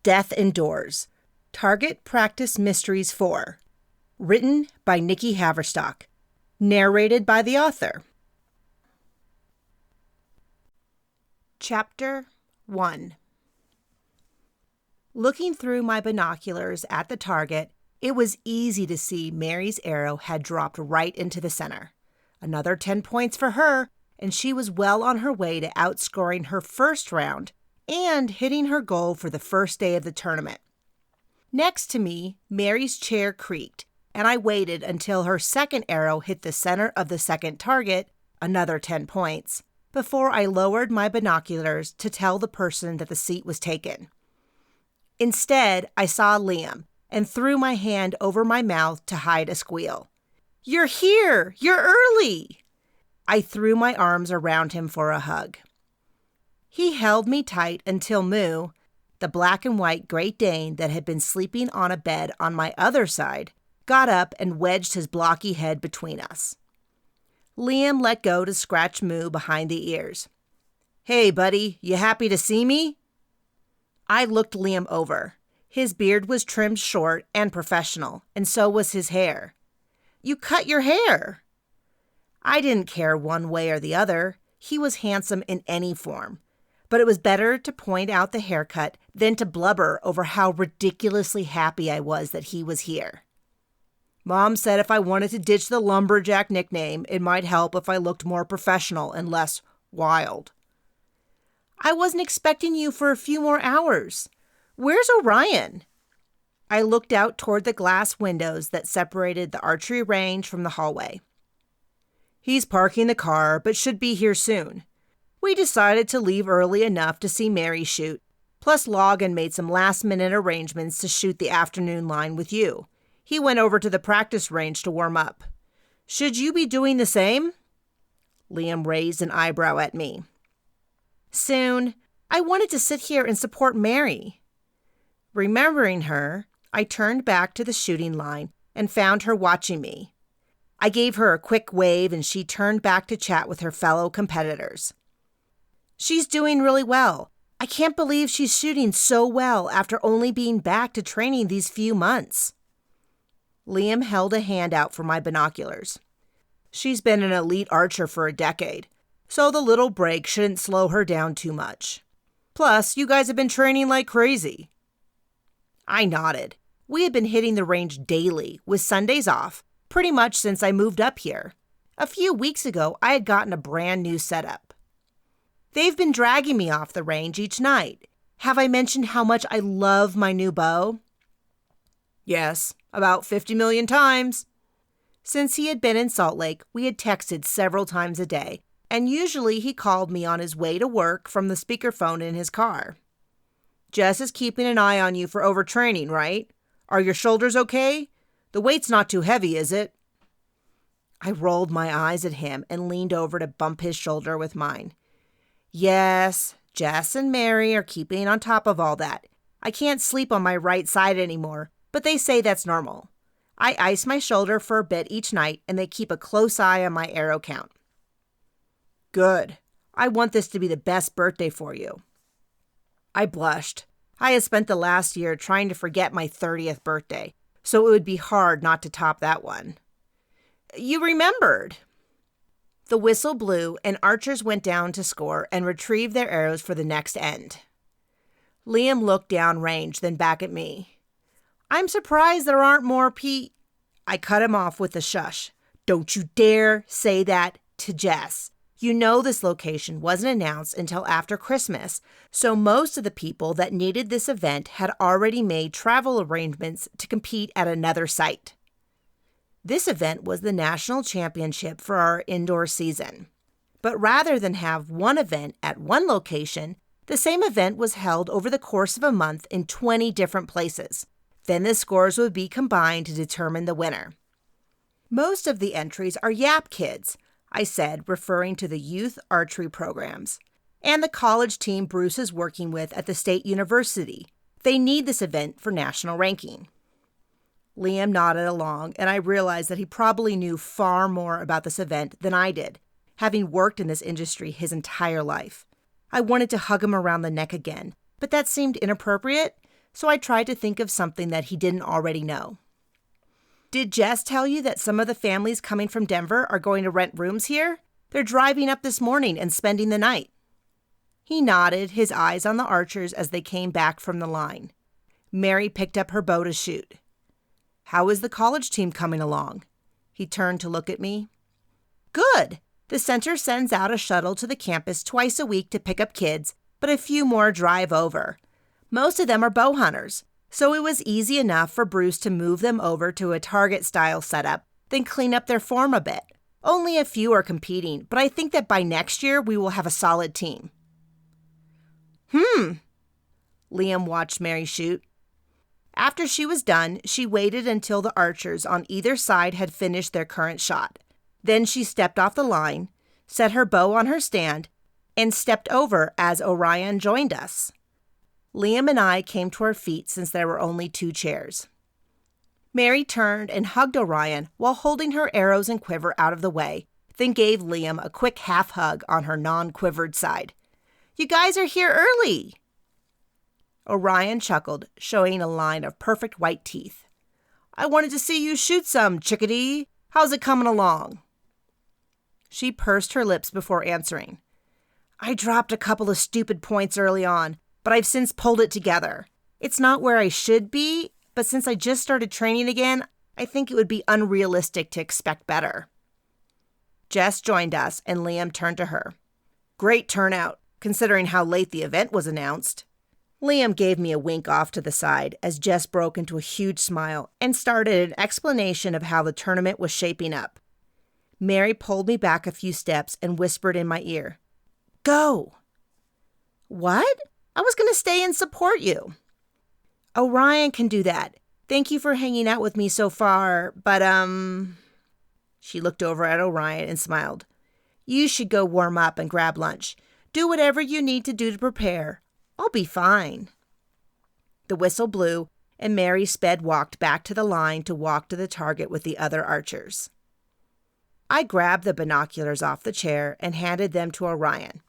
Death Indoors. Target Practice Mysteries 4. Written by Nikki Haverstock. Narrated by the author. Chapter 1. Looking through my binoculars at the target, it was easy to see Mary's arrow had dropped right into the center. Another 10 points for her, and she was well on her way to outscoring her first round and hitting her goal for the first day of the tournament. Next to me, Mary's chair creaked, and I waited until her second arrow hit the center of the second target, another 10 points, before I lowered my binoculars to tell the person that the seat was taken. Instead, I saw Liam and threw my hand over my mouth to hide a squeal. "You're here! You're early!" I threw my arms around him for a hug. He held me tight until Moo, the black and white Great Dane that had been sleeping on a bed on my other side, got up and wedged his blocky head between us. Liam let go to scratch Moo behind the ears. "Hey, buddy, you happy to see me?" I looked Liam over. His beard was trimmed short and professional, and so was his hair. "You cut your hair!" I didn't care one way or the other. He was handsome in any form. But it was better to point out the haircut than to blubber over how ridiculously happy I was that he was here. "Mom said if I wanted to ditch the lumberjack nickname, it might help if I looked more professional and less wild." "I wasn't expecting you for a few more hours. Where's Orion?" I looked out toward the glass windows that separated the archery range from the hallway. "He's parking the car, but should be here soon. We decided to leave early enough to see Mary shoot, plus Logan made some last-minute arrangements to shoot the afternoon line with you. He went over to the practice range to warm up. Should you be doing the same?" Liam raised an eyebrow at me. "Soon. I wanted to sit here and support Mary." Remembering her, I turned back to the shooting line and found her watching me. I gave her a quick wave and she turned back to chat with her fellow competitors. "She's doing really well. I can't believe she's shooting so well after only being back to training these few months." Liam held a hand out for my binoculars. "She's been an elite archer for a decade, so the little break shouldn't slow her down too much. Plus, you guys have been training like crazy." I nodded. We had been hitting the range daily, with Sundays off, pretty much since I moved up here. A few weeks ago, I had gotten a brand new setup. "They've been dragging me off the range each night. Have I mentioned how much I love my new bow?" "Yes, about 50 million times." Since he had been in Salt Lake, we had texted several times a day, and usually he called me on his way to work from the speakerphone in his car. "Jess is keeping an eye on you for overtraining, right? Are your shoulders okay? The weight's not too heavy, is it?" I rolled my eyes at him and leaned over to bump his shoulder with mine. "Yes, Jess and Mary are keeping on top of all that. I can't sleep on my right side anymore, but they say that's normal. I ice my shoulder for a bit each night, and they keep a close eye on my arrow count." "Good. I want this to be the best birthday for you." I blushed. I had spent the last year trying to forget my 30th birthday, so it would be hard not to top that one. "You remembered." The whistle blew, and archers went down to score and retrieve their arrows for the next end. Liam looked down range, then back at me. "I'm surprised there aren't more I cut him off with a shush. "Don't you dare say that to Jess. You know this location wasn't announced until after Christmas, so most of the people that needed this event had already made travel arrangements to compete at another site. This event was the national championship for our indoor season. But rather than have one event at one location, the same event was held over the course of a month in 20 different places. Then the scores would be combined to determine the winner. Most of the entries are Yap kids," I said, referring to the youth archery programs, "and the college team Bruce is working with at the state university. They need this event for national ranking." Liam nodded along, and I realized that he probably knew far more about this event than I did, having worked in this industry his entire life. I wanted to hug him around the neck again, but that seemed inappropriate, so I tried to think of something that he didn't already know. Did Jess tell you that some of the families coming from Denver are going to rent rooms here? They're driving up this morning and spending the night. He nodded, his eyes on the archers as they came back from the line. Mary picked up her bow to shoot. How is the college team coming along? He turned to look at me. Good. The center sends out a shuttle to the campus twice a week to pick up kids, but a few more drive over. Most of them are bow hunters, so it was easy enough for Bruce to move them over to a target-style setup, then clean up their form a bit. Only a few are competing, but I think that by next year we will have a solid team. Liam watched Mary shoot. After she was done, she waited until the archers on either side had finished their current shot. Then she stepped off the line, set her bow on her stand, and stepped over as Orion joined us. Liam and I came to our feet since there were only 2 chairs. Mary turned and hugged Orion while holding her arrows and quiver out of the way, then gave Liam a quick half hug on her non-quivered side. You guys are here early! Orion chuckled, showing a line of perfect white teeth. I wanted to see you shoot some, chickadee. How's it coming along? She pursed her lips before answering. I dropped a couple of stupid points early on, but I've since pulled it together. It's not where I should be, but since I just started training again, I think it would be unrealistic to expect better. Jess joined us, and Liam turned to her. Great turnout, considering how late the event was announced. Liam gave me a wink off to the side as Jess broke into a huge smile and started an explanation of how the tournament was shaping up. Mary pulled me back a few steps and whispered in my ear, Go! What? I was going to stay and support you. Orion can do that. Thank you for hanging out with me so far, but She looked over at Orion and smiled. You should go warm up and grab lunch. Do whatever you need to do to prepare. I'll be fine. The whistle blew, and Mary walked back to the line to walk to the target with the other archers. I grabbed the binoculars off the chair and handed them to Orion.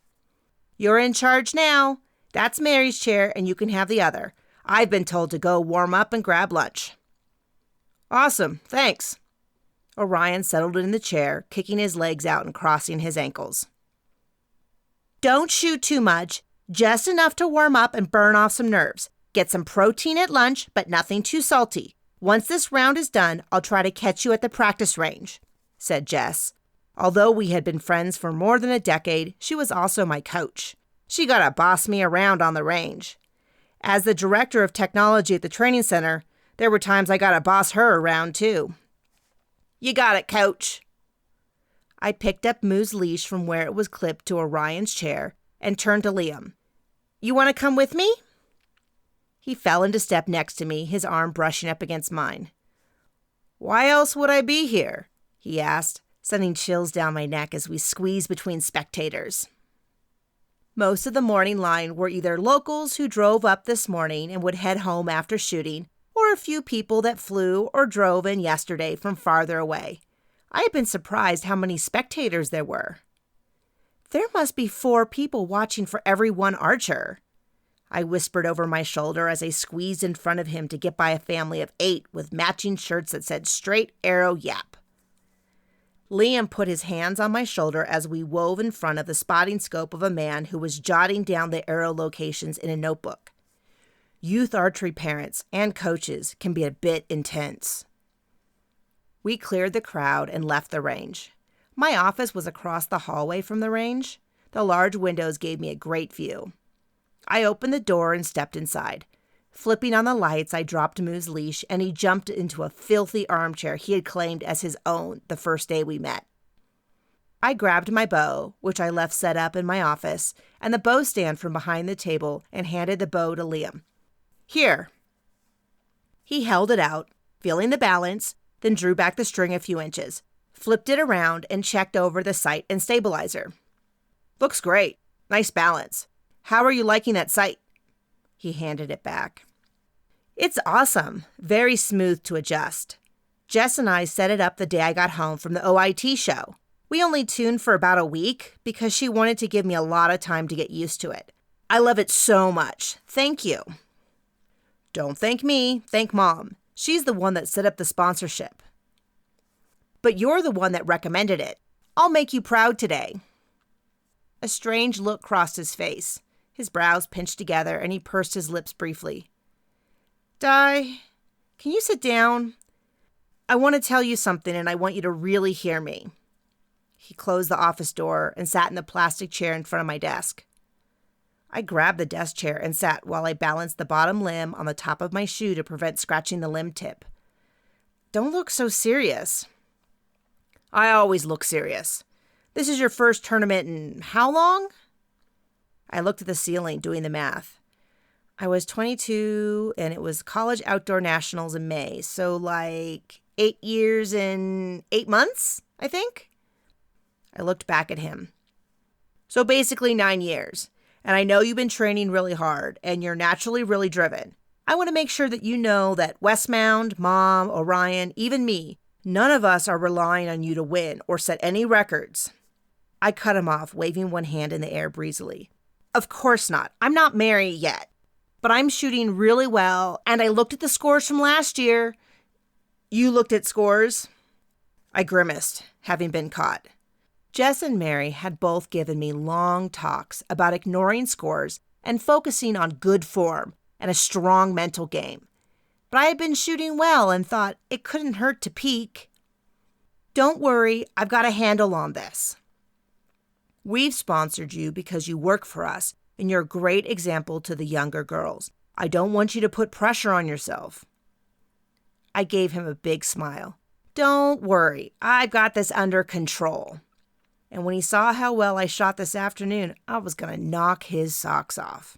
You're in charge now. That's Mary's chair, and you can have the other. I've been told to go warm up and grab lunch. Awesome, thanks. Orion settled in the chair, kicking his legs out and crossing his ankles. Don't shoot too much. Just enough to warm up and burn off some nerves. Get some protein at lunch, but nothing too salty. Once this round is done, I'll try to catch you at the practice range, said Jess. Although we had been friends for more than a decade, she was also my coach. She got to boss me around on the range. As the director of technology at the training center, there were times I got to boss her around too. You got it, coach. I picked up Moo's leash from where it was clipped to Orion's chair and turned to Liam. You want to come with me? He fell into step next to me, his arm brushing up against mine. Why else would I be here? He asked, sending chills down my neck as we squeezed between spectators. Most of the morning line were either locals who drove up this morning and would head home after shooting, or a few people that flew or drove in yesterday from farther away. I had been surprised how many spectators there were. There must be 4 people watching for every one archer. I whispered over my shoulder as I squeezed in front of him to get by a family of 8 with matching shirts that said Straight Arrow Yap. Liam put his hands on my shoulder as we wove in front of the spotting scope of a man who was jotting down the arrow locations in a notebook. Youth archery parents and coaches can be a bit intense. We cleared the crowd and left the range. My office was across the hallway from the range. The large windows gave me a great view. I opened the door and stepped inside. Flipping on the lights, I dropped Moo's leash, and he jumped into a filthy armchair he had claimed as his own the first day we met. I grabbed my bow, which I left set up in my office, and the bow stand from behind the table and handed the bow to Liam. Here. He held it out, feeling the balance, then drew back the string a few inches, flipped it around, and checked over the sight and stabilizer. Looks great. Nice balance. How are you liking that sight? He handed it back. It's awesome. Very smooth to adjust. Jess and I set it up the day I got home from the OIT show. We only tuned for about a week because she wanted to give me a lot of time to get used to it. I love it so much. Thank you. Don't thank me, thank Mom. She's the one that set up the sponsorship. But you're the one that recommended it. I'll make you proud today. A strange look crossed his face. His brows pinched together and he pursed his lips briefly. Di, can you sit down? I want to tell you something and I want you to really hear me. He closed the office door and sat in the plastic chair in front of my desk. I grabbed the desk chair and sat while I balanced the bottom limb on the top of my shoe to prevent scratching the limb tip. Don't look so serious. I always look serious. This is your first tournament in how long? I looked at the ceiling, doing the math. I was 22 and it was college outdoor nationals in May, so like 8 years and 8 months, I think? I looked back at him. So basically 9 years. And I know you've been training really hard and you're naturally really driven. I want to make sure that you know that Westmount, Mom, Orion, even me, none of us are relying on you to win or set any records. I cut him off, waving one hand in the air breezily. Of course not. I'm not married yet. But I'm shooting really well, and I looked at the scores from last year. You looked at scores? I grimaced, having been caught. Jess and Mary had both given me long talks about ignoring scores and focusing on good form and a strong mental game. But I had been shooting well and thought it couldn't hurt to peek. Don't worry, I've got a handle on this. We've sponsored you because you work for us and you're a great example to the younger girls. I don't want you to put pressure on yourself. I gave him a big smile. Don't worry, I've got this under control. And when he saw how well I shot this afternoon, I was going to knock his socks off.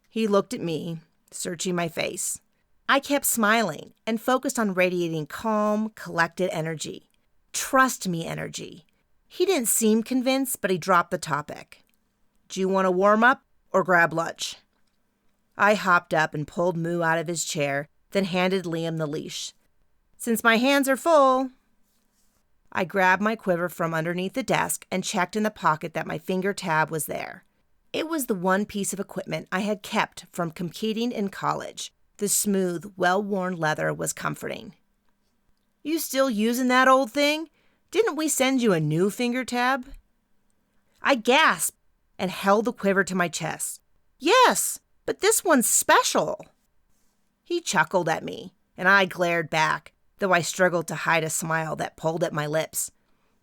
He looked at me, searching my face. I kept smiling and focused on radiating calm, collected energy. Trust me energy. He didn't seem convinced, but he dropped the topic. Do you want to warm up or grab lunch? I hopped up and pulled Moo out of his chair, then handed Liam the leash. Since my hands are full... I grabbed my quiver from underneath the desk and checked in the pocket that my finger tab was there. It was the one piece of equipment I had kept from competing in college. The smooth, well-worn leather was comforting. You still using that old thing? Didn't we send you a new finger tab? I gasped and held the quiver to my chest. Yes, but this one's special. He chuckled at me, and I glared back, though I struggled to hide a smile that pulled at my lips.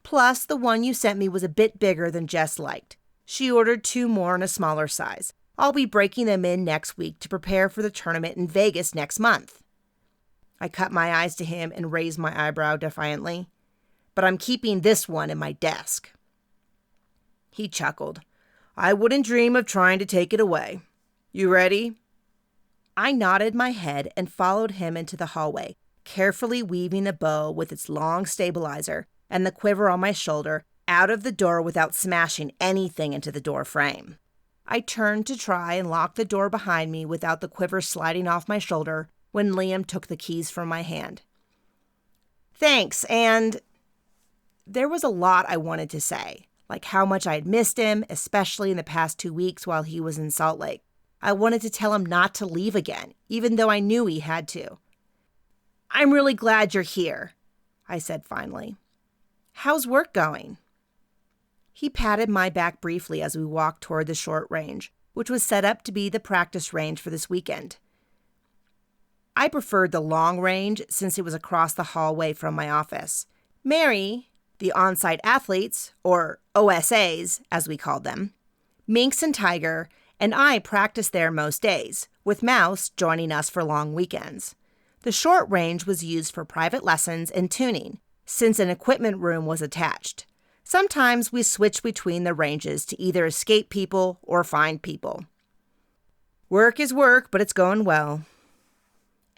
Plus, the one you sent me was a bit bigger than Jess liked. She ordered 2 more in a smaller size. I'll be breaking them in next week to prepare for the tournament in Vegas next month. I cut my eyes to him and raised my eyebrow defiantly. But I'm keeping this one in my desk. He chuckled. I wouldn't dream of trying to take it away. You ready? I nodded my head and followed him into the hallway, carefully weaving the bow with its long stabilizer and the quiver on my shoulder out of the door without smashing anything into the door frame. I turned to try and lock the door behind me without the quiver sliding off my shoulder when Liam took the keys from my hand. Thanks, and... There was a lot I wanted to say, like how much I had missed him, especially in the past 2 weeks while he was in Salt Lake. I wanted to tell him not to leave again, even though I knew he had to. I'm really glad you're here, I said finally. How's work going? He patted my back briefly as we walked toward the short range, which was set up to be the practice range for this weekend. I preferred the long range since it was across the hallway from my office. Mary, the on-site athletes, or OSAs as we called them, Minx and Tiger, and I practiced there most days, with Mouse joining us for long weekends. The short range was used for private lessons and tuning, since an equipment room was attached. Sometimes we switched between the ranges to either escape people or find people. Work is work, but it's going well.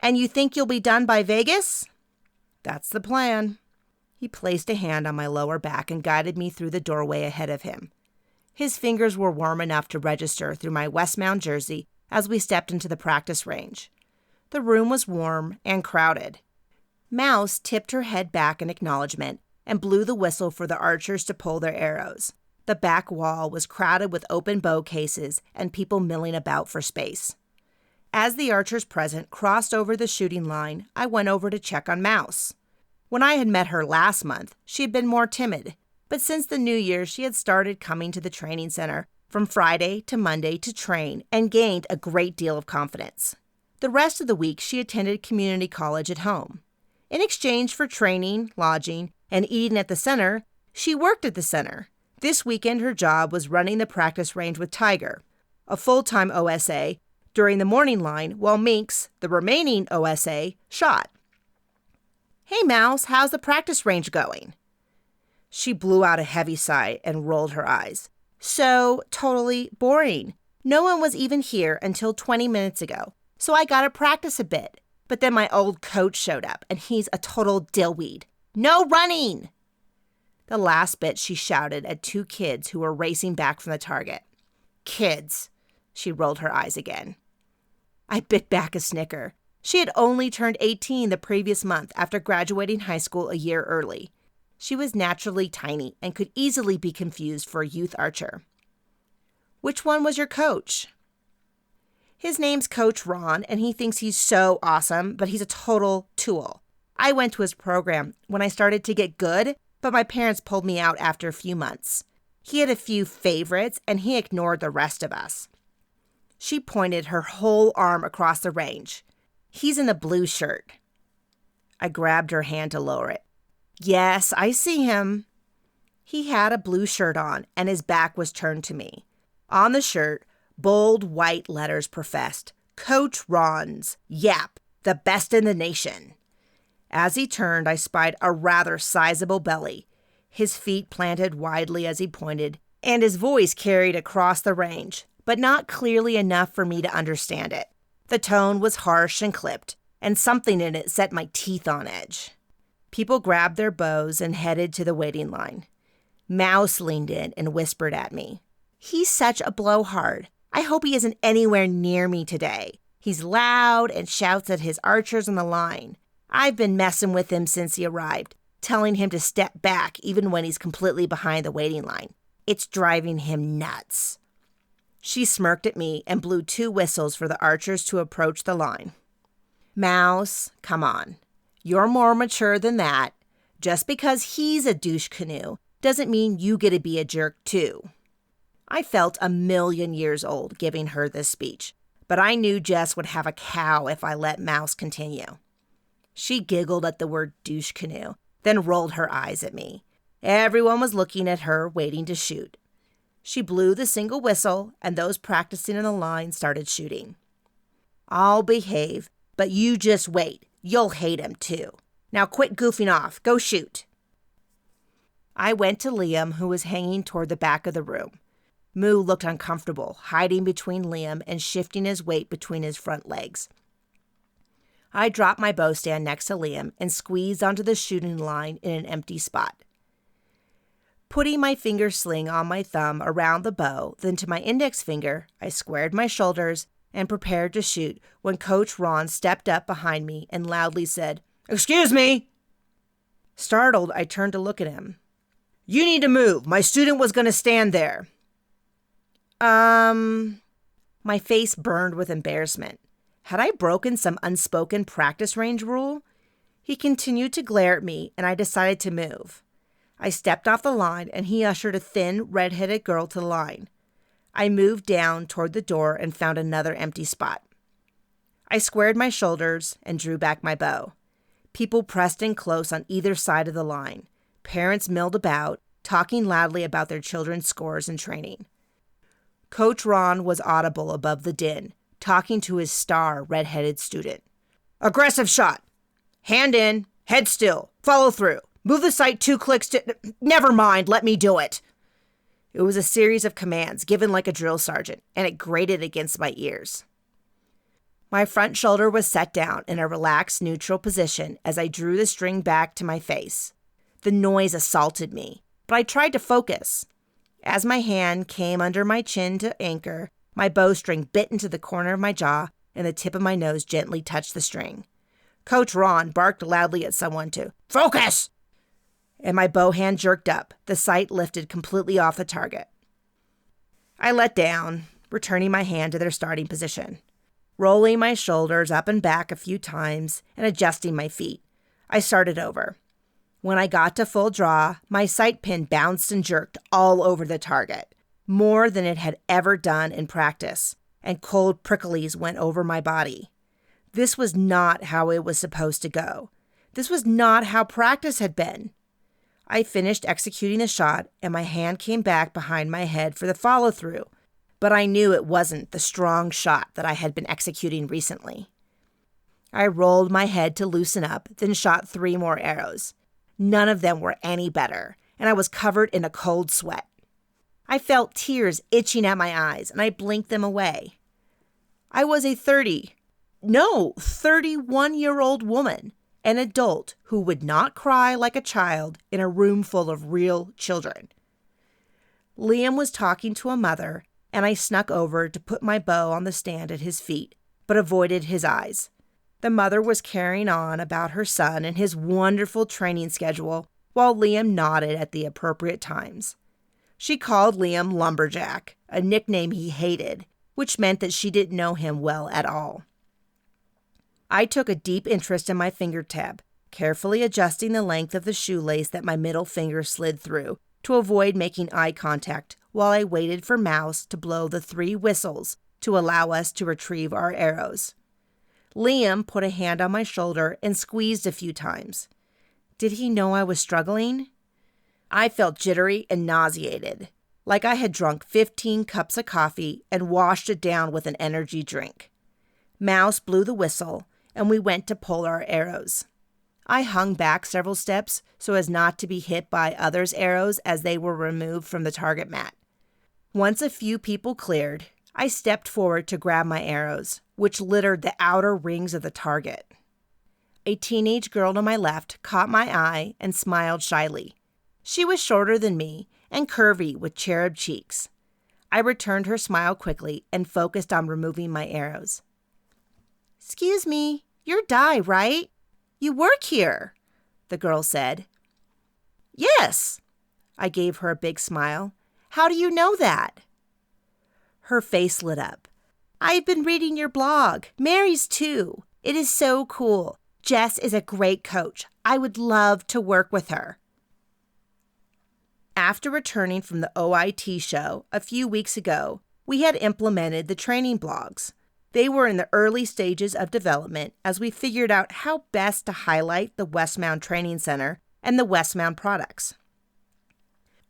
And you think you'll be done by Vegas? That's the plan. He placed a hand on my lower back and guided me through the doorway ahead of him. His fingers were warm enough to register through my Westmount jersey as we stepped into the practice range. The room was warm and crowded. Mouse tipped her head back in acknowledgement and blew the whistle for the archers to pull their arrows. The back wall was crowded with open bow cases and people milling about for space. As the archers present crossed over the shooting line, I went over to check on Mouse. When I had met her last month, she had been more timid, but since the new year, she had started coming to the training center from Friday to Monday to train and gained a great deal of confidence. The rest of the week, she attended community college at home. In exchange for training, lodging, and eating at the center, she worked at the center. This weekend, her job was running the practice range with Tiger, a full-time OSA, during the morning line, while Minx, the remaining OSA, shot. "Hey, Mouse, how's the practice range going?" She blew out a heavy sigh and rolled her eyes. "So totally boring. No one was even here until 20 minutes ago, so I got to practice a bit. But then my old coach showed up, and he's a total dillweed. No running!" The last bit she shouted at two kids who were racing back from the target. "Kids." She rolled her eyes again. I bit back a snicker. She had only turned 18 the previous month after graduating high school a year early. She was naturally tiny and could easily be confused for a youth archer. "Which one was your coach?" "His name's Coach Ron, and he thinks he's so awesome, but he's a total tool. I went to his program when I started to get good, but my parents pulled me out after a few months. He had a few favorites, and he ignored the rest of us." She pointed her whole arm across the range. "He's in the blue shirt." I grabbed her hand to lower it. "Yes, I see him." He had a blue shirt on, and his back was turned to me. On the shirt, bold white letters professed, "Coach Ron's, Yap, the best in the nation." As he turned, I spied a rather sizable belly, his feet planted widely as he pointed, and his voice carried across the range, but not clearly enough for me to understand it. The tone was harsh and clipped, and something in it set my teeth on edge. People grabbed their bows and headed to the waiting line. Mouse leaned in and whispered at me, "He's such a blowhard. I hope he isn't anywhere near me today. He's loud and shouts at his archers on the line. I've been messing with him since he arrived, telling him to step back even when he's completely behind the waiting line. It's driving him nuts." She smirked at me and blew 2 whistles for the archers to approach the line. "Mouse, come on. You're more mature than that. Just because he's a douche canoe doesn't mean you get to be a jerk too." I felt a million years old giving her this speech, but I knew Jess would have a cow if I let Mouse continue. She giggled at the word douche canoe, then rolled her eyes at me. Everyone was looking at her, waiting to shoot. She blew the single whistle, and those practicing in the line started shooting. "I'll behave, but you just wait. You'll hate him, too. Now quit goofing off. Go shoot." I went to Liam, who was hanging toward the back of the room. Moo looked uncomfortable, hiding between Liam and shifting his weight between his front legs. I dropped my bow stand next to Liam and squeezed onto the shooting line in an empty spot. Putting my finger sling on my thumb around the bow, then to my index finger, I squared my shoulders and prepared to shoot when Coach Ron stepped up behind me and loudly said, "Excuse me!" Startled, I turned to look at him. "You need to move. My student was going to stand there." My face burned with embarrassment. Had I broken some unspoken practice range rule? He continued to glare at me, and I decided to move. I stepped off the line, and he ushered a thin, red-headed girl to the line. I moved down toward the door and found another empty spot. I squared my shoulders and drew back my bow. People pressed in close on either side of the line. Parents milled about, talking loudly about their children's scores and training. Coach Ron was audible above the din, talking to his star red-headed student. "Aggressive shot. Hand in, head still, follow through. Move the sight 2 clicks to... Never mind, let me do it." It was a series of commands given like a drill sergeant, and it grated against my ears. My front shoulder was set down in a relaxed, neutral position as I drew the string back to my face. The noise assaulted me, but I tried to focus. As my hand came under my chin to anchor, my bowstring bit into the corner of my jaw, and the tip of my nose gently touched the string. Coach Ron barked loudly at someone to focus, and my bow hand jerked up, the sight lifted completely off the target. I let down, returning my hand to their starting position. Rolling my shoulders up and back a few times and adjusting my feet, I started over. When I got to full draw, my sight pin bounced and jerked all over the target, more than it had ever done in practice, and cold pricklies went over my body. This was not how it was supposed to go. This was not how practice had been. I finished executing the shot, and my hand came back behind my head for the follow-through, but I knew it wasn't the strong shot that I had been executing recently. I rolled my head to loosen up, then shot 3 more arrows. None of them were any better, and I was covered in a cold sweat. I felt tears itching at my eyes, and I blinked them away. I was a 31-year-old woman, an adult who would not cry like a child in a room full of real children. Liam was talking to a mother, and I snuck over to put my bow on the stand at his feet, but avoided his eyes. The mother was carrying on about her son and his wonderful training schedule, while Liam nodded at the appropriate times. She called Liam Lumberjack, a nickname he hated, which meant that she didn't know him well at all. I took a deep interest in my fingertip, carefully adjusting the length of the shoelace that my middle finger slid through to avoid making eye contact while I waited for Mouse to blow the 3 whistles to allow us to retrieve our arrows. Liam put a hand on my shoulder and squeezed a few times. Did he know I was struggling? I felt jittery and nauseated, like I had drunk 15 cups of coffee and washed it down with an energy drink. Mouse blew the whistle, and we went to pull our arrows. I hung back several steps so as not to be hit by others' arrows as they were removed from the target mat. Once a few people cleared, I stepped forward to grab my arrows, which littered the outer rings of the target. A teenage girl to my left caught my eye and smiled shyly. She was shorter than me and curvy with cherub cheeks. I returned her smile quickly and focused on removing my arrows. "Excuse me, you're Di, right? You work here," the girl said. "Yes." I gave her a big smile. "How do you know that?" Her face lit up. "I've been reading your blog. Mary's too. It is so cool. Jess is a great coach. I would love to work with her." After returning from the OIT show a few weeks ago, we had implemented the training blogs. They were in the early stages of development as we figured out how best to highlight the Westmount Training Center and the Westmount products.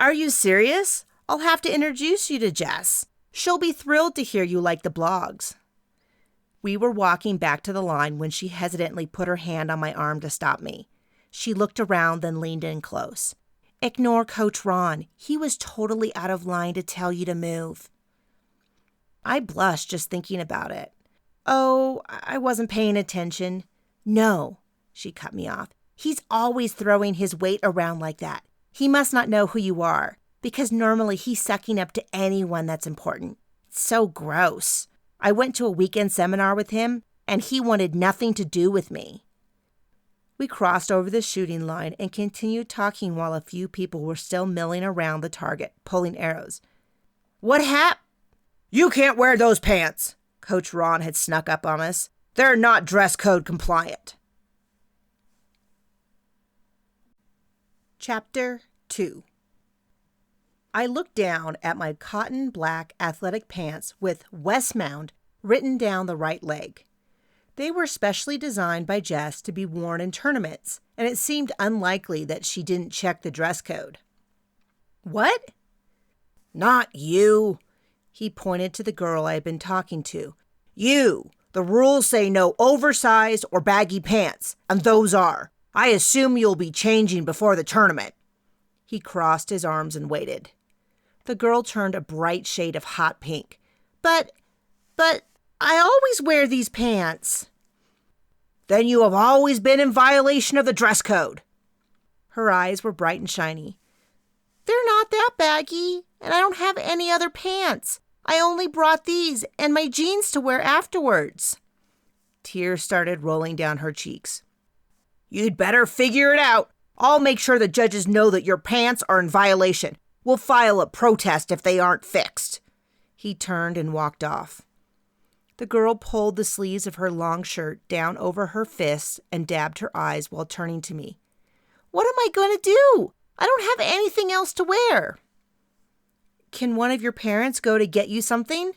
"Are you serious? I'll have to introduce you to Jess. She'll be thrilled to hear you like the blogs." We were walking back to the line when she hesitantly put her hand on my arm to stop me. She looked around, then leaned in close. "Ignore Coach Ron. He was totally out of line to tell you to move." I blushed just thinking about it. "Oh, I wasn't paying attention." "No," she cut me off. "He's always throwing his weight around like that. He must not know who you are, because normally he's sucking up to anyone that's important. It's so gross. I went to a weekend seminar with him, and he wanted nothing to do with me." We crossed over the shooting line and continued talking while a few people were still milling around the target, pulling arrows. "What hap—" "You can't wear those pants!" Coach Ron had snuck up on us. "They're not dress code compliant." Chapter 2. I looked down at my cotton black athletic pants with Westmount written down the right leg. They were specially designed by Jess to be worn in tournaments, and it seemed unlikely that she didn't check the dress code. "What?" "Not you." He pointed to the girl I had been talking to. "You. The rules say no oversized or baggy pants, and those are. I assume you'll be changing before the tournament." He crossed his arms and waited. The girl turned a bright shade of hot pink. But I always wear these pants." "Then you have always been in violation of the dress code." Her eyes were bright and shiny. "They're not that baggy, and I don't have any other pants. I only brought these and my jeans to wear afterwards." Tears started rolling down her cheeks. "You'd better figure it out. I'll make sure the judges know that your pants are in violation. We'll file a protest if they aren't fixed." He turned and walked off. The girl pulled the sleeves of her long shirt down over her fists and dabbed her eyes while turning to me. "What am I going to do? I don't have anything else to wear." "Can one of your parents go to get you something?"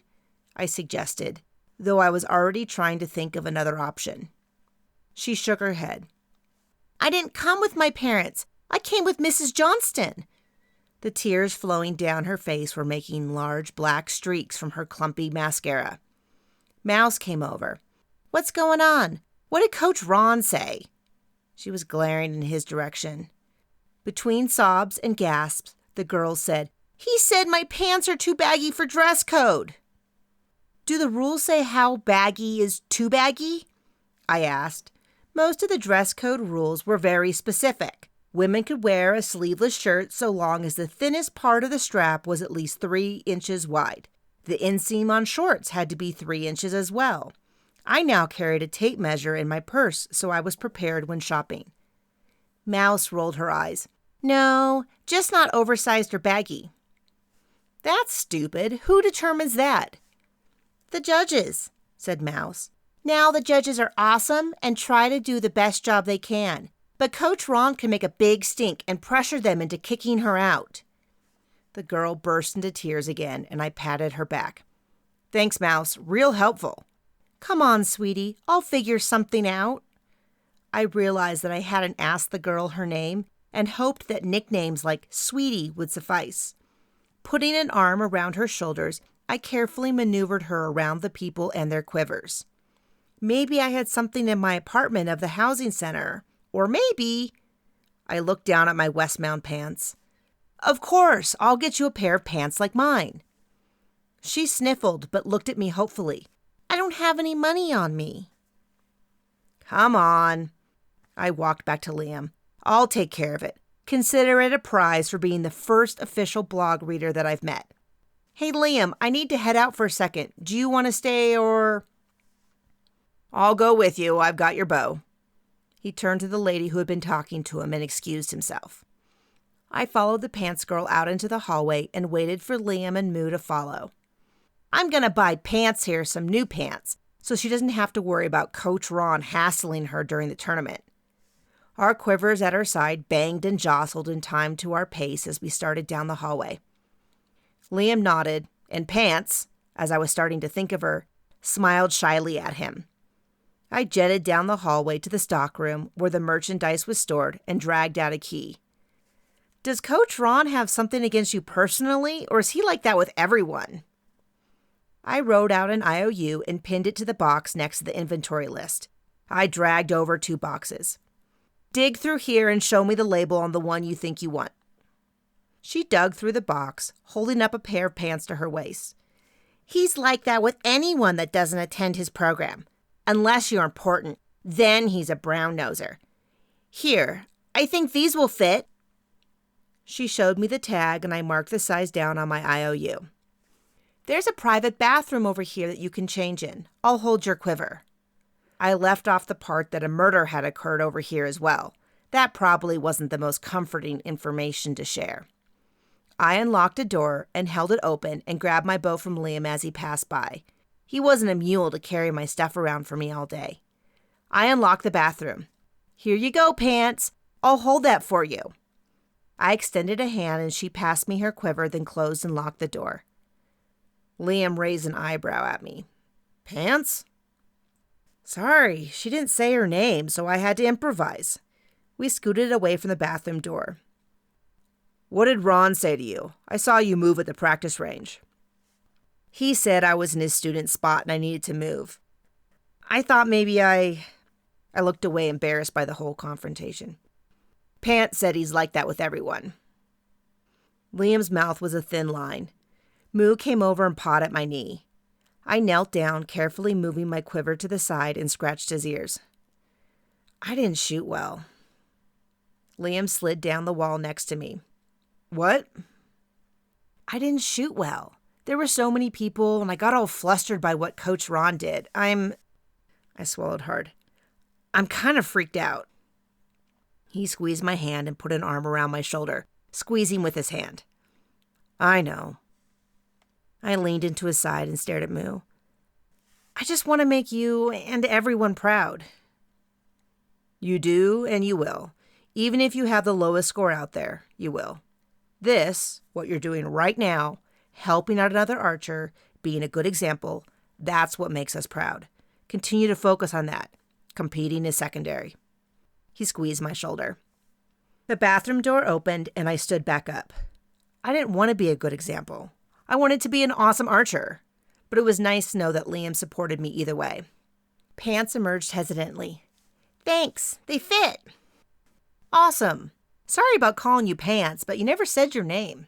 I suggested, though I was already trying to think of another option. She shook her head. "I didn't come with my parents. I came with Mrs. Johnston." The tears flowing down her face were making large black streaks from her clumpy mascara. Mouse came over. "What's going on? What did Coach Ron say?" She was glaring in his direction. Between sobs and gasps, the girl said, "He said my pants are too baggy for dress code." "Do the rules say how baggy is too baggy?" I asked. Most of the dress code rules were very specific. Women could wear a sleeveless shirt so long as the thinnest part of the strap was at least 3 inches wide. The inseam on shorts had to be 3 inches as well. I now carried a tape measure in my purse, so I was prepared when shopping. Mouse rolled her eyes. "No, just not oversized or baggy." "That's stupid. Who determines that?" "The judges," said Mouse. "Now the judges are awesome and try to do the best job they can. But Coach Ron can make a big stink and pressure them into kicking her out." The girl burst into tears again, and I patted her back. "Thanks, Mouse. Real helpful." "Come on, sweetie. I'll figure something out." I realized that I hadn't asked the girl her name and hoped that nicknames like Sweetie would suffice. Putting an arm around her shoulders, I carefully maneuvered her around the people and their quivers. Maybe I had something in my apartment of the housing center. Or maybe... I looked down at my Westmount pants. "Of course, I'll get you a pair of pants like mine." She sniffled but looked at me hopefully. "I don't have any money on me." "Come on." I walked back to Liam. "I'll take care of it. Consider it a prize for being the first official blog reader that I've met. Hey, Liam, I need to head out for a second. Do you want to stay or...?" "I'll go with you. I've got your bow." He turned to the lady who had been talking to him and excused himself. I followed the pants girl out into the hallway and waited for Liam and Moo to follow. "I'm going to buy Pants here some new pants, so she doesn't have to worry about Coach Ron hassling her during the tournament." Our quivers at our side banged and jostled in time to our pace as we started down the hallway. Liam nodded, and Pants, as I was starting to think of her, smiled shyly at him. I jetted down the hallway to the stockroom where the merchandise was stored and dragged out a key. "Does Coach Ron have something against you personally, or is he like that with everyone?" I wrote out an IOU and pinned it to the box next to the inventory list. I dragged over 2 boxes. "Dig through here and show me the label on the one you think you want." She dug through the box, holding up a pair of pants to her waist. "He's like that with anyone that doesn't attend his program. Unless you're important, then he's a brown-noser. Here, I think these will fit." She showed me the tag and I marked the size down on my IOU. "There's a private bathroom over here that you can change in. I'll hold your quiver." I left off the part that a murder had occurred over here as well. That probably wasn't the most comforting information to share. I unlocked a door and held it open and grabbed my bow from Liam as he passed by. He wasn't a mule to carry my stuff around for me all day. I unlocked the bathroom. "Here you go, Pants. I'll hold that for you." I extended a hand and she passed me her quiver, then closed and locked the door. Liam raised an eyebrow at me. "Pants?" "Sorry, she didn't say her name, so I had to improvise." We scooted away from the bathroom door. "What did Ron say to you? I saw you move at the practice range." "He said I was in his student spot and I needed to move. I thought maybe I looked away, embarrassed by the whole confrontation. "Pants said he's like that with everyone." Liam's mouth was a thin line. Moo came over and pawed at my knee. I knelt down, carefully moving my quiver to the side, and scratched his ears. "I didn't shoot well." Liam slid down the wall next to me. "What?" "I didn't shoot well. There were so many people, and I got all flustered by what Coach Ron did. I swallowed hard. "I'm kind of freaked out." He squeezed my hand and put an arm around my shoulder, squeezing with his hand. "I know." I leaned into his side and stared at Moo. I just want to make you and everyone proud. You do, and you will. Even if you have the lowest score out there, you will. This, what you're doing right now, helping out another archer, being a good example, that's what makes us proud. Continue to focus on that. Competing is secondary. He squeezed my shoulder. The bathroom door opened and I stood back up. I didn't want to be a good example. I wanted to be an awesome archer. But it was nice to know that Liam supported me either way. Pants emerged hesitantly. Thanks, they fit. Awesome. Sorry about calling you Pants, but you never said your name.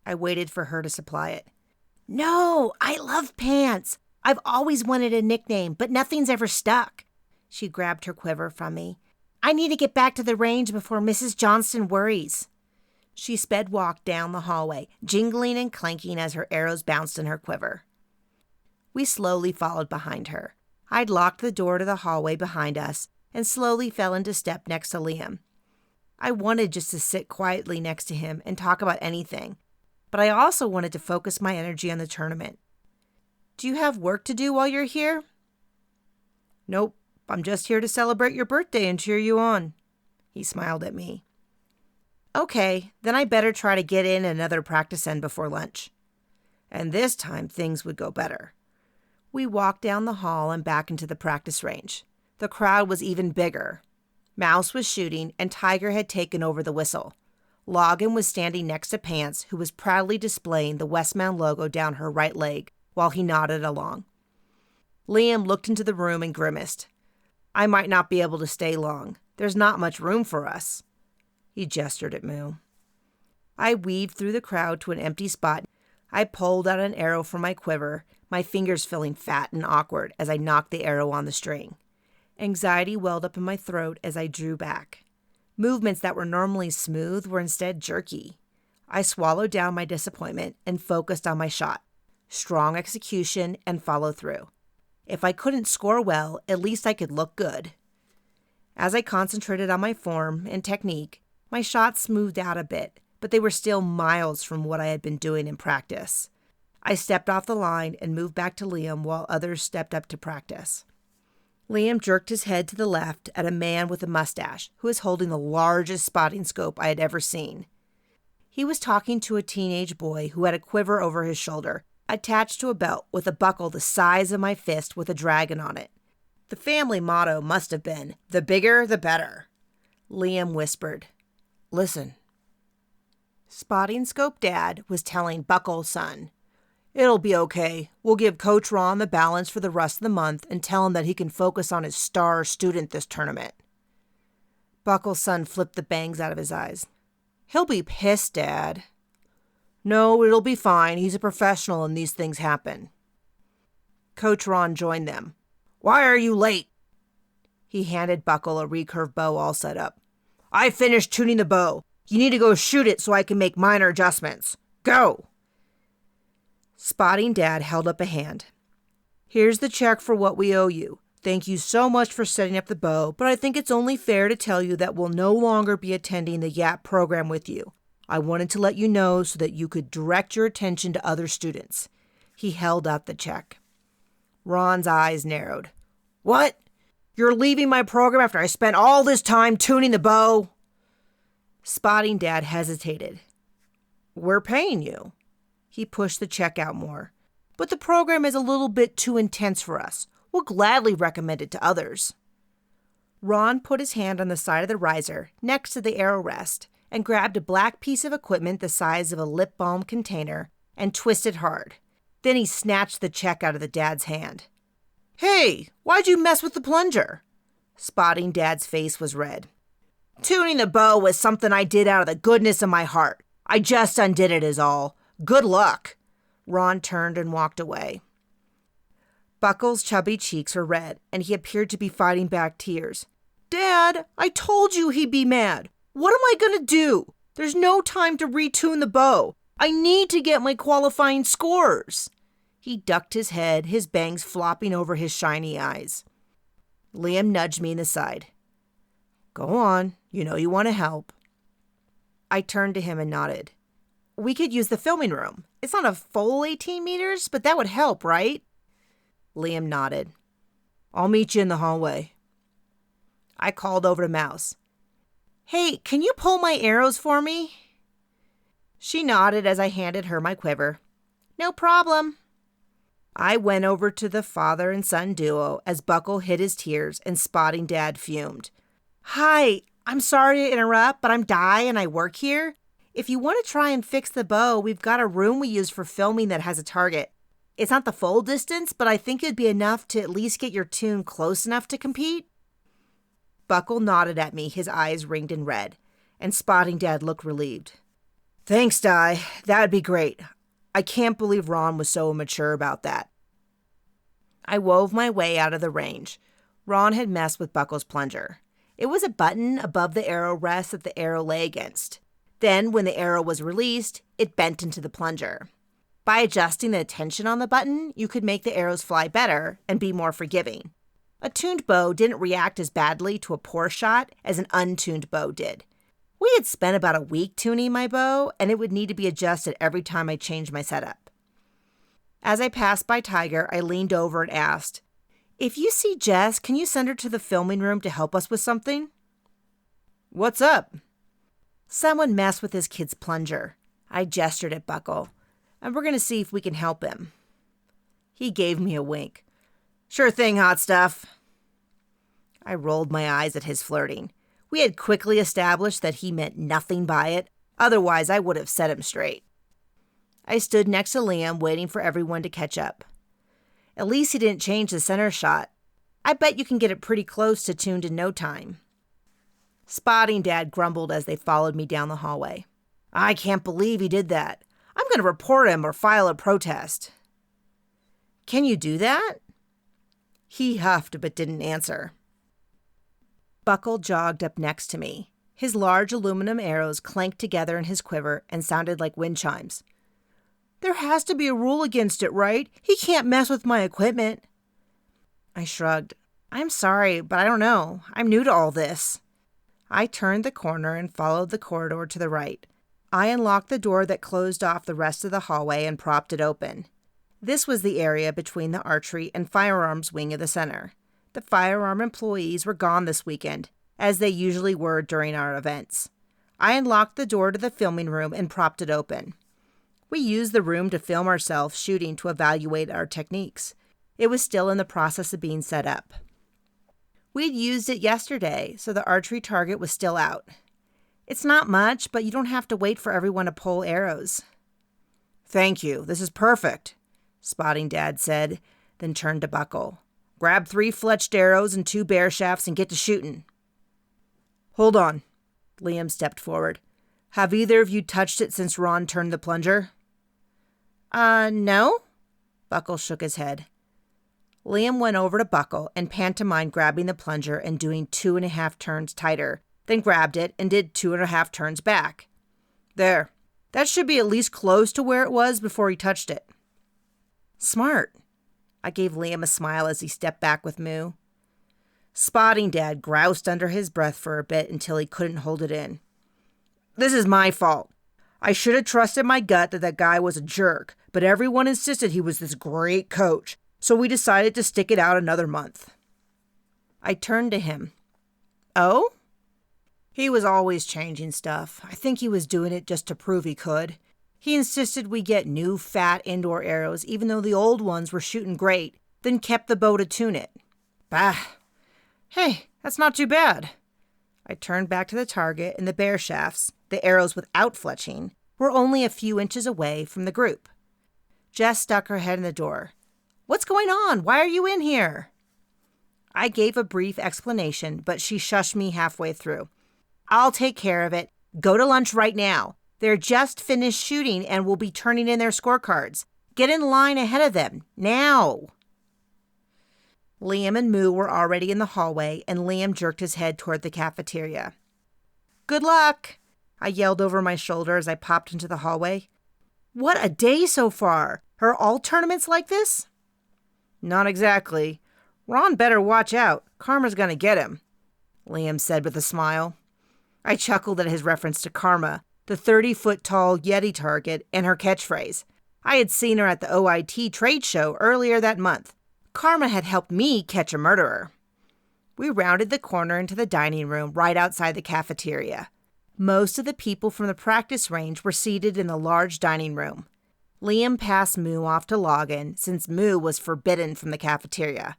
I waited for her to supply it. No, I love Pants. I've always wanted a nickname, but nothing's ever stuck. She grabbed her quiver from me. I need to get back to the range before Mrs. Johnston worries. She sped walked down the hallway, jingling and clanking as her arrows bounced in her quiver. We slowly followed behind her. I'd locked the door to the hallway behind us and slowly fell into step next to Liam. I wanted just to sit quietly next to him and talk about anything, but I also wanted to focus my energy on the tournament. Do you have work to do while you're here? Nope, I'm just here to celebrate your birthday and cheer you on. He smiled at me. Okay, then I better try to get in another practice in before lunch. And this time things would go better. We walked down the hall and back into the practice range. The crowd was even bigger. Mouse was shooting, and Tiger had taken over the whistle. Logan was standing next to Pants, who was proudly displaying the Westmount logo down her right leg while he nodded along. Liam looked into the room and grimaced. I might not be able to stay long. There's not much room for us. He gestured at Moo. I weaved through the crowd to an empty spot. I pulled out an arrow from my quiver, my fingers feeling fat and awkward as I knocked the arrow on the string. Anxiety welled up in my throat as I drew back. Movements that were normally smooth were instead jerky. I swallowed down my disappointment and focused on my shot. Strong execution and follow through. If I couldn't score well, at least I could look good. As I concentrated on my form and technique, my shots smoothed out a bit, but they were still miles from what I had been doing in practice. I stepped off the line and moved back to Liam while others stepped up to practice. Liam jerked his head to the left at a man with a mustache who was holding the largest spotting scope I had ever seen. He was talking to a teenage boy who had a quiver over his shoulder, attached to a belt with a buckle the size of my fist with a dragon on it. The family motto must have been, "The bigger, the better." Liam whispered, "Listen." Spotting Scope Dad was telling Buckle's son, "It'll be okay. We'll give Coach Ron the balance for the rest of the month and tell him that he can focus on his star student this tournament." Buckle's son flipped the bangs out of his eyes. "He'll be pissed, Dad." "No, it'll be fine. He's a professional and these things happen." Coach Ron joined them. "Why are you late?" He handed Buckle a recurve bow all set up. "I finished tuning the bow. You need to go shoot it so I can make minor adjustments. Go!" Spotting Dad held up a hand. "Here's the check for what we owe you. Thank you so much for setting up the bow, but I think it's only fair to tell you that we'll no longer be attending the YAP program with you. I wanted to let you know so that you could direct your attention to other students." He held out the check. Ron's eyes narrowed. "What? You're leaving my program after I spent all this time tuning the bow?" Spotting Dad hesitated. "We're paying you." He pushed the check out more. "But the program is a little bit too intense for us. We'll gladly recommend it to others." Ron put his hand on the side of the riser next to the arrow rest and grabbed a black piece of equipment the size of a lip balm container and twisted hard. Then he snatched the check out of the dad's hand. "Hey, why'd you mess with the plunger?" Spotting Dad's face was red. "Tuning the bow was something I did out of the goodness of my heart. I just undid it is all. Good luck." Ron turned and walked away. Buckle's chubby cheeks were red, and he appeared to be fighting back tears. "Dad, I told you he'd be mad. What am I going to do? There's no time to retune the bow. I need to get my qualifying scores." He ducked his head, his bangs flopping over his shiny eyes. Liam nudged me in the side. "Go on. You know you want to help." I turned to him and nodded. "We could use the filming room. It's not a full 18 meters, but that would help, right?" Liam nodded. I'll meet you in the hallway. I called over to Mouse. Hey, can you pull my arrows for me? She nodded as I handed her my quiver. No problem. I went over to the father and son duo as Buckle hid his tears and Spotting Dad fumed. Hi, I'm sorry to interrupt, but I'm Di and I work here. If you want to try and fix the bow, we've got a room we use for filming that has a target. It's not the full distance, but I think it'd be enough to at least get your tune close enough to compete. Buckle nodded at me, his eyes ringed in red, and Spotting Dad looked relieved. Thanks, Di. That would be great. I can't believe Ron was so immature about that. I wove my way out of the range. Ron had messed with Buckle's plunger. It was a button above the arrow rest that the arrow lay against. Then, when the arrow was released, it bent into the plunger. By adjusting the tension on the button, you could make the arrows fly better and be more forgiving. A tuned bow didn't react as badly to a poor shot as an untuned bow did. We had spent about a week tuning my bow, and it would need to be adjusted every time I changed my setup. As I passed by Tiger, I leaned over and asked, If you see Jess, can you send her to the filming room to help us with something? What's up? Someone messed with his kid's plunger. I gestured at Buckle, and we're going to see if we can help him. He gave me a wink. Sure thing, hot stuff. I rolled my eyes at his flirting. We had quickly established that he meant nothing by it, otherwise I would have set him straight. I stood next to Liam, waiting for everyone to catch up. At least he didn't change the center shot. I bet you can get it pretty close to tuned in no time. Spotting Dad grumbled as they followed me down the hallway. I can't believe he did that. I'm going to report him or file a protest. Can you do that? He huffed but didn't answer. Buckle jogged up next to me. His large aluminum arrows clanked together in his quiver and sounded like wind chimes. There has to be a rule against it, right? He can't mess with my equipment. I shrugged. I'm sorry, but I don't know. I'm new to all this. I turned the corner and followed the corridor to the right. I unlocked the door that closed off the rest of the hallway and propped it open. This was the area between the archery and firearms wing of the center. The firearm employees were gone this weekend, as they usually were during our events. I unlocked the door to the filming room and propped it open. We used the room to film ourselves shooting to evaluate our techniques. It was still in the process of being set up. We'd used it yesterday, so the archery target was still out. It's not much, but you don't have to wait for everyone to pull arrows. Thank you. This is perfect, Spotting Dad said, then turned to Buckle. Grab 3 fletched arrows and 2 bear shafts and get to shooting. Hold on. Liam stepped forward. Have either of you touched it since Ron turned the plunger? No. Buckle shook his head. Liam went over to Buckle and pantomimed grabbing the plunger and doing 2.5 turns tighter, then grabbed it and did 2.5 turns back. There. That should be at least close to where it was before he touched it. Smart. I gave Liam a smile as he stepped back with Moo. Spotting Dad groused under his breath for a bit until he couldn't hold it in. This is my fault. I should have trusted my gut that guy was a jerk, but everyone insisted he was this great coach, so we decided to stick it out another month. I turned to him. Oh? He was always changing stuff. I think he was doing it just to prove he could. He insisted we get new, fat indoor arrows, even though the old ones were shooting great, then kept the bow to tune it. Bah! Hey, that's not too bad. I turned back to the target, and the bear shafts, the arrows without fletching, were only a few inches away from the group. Jess stuck her head in the door. What's going on? Why are you in here? I gave a brief explanation, but she shushed me halfway through. I'll take care of it. Go to lunch right now. They're just finished shooting and will be turning in their scorecards. Get in line ahead of them, now. Liam and Moo were already in the hallway, and Liam jerked his head toward the cafeteria. Good luck, I yelled over my shoulder as I popped into the hallway. What a day so far. Are all tournaments like this? Not exactly. Ron better watch out. Karma's gonna get him, Liam said with a smile. I chuckled at his reference to Karma, the 30-foot-tall Yeti target, and her catchphrase. I had seen her at the OIT trade show earlier that month. Karma had helped me catch a murderer. We rounded the corner into the dining room right outside the cafeteria. Most of the people from the practice range were seated in the large dining room. Liam passed Moo off to Logan since Moo was forbidden from the cafeteria.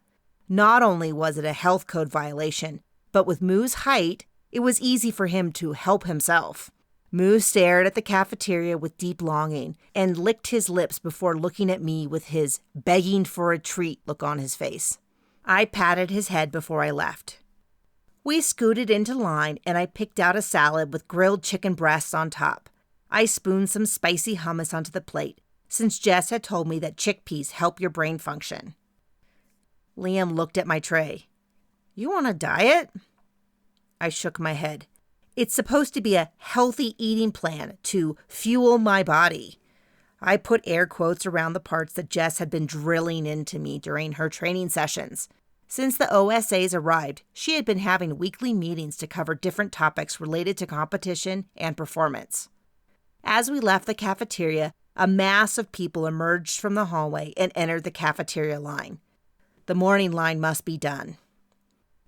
Not only was it a health code violation, but with Moo's height, it was easy for him to help himself. Moo stared at the cafeteria with deep longing and licked his lips before looking at me with his begging for a treat look on his face. I patted his head before I left. We scooted into line and I picked out a salad with grilled chicken breasts on top. I spooned some spicy hummus onto the plate, since Jess had told me that chickpeas help your brain function. Liam looked at my tray. "You on a diet?" I shook my head. "It's supposed to be a healthy eating plan to fuel my body." I put air quotes around the parts that Jess had been drilling into me during her training sessions. Since the OSAs arrived, she had been having weekly meetings to cover different topics related to competition and performance. As we left the cafeteria, a mass of people emerged from the hallway and entered the cafeteria line. The morning line must be done.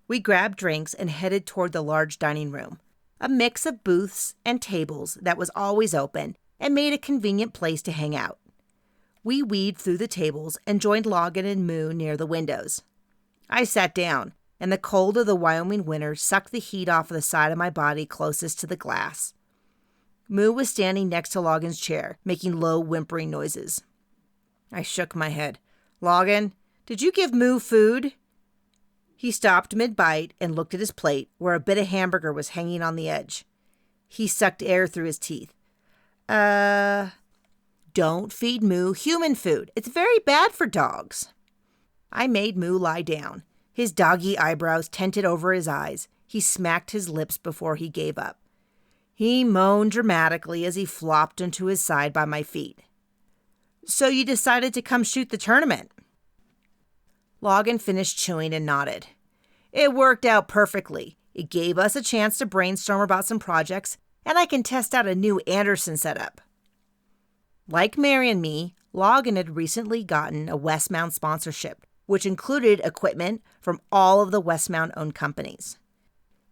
We grabbed drinks and headed toward the large dining room, a mix of booths and tables that was always open and made a convenient place to hang out. We weaved through the tables and joined Logan and Moo near the windows. I sat down, and the cold of the Wyoming winter sucked the heat off of the side of my body closest to the glass. Moo was standing next to Logan's chair, making low, whimpering noises. I shook my head. "Logan, did you give Moo food?" He stopped mid-bite and looked at his plate, where a bit of hamburger was hanging on the edge. He sucked air through his teeth. Don't feed Moo human food. It's very bad for dogs." I made Moo lie down. His doggy eyebrows tented over his eyes. He smacked his lips before he gave up. He moaned dramatically as he flopped into his side by my feet. "So you decided to come shoot the tournament?" Logan finished chewing and nodded. "It worked out perfectly. It gave us a chance to brainstorm about some projects, and I can test out a new Anderson setup." Like Mary and me, Logan had recently gotten a Westmount sponsorship, which included equipment from all of the Westmount-owned companies.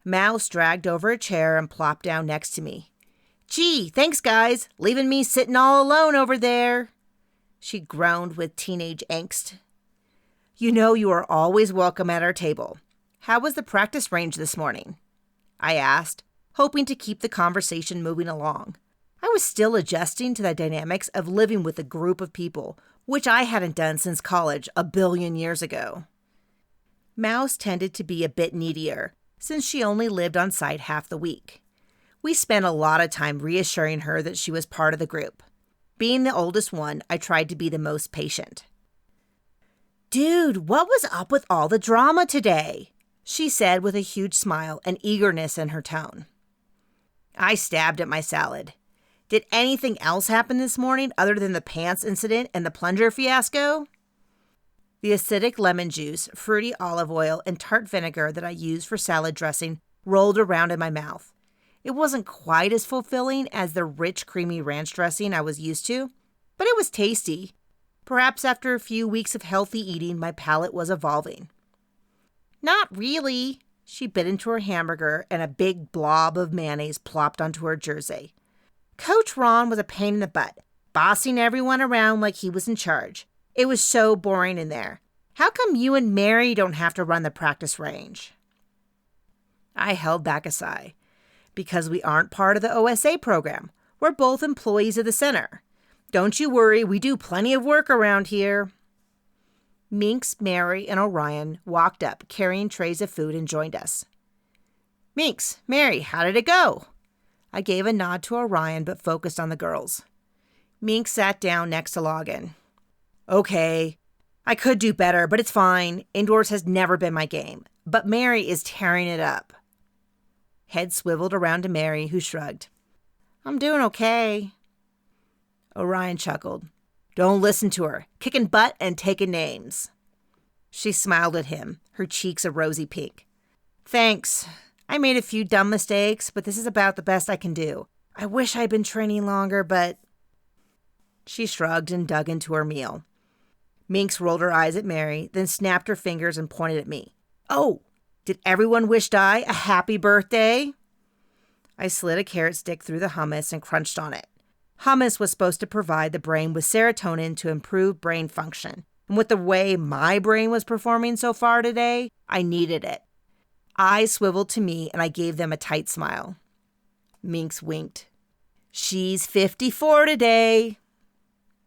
Mouse dragged over a chair and plopped down next to me. "Gee, thanks, guys, leaving me sitting all alone over there," she groaned with teenage angst. "You know you are always welcome at our table. How was the practice range this morning?" I asked, hoping to keep the conversation moving along. I was still adjusting to the dynamics of living with a group of people, which I hadn't done since college a billion years ago. Mouse tended to be a bit needier, since she only lived on site half the week. We spent a lot of time reassuring her that she was part of the group. Being the oldest one, I tried to be the most patient. "Dude, what was up with all the drama today?" she said with a huge smile and eagerness in her tone. I stabbed at my salad. Did anything else happen this morning other than the pants incident and the plunger fiasco? The acidic lemon juice, fruity olive oil, and tart vinegar that I used for salad dressing rolled around in my mouth. It wasn't quite as fulfilling as the rich, creamy ranch dressing I was used to, but it was tasty. Perhaps after a few weeks of healthy eating, my palate was evolving. "Not really." She bit into her hamburger and a big blob of mayonnaise plopped onto her jersey. "Coach Ron was a pain in the butt, bossing everyone around like he was in charge. It was so boring in there. How come you and Mary don't have to run the practice range?" I held back a sigh. "Because we aren't part of the OSA program. We're both employees of the center. Don't you worry, we do plenty of work around here." Minx, Mary, and Orion walked up, carrying trays of food, and joined us. "Minx, Mary, how did it go?" I gave a nod to Orion, but focused on the girls. Minx sat down next to Logan. "Okay. I could do better, but it's fine. Indoors has never been my game. But Mary is tearing it up." Head swiveled around to Mary, who shrugged. "I'm doing okay." Orion chuckled. "Don't listen to her. Kicking butt and taking names." She smiled at him, her cheeks a rosy pink. "Thanks. I made a few dumb mistakes, but this is about the best I can do. I wish I'd been training longer, but..." She shrugged and dug into her meal. Minx rolled her eyes at Mary, then snapped her fingers and pointed at me. Oh, did everyone wish Di a happy birthday? I slid a carrot stick through the hummus and crunched on it. Hummus was supposed to provide the brain with serotonin to improve brain function. And with the way my brain was performing so far today, I needed it. Eyes swiveled to me and I gave them a tight smile. Minx winked. She's 54 today.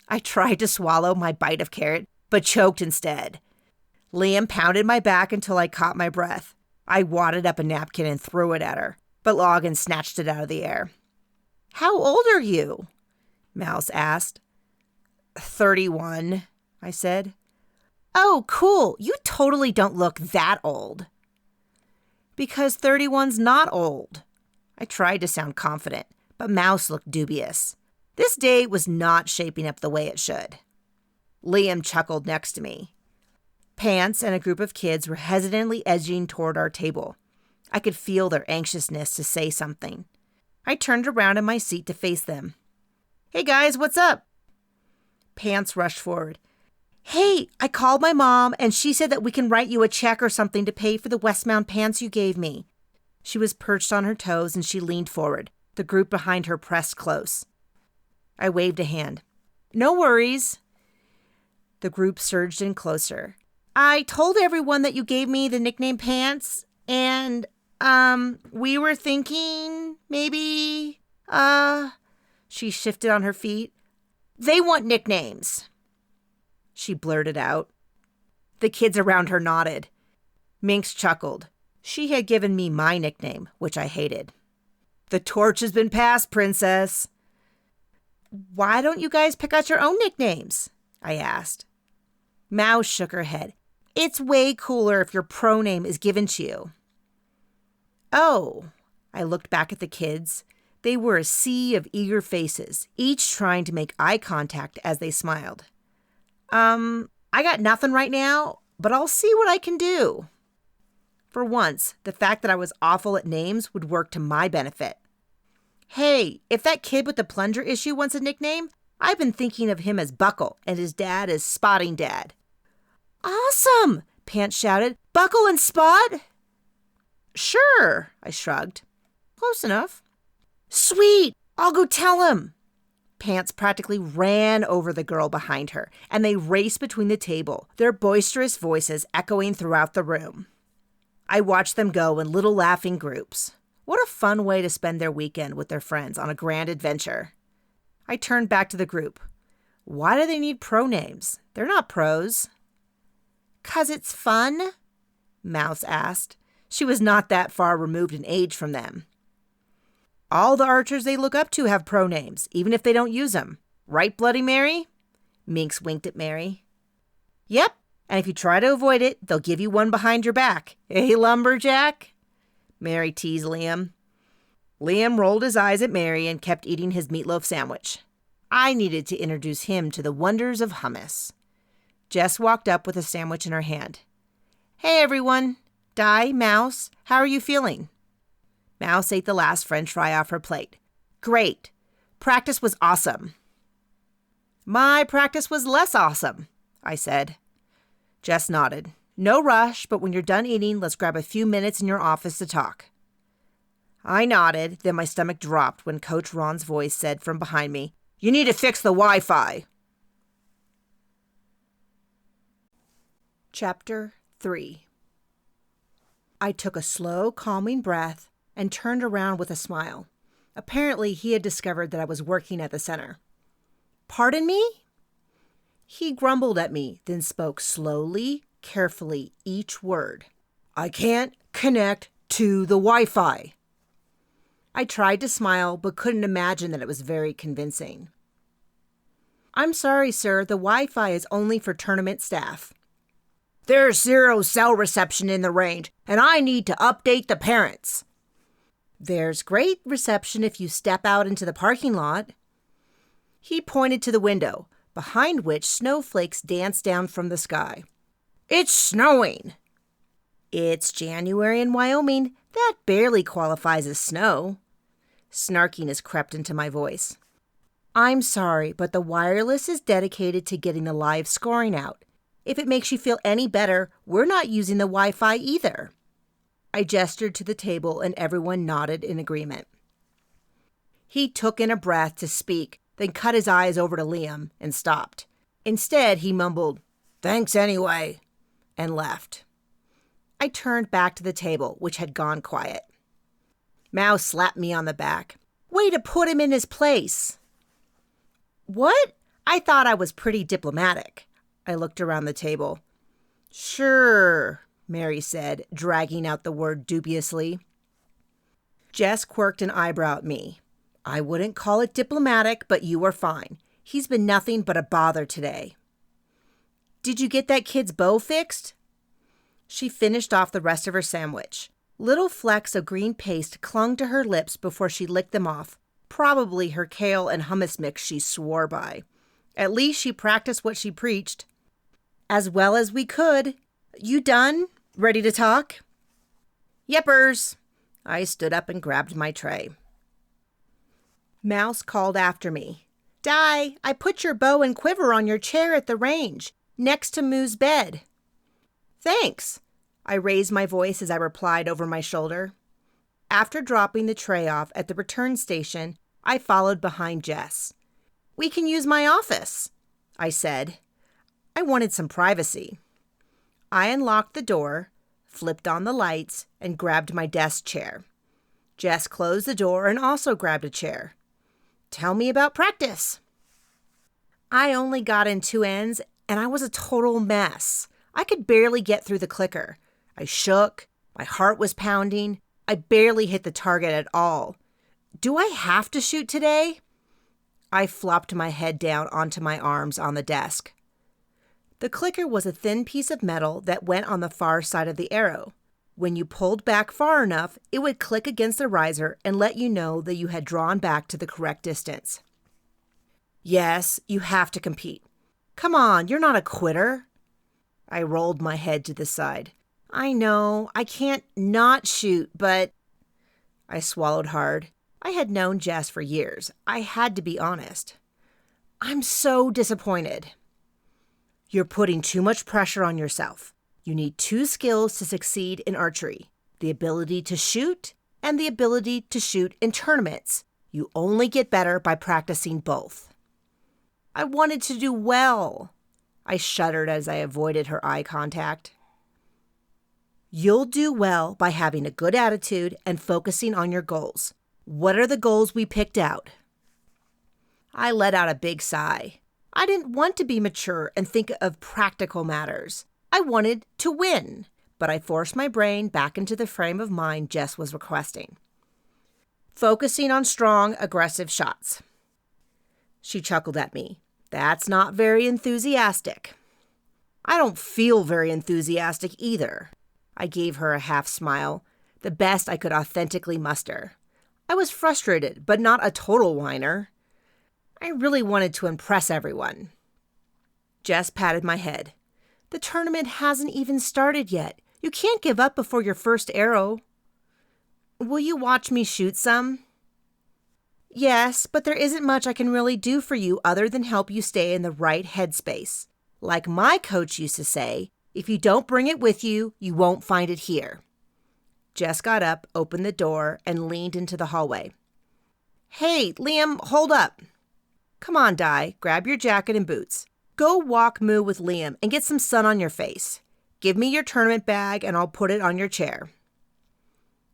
I tried to swallow my bite of carrot, but choked instead. Liam pounded my back until I caught my breath. I wadded up a napkin and threw it at her, but Logan snatched it out of the air. How old are you? Mouse asked. 31, I said. Oh, cool. You totally don't look that old. Because 31's not old. I tried to sound confident, but Mouse looked dubious. This day was not shaping up the way it should. Liam chuckled next to me. Pants and a group of kids were hesitantly edging toward our table. I could feel their anxiousness to say something. I turned around in my seat to face them. Hey guys, what's up? Pants rushed forward. Hey, I called my mom and she said that we can write you a check or something to pay for the Westmount pants you gave me. She was perched on her toes and she leaned forward. The group behind her pressed close. I waved a hand. No worries. The group surged in closer. I told everyone that you gave me the nickname Pants, and, we were thinking maybe, she shifted on her feet. They want nicknames. She blurted out. The kids around her nodded. Minx chuckled. She had given me my nickname, which I hated. The torch has been passed, princess. Why don't you guys pick out your own nicknames? I asked. Mouse shook her head. It's way cooler if your proname is given to you. Oh, I looked back at the kids. They were a sea of eager faces, each trying to make eye contact as they smiled. I got nothing right now, but I'll see what I can do. For once, the fact that I was awful at names would work to my benefit. Hey, if that kid with the plunger issue wants a nickname, I've been thinking of him as Buckle and his dad as Spotting Dad. Awesome! Pants shouted. Buckle and Spot? Sure, I shrugged. Close enough. Sweet! I'll go tell him. Pants practically ran over the girl behind her, and they raced between the table, their boisterous voices echoing throughout the room. I watched them go in little laughing groups. What a fun way to spend their weekend with their friends on a grand adventure. I turned back to the group. Why do they need pronames? They're not pros. 'Cause it's fun? Mouse asked. She was not that far removed in age from them. All the archers they look up to have pronames, even if they don't use them. Right, Bloody Mary? Minx winked at Mary. Yep, and if you try to avoid it, they'll give you one behind your back. Hey, lumberjack? Mary teased Liam. Liam rolled his eyes at Mary and kept eating his meatloaf sandwich. I needed to introduce him to the wonders of hummus. Jess walked up with a sandwich in her hand. Hey, everyone. Di, Mouse, how are you feeling? Mouse ate the last French fry off her plate. Great. Practice was awesome. My practice was less awesome, I said. Jess nodded. No rush, but when you're done eating, let's grab a few minutes in your office to talk. I nodded, then my stomach dropped when Coach Ron's voice said from behind me, You need to fix the Wi-Fi. Chapter 3. I took a slow, calming breath and turned around with a smile. Apparently, he had discovered that I was working at the center. Pardon me? He grumbled at me, then spoke slowly, carefully, each word. I can't connect to the Wi-Fi. I tried to smile, but couldn't imagine that it was very convincing. I'm sorry, sir. The Wi-Fi is only for tournament staff. There's 0 cell reception in the range, and I need to update the parents. There's great reception if you step out into the parking lot. He pointed to the window, behind which snowflakes danced down from the sky. It's snowing. It's January in Wyoming. That barely qualifies as snow. Snarkiness crept into my voice. I'm sorry, but the wireless is dedicated to getting the live scoring out. If it makes you feel any better, we're not using the Wi-Fi either." I gestured to the table and everyone nodded in agreement. He took in a breath to speak, then cut his eyes over to Liam and stopped. Instead, he mumbled, "Thanks anyway," and left. I turned back to the table, which had gone quiet. Mouse slapped me on the back. "Way to put him in his place." "What? I thought I was pretty diplomatic." I looked around the table. "Sure," Mary said, dragging out the word dubiously. Jess quirked an eyebrow at me. "I wouldn't call it diplomatic, but you were fine. He's been nothing but a bother today." "Did you get that kid's bow fixed?" She finished off the rest of her sandwich. Little flecks of green paste clung to her lips before she licked them off, probably her kale and hummus mix she swore by. At least she practiced what she preached. "As well as we could. You done? Ready to talk?" "Yeppers." I stood up and grabbed my tray. Mouse called after me. "Di, I put your bow and quiver on your chair at the range, next to Moo's bed." "Thanks." I raised my voice as I replied over my shoulder. After dropping the tray off at the return station, I followed behind Jess. "We can use my office," I said. I wanted some privacy. I unlocked the door, flipped on the lights, and grabbed my desk chair. Jess closed the door and also grabbed a chair. "Tell me about practice." I only got in 2 ends, and I was a total mess. I could barely get through the clicker. I shook. My heart was pounding. I barely hit the target at all. Do I have to shoot today? I flopped my head down onto my arms on the desk. The clicker was a thin piece of metal that went on the far side of the arrow. When you pulled back far enough, it would click against the riser and let you know that you had drawn back to the correct distance. "Yes, you have to compete. Come on, you're not a quitter." I rolled my head to the side. "I know, I can't not shoot, but..." I swallowed hard. I had known Jess for years. I had to be honest. "I'm so disappointed." "You're putting too much pressure on yourself. You need 2 skills to succeed in archery: the ability to shoot and the ability to shoot in tournaments. You only get better by practicing both." I wanted to do well. I shuddered as I avoided her eye contact. "You'll do well by having a good attitude and focusing on your goals. What are the goals we picked out?" I let out a big sigh. I didn't want to be mature and think of practical matters. I wanted to win, but I forced my brain back into the frame of mind Jess was requesting. "Focusing on strong, aggressive shots." She chuckled at me. "That's not very enthusiastic." "I don't feel very enthusiastic either." I gave her a half smile, the best I could authentically muster. I was frustrated, but not a total whiner. I really wanted to impress everyone. Jess patted my head. "The tournament hasn't even started yet. You can't give up before your first arrow." "Will you watch me shoot some?" "Yes, but there isn't much I can really do for you other than help you stay in the right headspace. Like my coach used to say, if you don't bring it with you, you won't find it here." Jess got up, opened the door, and leaned into the hallway. "Hey, Liam, hold up." "Come on, Di, grab your jacket and boots. Go walk Moo with Liam and get some sun on your face. Give me your tournament bag and I'll put it on your chair."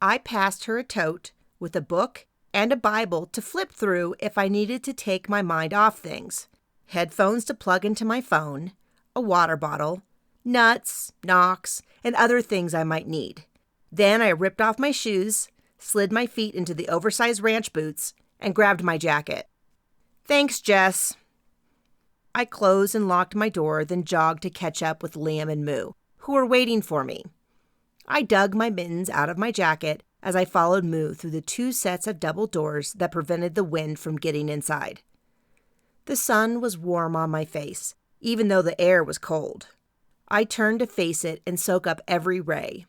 I passed her a tote with a book and a Bible to flip through if I needed to take my mind off things, headphones to plug into my phone, a water bottle, nuts, knocks, and other things I might need. Then I ripped off my shoes, slid my feet into the oversized ranch boots, and grabbed my jacket. "Thanks, Jess." I closed and locked my door, then jogged to catch up with Liam and Moo, who were waiting for me. I dug my mittens out of my jacket as I followed Moo through the 2 sets of double doors that prevented the wind from getting inside. The sun was warm on my face, even though the air was cold. I turned to face it and soak up every ray.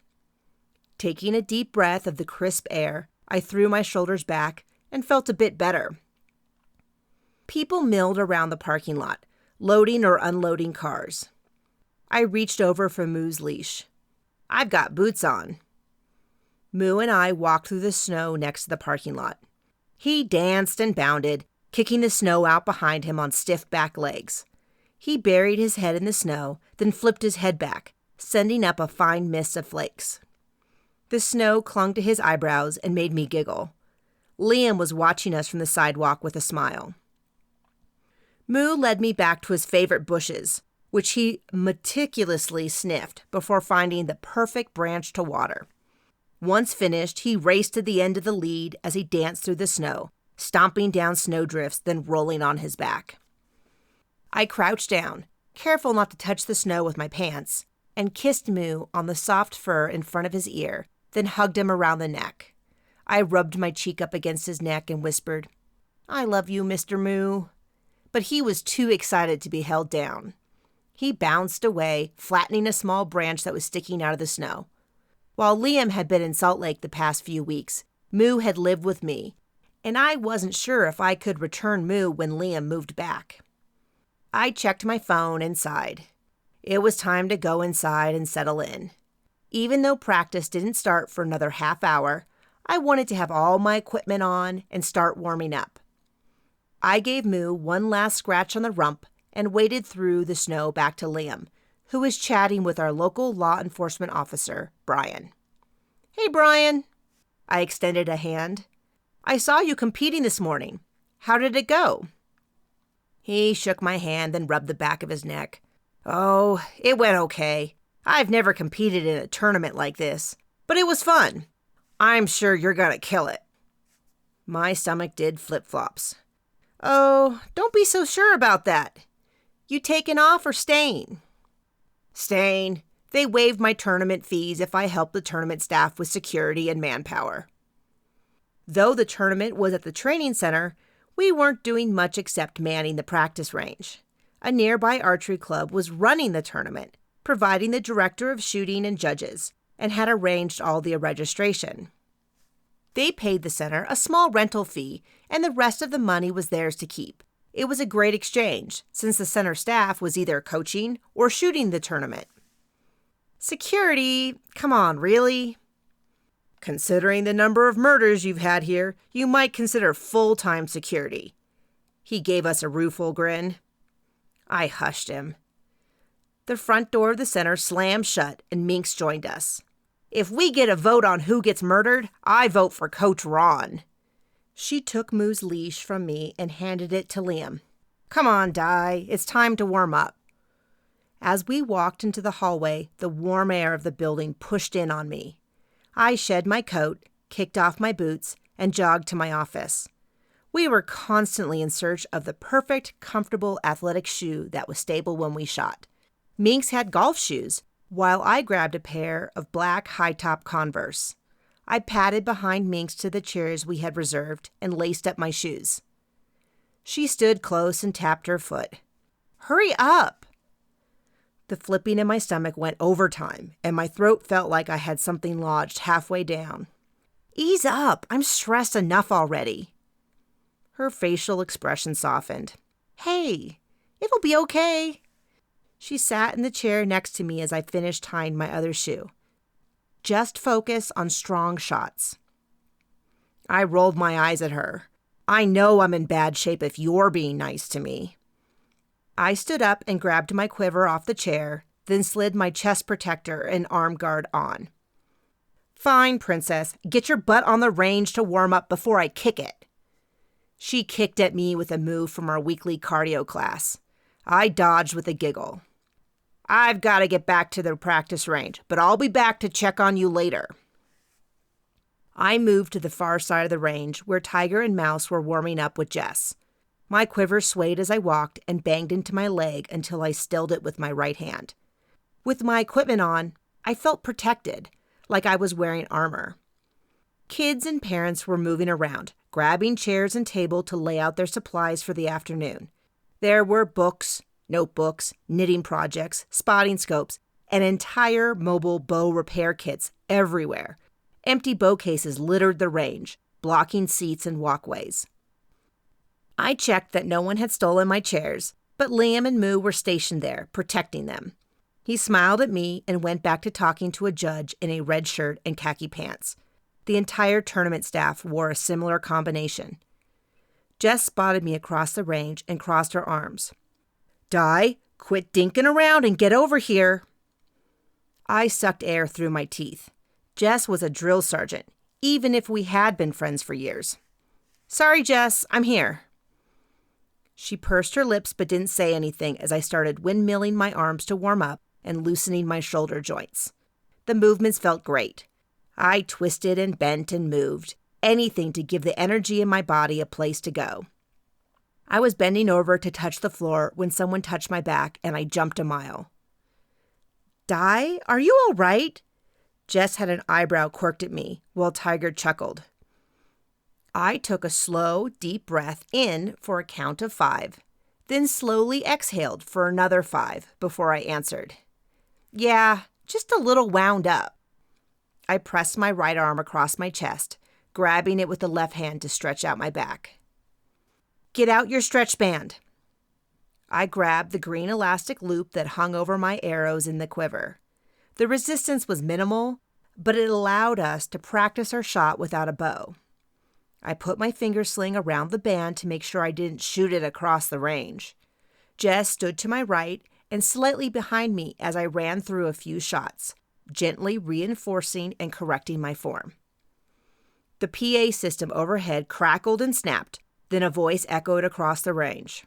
Taking a deep breath of the crisp air, I threw my shoulders back and felt a bit better. People milled around the parking lot, loading or unloading cars. I reached over for Moo's leash. "I've got boots on." Moo and I walked through the snow next to the parking lot. He danced and bounded, kicking the snow out behind him on stiff back legs. He buried his head in the snow, then flipped his head back, sending up a fine mist of flakes. The snow clung to his eyebrows and made me giggle. Liam was watching us from the sidewalk with a smile. Moo led me back to his favorite bushes, which he meticulously sniffed before finding the perfect branch to water. Once finished, he raced to the end of the lead as he danced through the snow, stomping down snowdrifts, then rolling on his back. I crouched down, careful not to touch the snow with my pants, and kissed Moo on the soft fur in front of his ear, then hugged him around the neck. I rubbed my cheek up against his neck and whispered, "I love you, Mr. Moo." But he was too excited to be held down. He bounced away, flattening a small branch that was sticking out of the snow. While Liam had been in Salt Lake the past few weeks, Moo had lived with me, and I wasn't sure if I could return Moo when Liam moved back. I checked my phone and sighed. It was time to go inside and settle in. Even though practice didn't start for another half hour, I wanted to have all my equipment on and start warming up. I gave Moo one last scratch on the rump and waded through the snow back to Liam, who was chatting with our local law enforcement officer, Brian. "Hey, Brian." I extended a hand. "I saw you competing this morning. How did it go?" He shook my hand, then rubbed the back of his neck. "Oh, it went okay. I've never competed in a tournament like this, but it was fun. I'm sure you're gonna kill it." My stomach did flip-flops. "Oh, don't be so sure about that. You taking off or staying?" "Staying. They waived my tournament fees if I helped the tournament staff with security and manpower." Though the tournament was at the training center, we weren't doing much except manning the practice range. A nearby archery club was running the tournament, providing the director of shooting and judges, and had arranged all the registration. They paid the center a small rental fee, and the rest of the money was theirs to keep. It was a great exchange, since the center staff was either coaching or shooting the tournament. "Security? Come on, really?" "Considering the number of murders you've had here, you might consider full-time security." He gave us a rueful grin. I hushed him. The front door of the center slammed shut, and Minx joined us. "If we get a vote on who gets murdered, I vote for Coach Ron." She took Moo's leash from me and handed it to Liam. "Come on, Di, it's time to warm up." As we walked into the hallway, the warm air of the building pushed in on me. I shed my coat, kicked off my boots, and jogged to my office. We were constantly in search of the perfect, comfortable athletic shoe that was stable when we shot. Minx had golf shoes, while I grabbed a pair of black high-top Converse. I padded behind Minx to the chairs we had reserved and laced up my shoes. She stood close and tapped her foot. "Hurry up!" The flipping in my stomach went overtime, and my throat felt like I had something lodged halfway down. "Ease up, I'm stressed enough already." Her facial expression softened. "Hey, it'll be okay." She sat in the chair next to me as I finished tying my other shoe. "Just focus on strong shots." I rolled my eyes at her. "I know I'm in bad shape if you're being nice to me." I stood up and grabbed my quiver off the chair, then slid my chest protector and arm guard on. "Fine, Princess. Get your butt on the range to warm up before I kick it." She kicked at me with a move from our weekly cardio class. I dodged with a giggle. "I've got to get back to the practice range, but I'll be back to check on you later." I moved to the far side of the range where Tiger and Mouse were warming up with Jess. My quiver swayed as I walked and banged into my leg until I stilled it with my right hand. With my equipment on, I felt protected, like I was wearing armor. Kids and parents were moving around, grabbing chairs and table to lay out their supplies for the afternoon. There were books, notebooks, knitting projects, spotting scopes, and entire mobile bow repair kits everywhere. Empty bow cases littered the range, blocking seats and walkways. I checked that no one had stolen my chairs, but Liam and Moo were stationed there, protecting them. He smiled at me and went back to talking to a judge in a red shirt and khaki pants. The entire tournament staff wore a similar combination. Jess spotted me across the range and crossed her arms. "Di, quit dinking around and get over here." I sucked air through my teeth. Jess was a drill sergeant, even if we had been friends for years. "Sorry, Jess, I'm here." She pursed her lips but didn't say anything as I started windmilling my arms to warm up and loosening my shoulder joints. The movements felt great. I twisted and bent and moved, anything to give the energy in my body a place to go. I was bending over to touch the floor when someone touched my back and I jumped a mile. "Di, are you all right?" Jess had an eyebrow quirked at me, while Tiger chuckled. I took a slow, deep breath in for a count of 5, then slowly exhaled for another 5 before I answered. "Yeah, just a little wound up." I pressed my right arm across my chest, grabbing it with the left hand to stretch out my back. "Get out your stretch band." I grabbed the green elastic loop that hung over my arrows in the quiver. The resistance was minimal, but it allowed us to practice our shot without a bow. I put my finger sling around the band to make sure I didn't shoot it across the range. Jess stood to my right and slightly behind me as I ran through a few shots, gently reinforcing and correcting my form. The PA system overhead crackled and snapped, then a voice echoed across the range.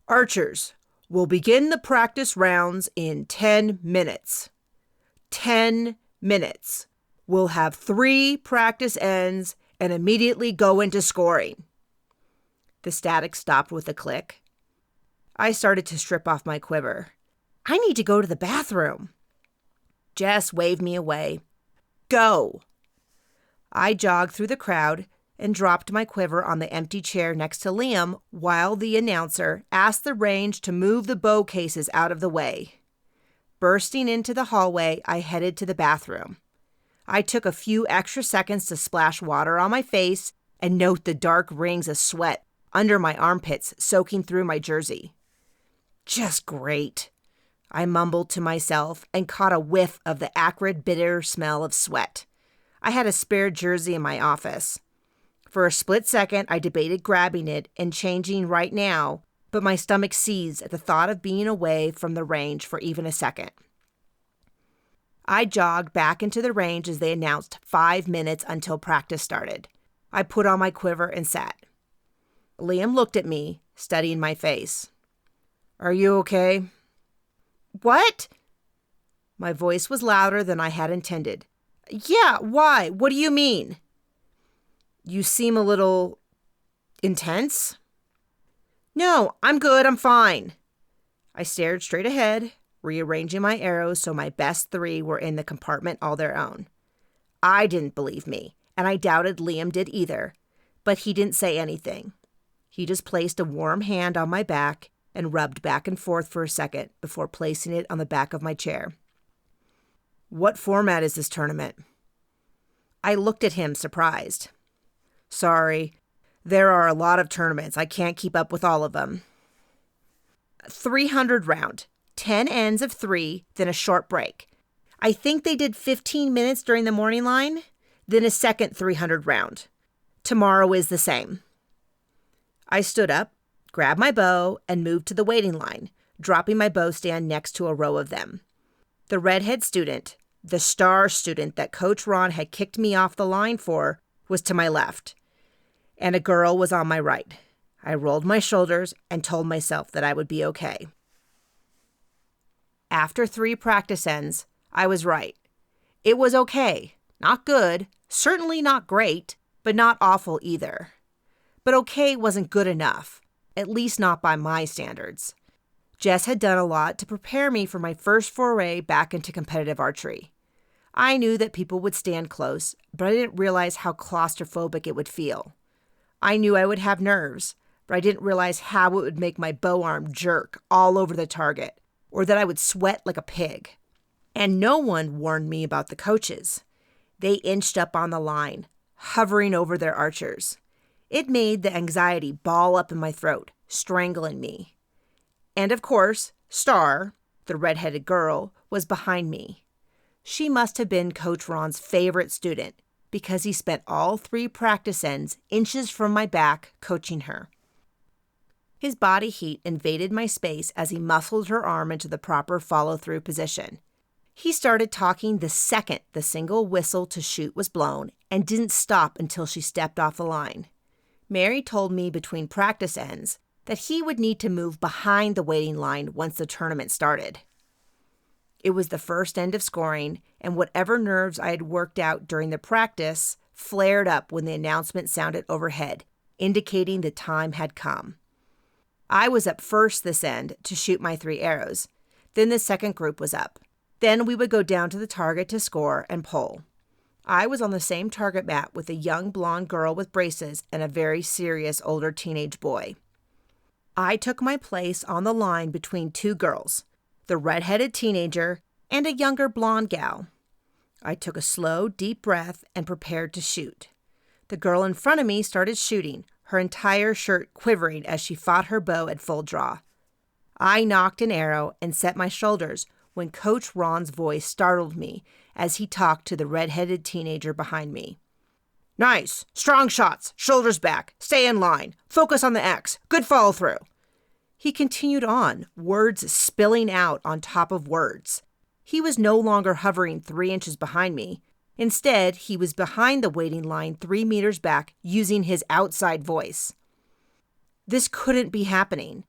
"Archers, we'll begin the practice rounds in 10 minutes. 10 minutes. We'll have 3 practice ends and immediately go into scoring." The static stopped with a click. I started to strip off my quiver. "I need to go to the bathroom." Jess waved me away. "Go." I jogged through the crowd and dropped my quiver on the empty chair next to Liam while the announcer asked the range to move the bow cases out of the way. Bursting into the hallway, I headed to the bathroom. I took a few extra seconds to splash water on my face and note the dark rings of sweat under my armpits soaking through my jersey. "Just great," I mumbled to myself and caught a whiff of the acrid, bitter smell of sweat. I had a spare jersey in my office. For a split second, I debated grabbing it and changing right now, but my stomach seized at the thought of being away from the range for even a second. I jogged back into the range as they announced 5 minutes until practice started. I put on my quiver and sat. Liam looked at me, studying my face. "Are you okay?" "What?" My voice was louder than I had intended. "Yeah, why? What do you mean?" "You seem a little intense." "No, I'm good, I'm fine." I stared straight ahead, rearranging my arrows so my best 3 were in the compartment all their own. I didn't believe me, and I doubted Liam did either, but he didn't say anything. He just placed a warm hand on my back and rubbed back and forth for a second before placing it on the back of my chair. "What format is this tournament?" I looked at him, surprised. "Sorry, there are a lot of tournaments. I can't keep up with all of them." 300 round, 10 ends of 3, then a short break. I think they did 15 minutes during the morning line, then a second 300 round. Tomorrow is the same. I stood up, grabbed my bow, and moved to the waiting line, dropping my bow stand next to a row of them. The redhead student, the star student that Coach Ron had kicked me off the line for, was to my left, and a girl was on my right. I rolled my shoulders and told myself that I would be okay. After 3 practice ends, I was right. It was okay. Not good, certainly not great, but not awful either. But okay wasn't good enough, at least not by my standards. Jess had done a lot to prepare me for my first foray back into competitive archery. I knew that people would stand close, but I didn't realize how claustrophobic it would feel. I knew I would have nerves, but I didn't realize how it would make my bow arm jerk all over the target, or that I would sweat like a pig. And no one warned me about the coaches. They inched up on the line, hovering over their archers. It made the anxiety ball up in my throat, strangling me. And of course, Star, The redheaded girl was behind me. She must have been Coach Ron's favorite student because he spent all 3 practice ends inches from my back coaching her. His body heat invaded my space as he muscled her arm into the proper follow-through position. He started talking the second the single whistle to shoot was blown and didn't stop until she stepped off the line. Mary told me between practice ends that he would need to move behind the waiting line once the tournament started. It was the first end of scoring, and whatever nerves I had worked out during the practice flared up when the announcement sounded overhead, indicating the time had come. I was up first this end to shoot my 3 arrows. Then the second group was up. Then we would go down to the target to score and pull. I was on the same target mat with a young blonde girl with braces and a very serious older teenage boy. I took my place on the line between 2 girls, the red-headed teenager and a younger blonde gal. I took a slow, deep breath and prepared to shoot. The girl in front of me started shooting, her entire shirt quivering as she fought her bow at full draw. I knocked an arrow and set my shoulders when Coach Ron's voice startled me as he talked to the red-headed teenager behind me. "Nice! Strong shots! Shoulders back! Stay in line! Focus on the X! Good follow-through!" He continued on, words spilling out on top of words. He was no longer hovering 3 inches behind me. Instead, he was behind the waiting line 3 meters back, using his outside voice. This couldn't be happening.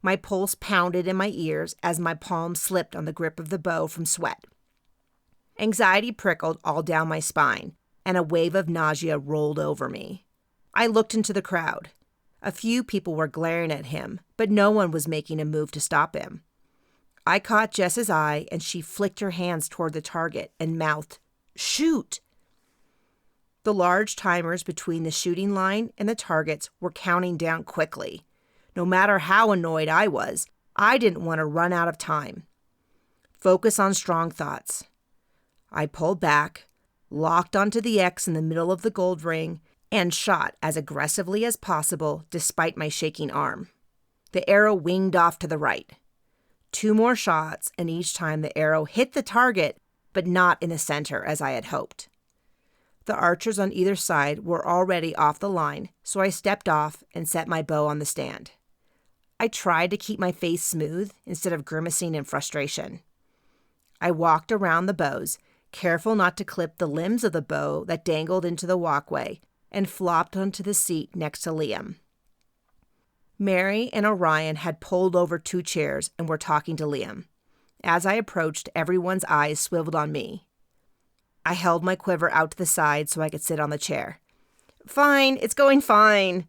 My pulse pounded in my ears as my palm slipped on the grip of the bow from sweat. Anxiety prickled all down my spine, and a wave of nausea rolled over me. I looked into the crowd. A few people were glaring at him, but no one was making a move to stop him. I caught Jess's eye, and she flicked her hands toward the target and mouthed, "Shoot!" The large timers between the shooting line and the targets were counting down quickly. No matter how annoyed I was, I didn't want to run out of time. Focus on strong thoughts. I pulled back, locked onto the X in the middle of the gold ring, and shot as aggressively as possible despite my shaking arm. The arrow winged off to the right. 2 more shots, and each time the arrow hit the target, but not in the center as I had hoped. The archers on either side were already off the line, so I stepped off and set my bow on the stand. I tried to keep my face smooth instead of grimacing in frustration. I walked around the bows, careful not to clip the limbs of the bow that dangled into the walkway, and flopped onto the seat next to Liam. Mary and Orion had pulled over 2 chairs and were talking to Liam. As I approached, everyone's eyes swiveled on me. I held my quiver out to the side so I could sit on the chair. "Fine, it's going fine."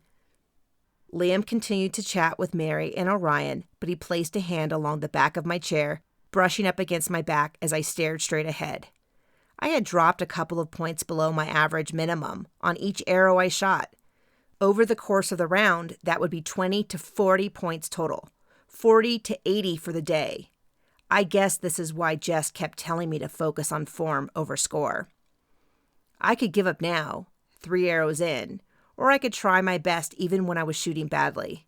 Liam continued to chat with Mary and Orion, but he placed a hand along the back of my chair, brushing up against my back as I stared straight ahead. I had dropped a couple of points below my average minimum on each arrow I shot. Over the course of the round, that would be 20 to 40 points total, 40 to 80 for the day. I guess this is why Jess kept telling me to focus on form over score. I could give up now, 3 arrows in, or I could try my best even when I was shooting badly.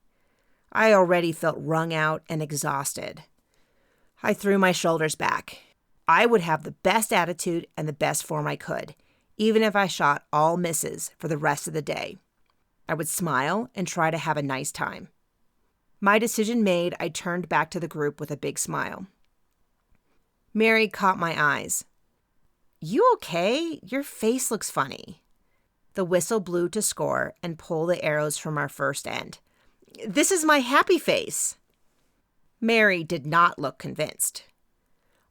I already felt wrung out and exhausted. I threw my shoulders back. I would have the best attitude and the best form I could, even if I shot all misses for the rest of the day. I would smile and try to have a nice time. My decision made, I turned back to the group with a big smile. Mary caught my eyes. "You okay? Your face looks funny." The whistle blew to score and pull the arrows from our first end. "This is my happy face." Mary did not look convinced.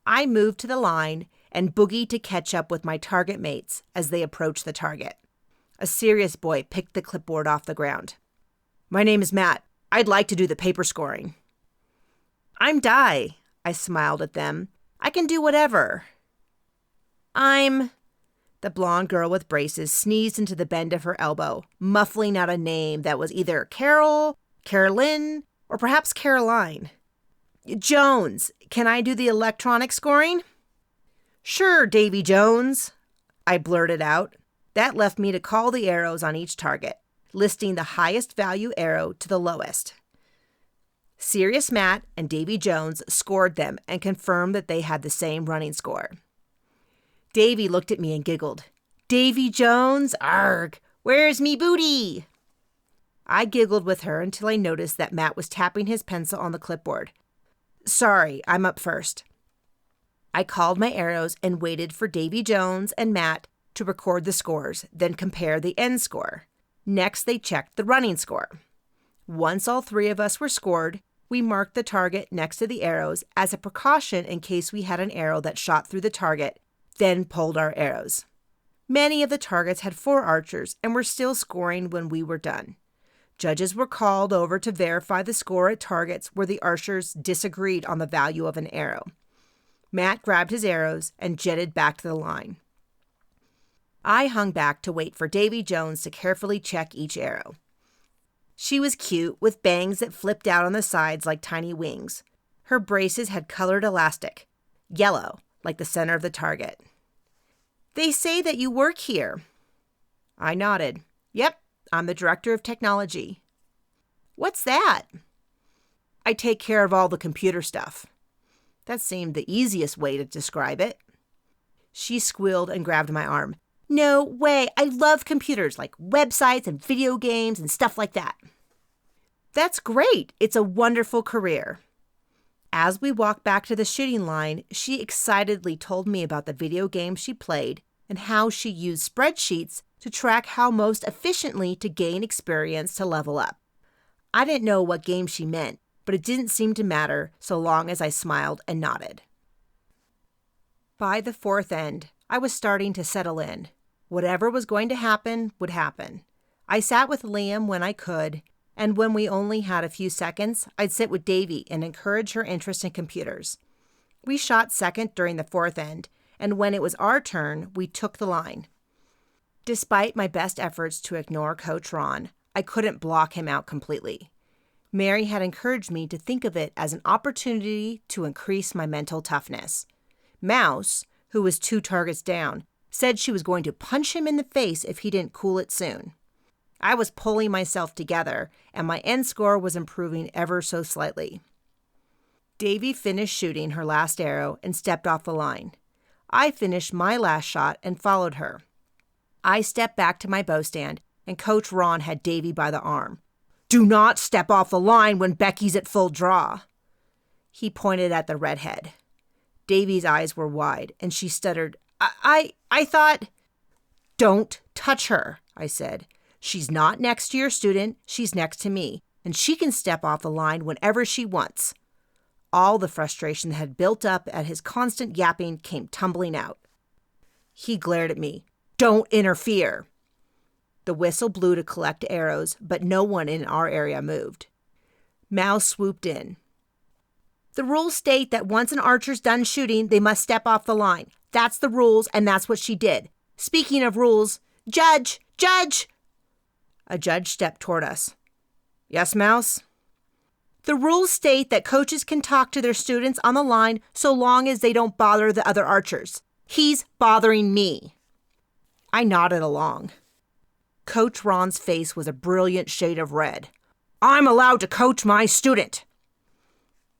I moved to the line and boogied to catch up with my target mates as they approached the target. A serious boy picked the clipboard off the ground. "My name is Matt. I'd like to do the paper scoring." "I'm Di." I smiled at them. "I can do whatever." The blonde girl with braces sneezed into the bend of her elbow, muffling out a name that was either Carol, Carolyn, or perhaps Caroline. "Jones. Can I do the electronic scoring?" "Sure, Davy Jones," I blurted out. That left me to call the arrows on each target, listing the highest value arrow to the lowest. Serious Matt and Davy Jones scored them and confirmed that they had the same running score. Davy looked at me and giggled. "Davy Jones? Arg! Where's me booty?" I giggled with her until I noticed that Matt was tapping his pencil on the clipboard. "Sorry, I'm up first." I called my arrows and waited for Davy Jones and Matt to record the scores, then compare the end score. Next, they checked the running score. Once all three of us were scored, we marked the target next to the arrows as a precaution in case we had an arrow that shot through the target, then pulled our arrows. Many of the targets had 4 archers and were still scoring when we were done. Judges were called over to verify the score at targets where the archers disagreed on the value of an arrow. Matt grabbed his arrows and jetted back to the line. I hung back to wait for Davy Jones to carefully check each arrow. She was cute, with bangs that flipped out on the sides like tiny wings. Her braces had colored elastic, yellow, like the center of the target. "They say that you work here." I nodded. "Yep, I'm the director of technology." "What's that?" "I take care of all the computer stuff." That seemed the easiest way to describe it. She squealed and grabbed my arm. "No way, I love computers, like websites and video games and stuff like that." "That's great, it's a wonderful career." As we walked back to the shooting line, she excitedly told me about the video games she played and how she used spreadsheets to track how most efficiently to gain experience to level up. I didn't know what game she meant, but it didn't seem to matter so long as I smiled and nodded. By the 4th end, I was starting to settle in. Whatever was going to happen would happen. I sat with Liam when I could, and when we only had a few seconds, I'd sit with Davy and encourage her interest in computers. We shot second during the 4th end, and when it was our turn, we took the line. Despite my best efforts to ignore Coach Ron, I couldn't block him out completely. Mary had encouraged me to think of it as an opportunity to increase my mental toughness. Mouse, who was 2 targets down, said she was going to punch him in the face if he didn't cool it soon. I was pulling myself together, and my end score was improving ever so slightly. Davy finished shooting her last arrow and stepped off the line. I finished my last shot and followed her. I stepped back to my bow stand, and Coach Ron had Davy by the arm. "Do not step off the line when Becky's at full draw." He pointed at the redhead. Davy's eyes were wide, and she stuttered, I thought—" "Don't touch her," I said. "She's not next to your student, she's next to me, and she can step off the line whenever she wants." All the frustration that had built up at his constant yapping came tumbling out. He glared at me. "Don't interfere." The whistle blew to collect arrows, but no one in our area moved. Mouse swooped in. "The rules state that once an archer's done shooting, they must step off the line. That's the rules, and that's what she did. Speaking of rules, Judge! Judge!" A judge stepped toward us. "Yes, Mouse?" "The rules state that coaches can talk to their students on the line so long as they don't bother the other archers. He's bothering me." I nodded along. Coach Ron's face was a brilliant shade of red. "I'm allowed to coach my student."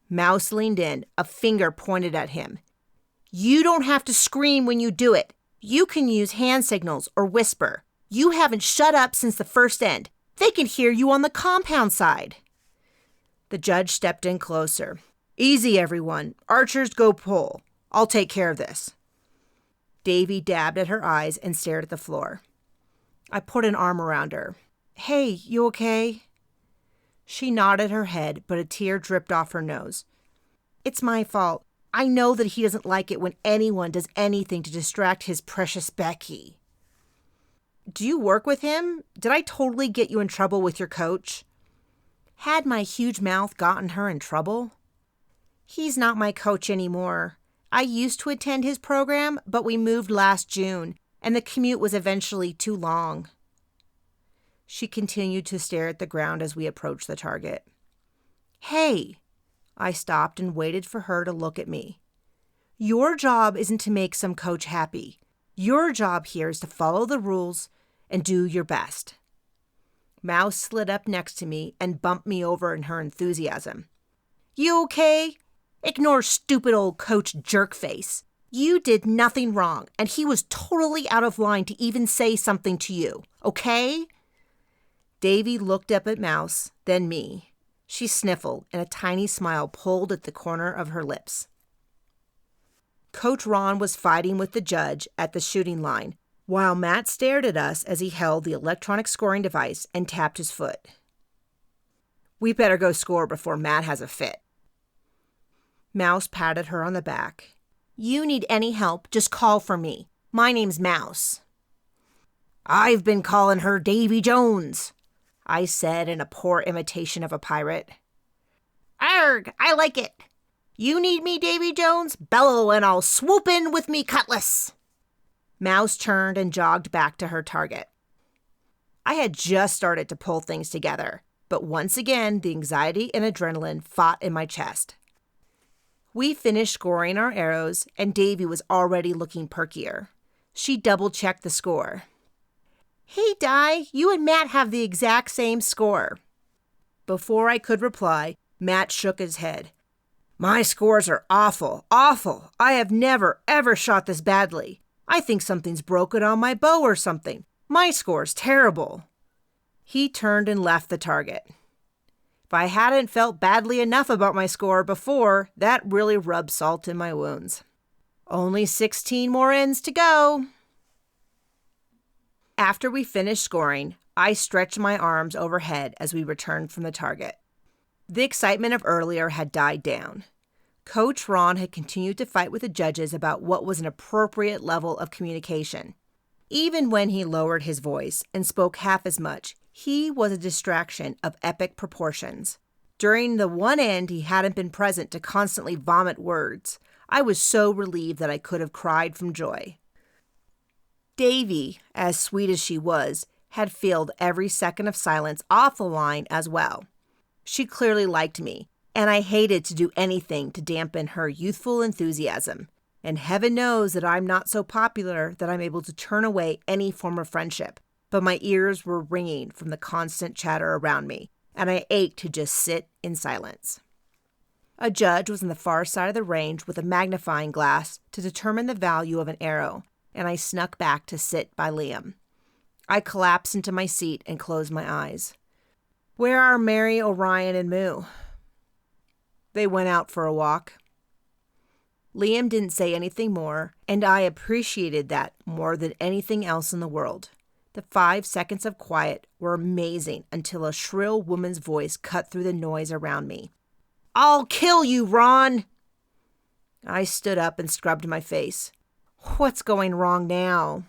Mouse leaned in, a finger pointed at him. "You don't have to scream when you do it. You can use hand signals or whisper. You haven't shut up since the 1st end. They can hear you on the compound side." The judge stepped in closer. "Easy, everyone. Archers go pull. I'll take care of this." Davy dabbed at her eyes and stared at the floor. I put an arm around her. "Hey, you okay?" She nodded her head, but a tear dripped off her nose. "It's my fault. I know that he doesn't like it when anyone does anything to distract his precious Becky." "Do you work with him? Did I totally get you in trouble with your coach?" Had my huge mouth gotten her in trouble? "He's not my coach anymore. I used to attend his program, but we moved last June, and the commute was eventually too long." She continued to stare at the ground as we approached the target. "Hey!" I stopped and waited for her to look at me. "Your job isn't to make some coach happy. Your job here is to follow the rules and do your best." Mouse slid up next to me and bumped me over in her enthusiasm. You okay? Ignore stupid old Coach Jerkface. You did nothing wrong, and he was totally out of line to even say something to you, okay? Davy looked up at Mouse, then me. She sniffled, and a tiny smile pulled at the corner of her lips. Coach Ron was fighting with the judge at the shooting line, while Matt stared at us as he held the electronic scoring device and tapped his foot. We better go score before Matt has a fit. Mouse patted her on the back. You need any help, just call for me. My name's Mouse. I've been calling her Davy Jones, I said in a poor imitation of a pirate. Arg, I like it. You need me, Davy Jones? Bellow and I'll swoop in with me cutlass. Mouse turned and jogged back to her target. I had just started to pull things together, but once again the anxiety and adrenaline fought in my chest. We finished scoring our arrows, and Davy was already looking perkier. She double-checked the score. Hey, Di, you and Matt have the exact same score. Before I could reply, Matt shook his head. My scores are awful, awful. I have never, ever shot this badly. I think something's broken on my bow or something. My score's terrible. He turned and left the target. If I hadn't felt badly enough about my score before, that really rubbed salt in my wounds. Only 16 more ends to go. After we finished scoring, I stretched my arms overhead as we returned from the target. The excitement of earlier had died down. Coach Ron had continued to fight with the judges about what was an appropriate level of communication. Even when he lowered his voice and spoke half as much, he was a distraction of epic proportions. During the one end he hadn't been present to constantly vomit words, I was so relieved that I could have cried from joy. Davy, as sweet as she was, had filled every second of silence off the line as well. She clearly liked me, and I hated to do anything to dampen her youthful enthusiasm. And heaven knows that I'm not so popular that I'm able to turn away any form of friendship. But my ears were ringing from the constant chatter around me, and I ached to just sit in silence. A judge was on the far side of the range with a magnifying glass to determine the value of an arrow, and I snuck back to sit by Liam. I collapsed into my seat and closed my eyes. Where are Mary, Orion, and Moo? They went out for a walk. Liam didn't say anything more, and I appreciated that more than anything else in the world. The 5 seconds of quiet were amazing until a shrill woman's voice cut through the noise around me. I'll kill you, Ron! I stood up and scrubbed my face. What's going wrong now?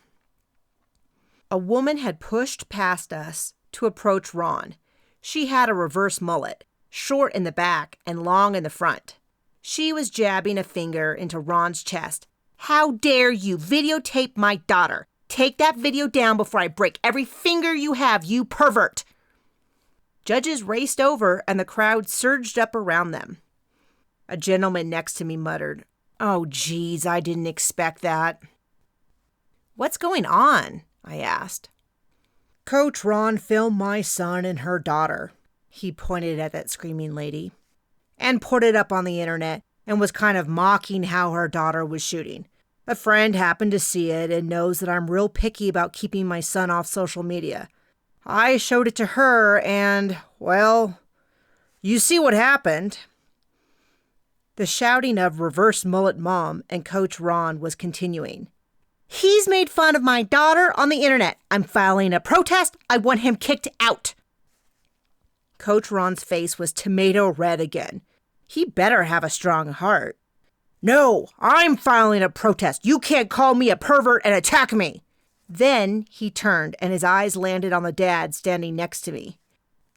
A woman had pushed past us to approach Ron. She had a reverse mullet, short in the back and long in the front. She was jabbing a finger into Ron's chest. How dare you videotape my daughter? Take that video down before I break every finger you have, you pervert! Judges raced over and the crowd surged up around them. A gentleman next to me muttered, Oh, geez, I didn't expect that. What's going on? I asked. Coach Ron filmed my son and her daughter. He pointed at that screaming lady. And put it up on the internet and was kind of mocking how her daughter was shooting. A friend happened to see it and knows that I'm real picky about keeping my son off social media. I showed it to her and, well, you see what happened. The shouting of Reverse Mullet Mom and Coach Ron was continuing. He's made fun of my daughter on the internet. I'm filing a protest. I want him kicked out. Coach Ron's face was tomato red again. He better have a strong heart. No, I'm filing a protest. You can't call me a pervert and attack me. Then he turned and his eyes landed on the dad standing next to me.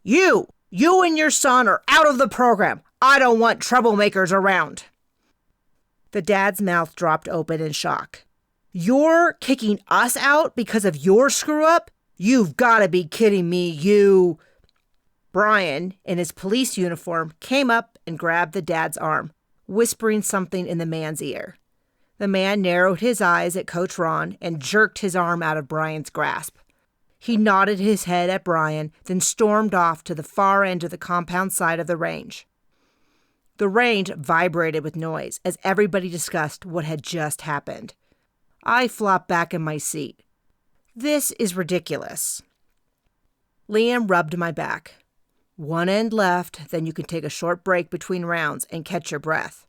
You and your son are out of the program. I don't want troublemakers around. The dad's mouth dropped open in shock. You're kicking us out because of your screw-up? You've got to be kidding me, you... Brian, in his police uniform, came up and grabbed the dad's arm, whispering something in the man's ear. The man narrowed his eyes at Coach Ron and jerked his arm out of Brian's grasp. He nodded his head at Brian, then stormed off to the far end of the compound side of the range. The range vibrated with noise as everybody discussed what had just happened. I flopped back in my seat. This is ridiculous. Liam rubbed my back. One end left, then you can take a short break between rounds and catch your breath.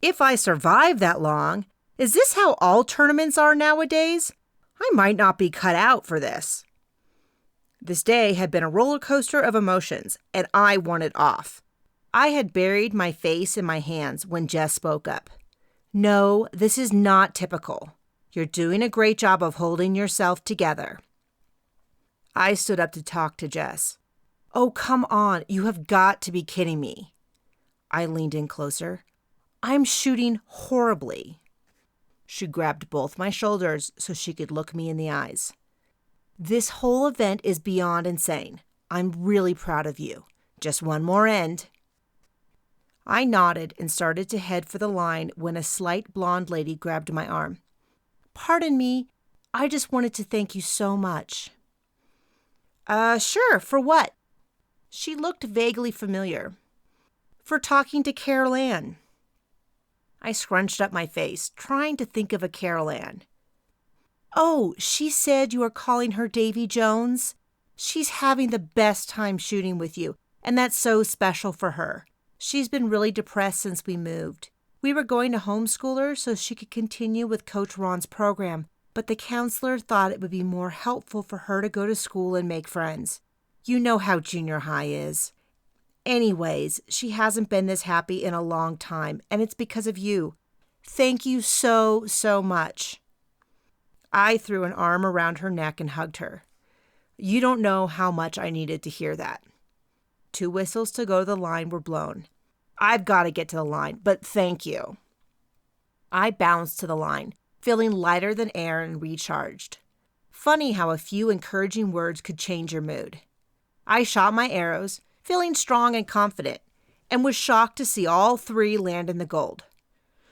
If I survive that long, is this how all tournaments are nowadays? I might not be cut out for this. This day had been a roller coaster of emotions, and I wanted off. I had buried my face in my hands when Jess spoke up. No, this is not typical. You're doing a great job of holding yourself together. I stood up to talk to Jess. Oh, come on, you have got to be kidding me. I leaned in closer. I'm shooting horribly. She grabbed both my shoulders so she could look me in the eyes. This whole event is beyond insane. I'm really proud of you. Just one more end. I nodded and started to head for the line when a slight blonde lady grabbed my arm. Pardon me, I just wanted to thank you so much. Sure, for what? She looked vaguely familiar. For talking to Carol Ann. I scrunched up my face, trying to think of a Carol Ann. Oh, she said you are calling her Davy Jones? She's having the best time shooting with you, and that's so special for her. She's been really depressed since we moved. We were going to homeschool her so she could continue with Coach Ron's program, but the counselor thought it would be more helpful for her to go to school and make friends. You know how junior high is. Anyways, she hasn't been this happy in a long time, and it's because of you. Thank you so, so much. I threw an arm around her neck and hugged her. You don't know how much I needed to hear that. 2 whistles to go to the line were blown. I've got to get to the line, but thank you. I bounced to the line, feeling lighter than air and recharged. Funny how a few encouraging words could change your mood. I shot my arrows, feeling strong and confident, and was shocked to see all 3 land in the gold.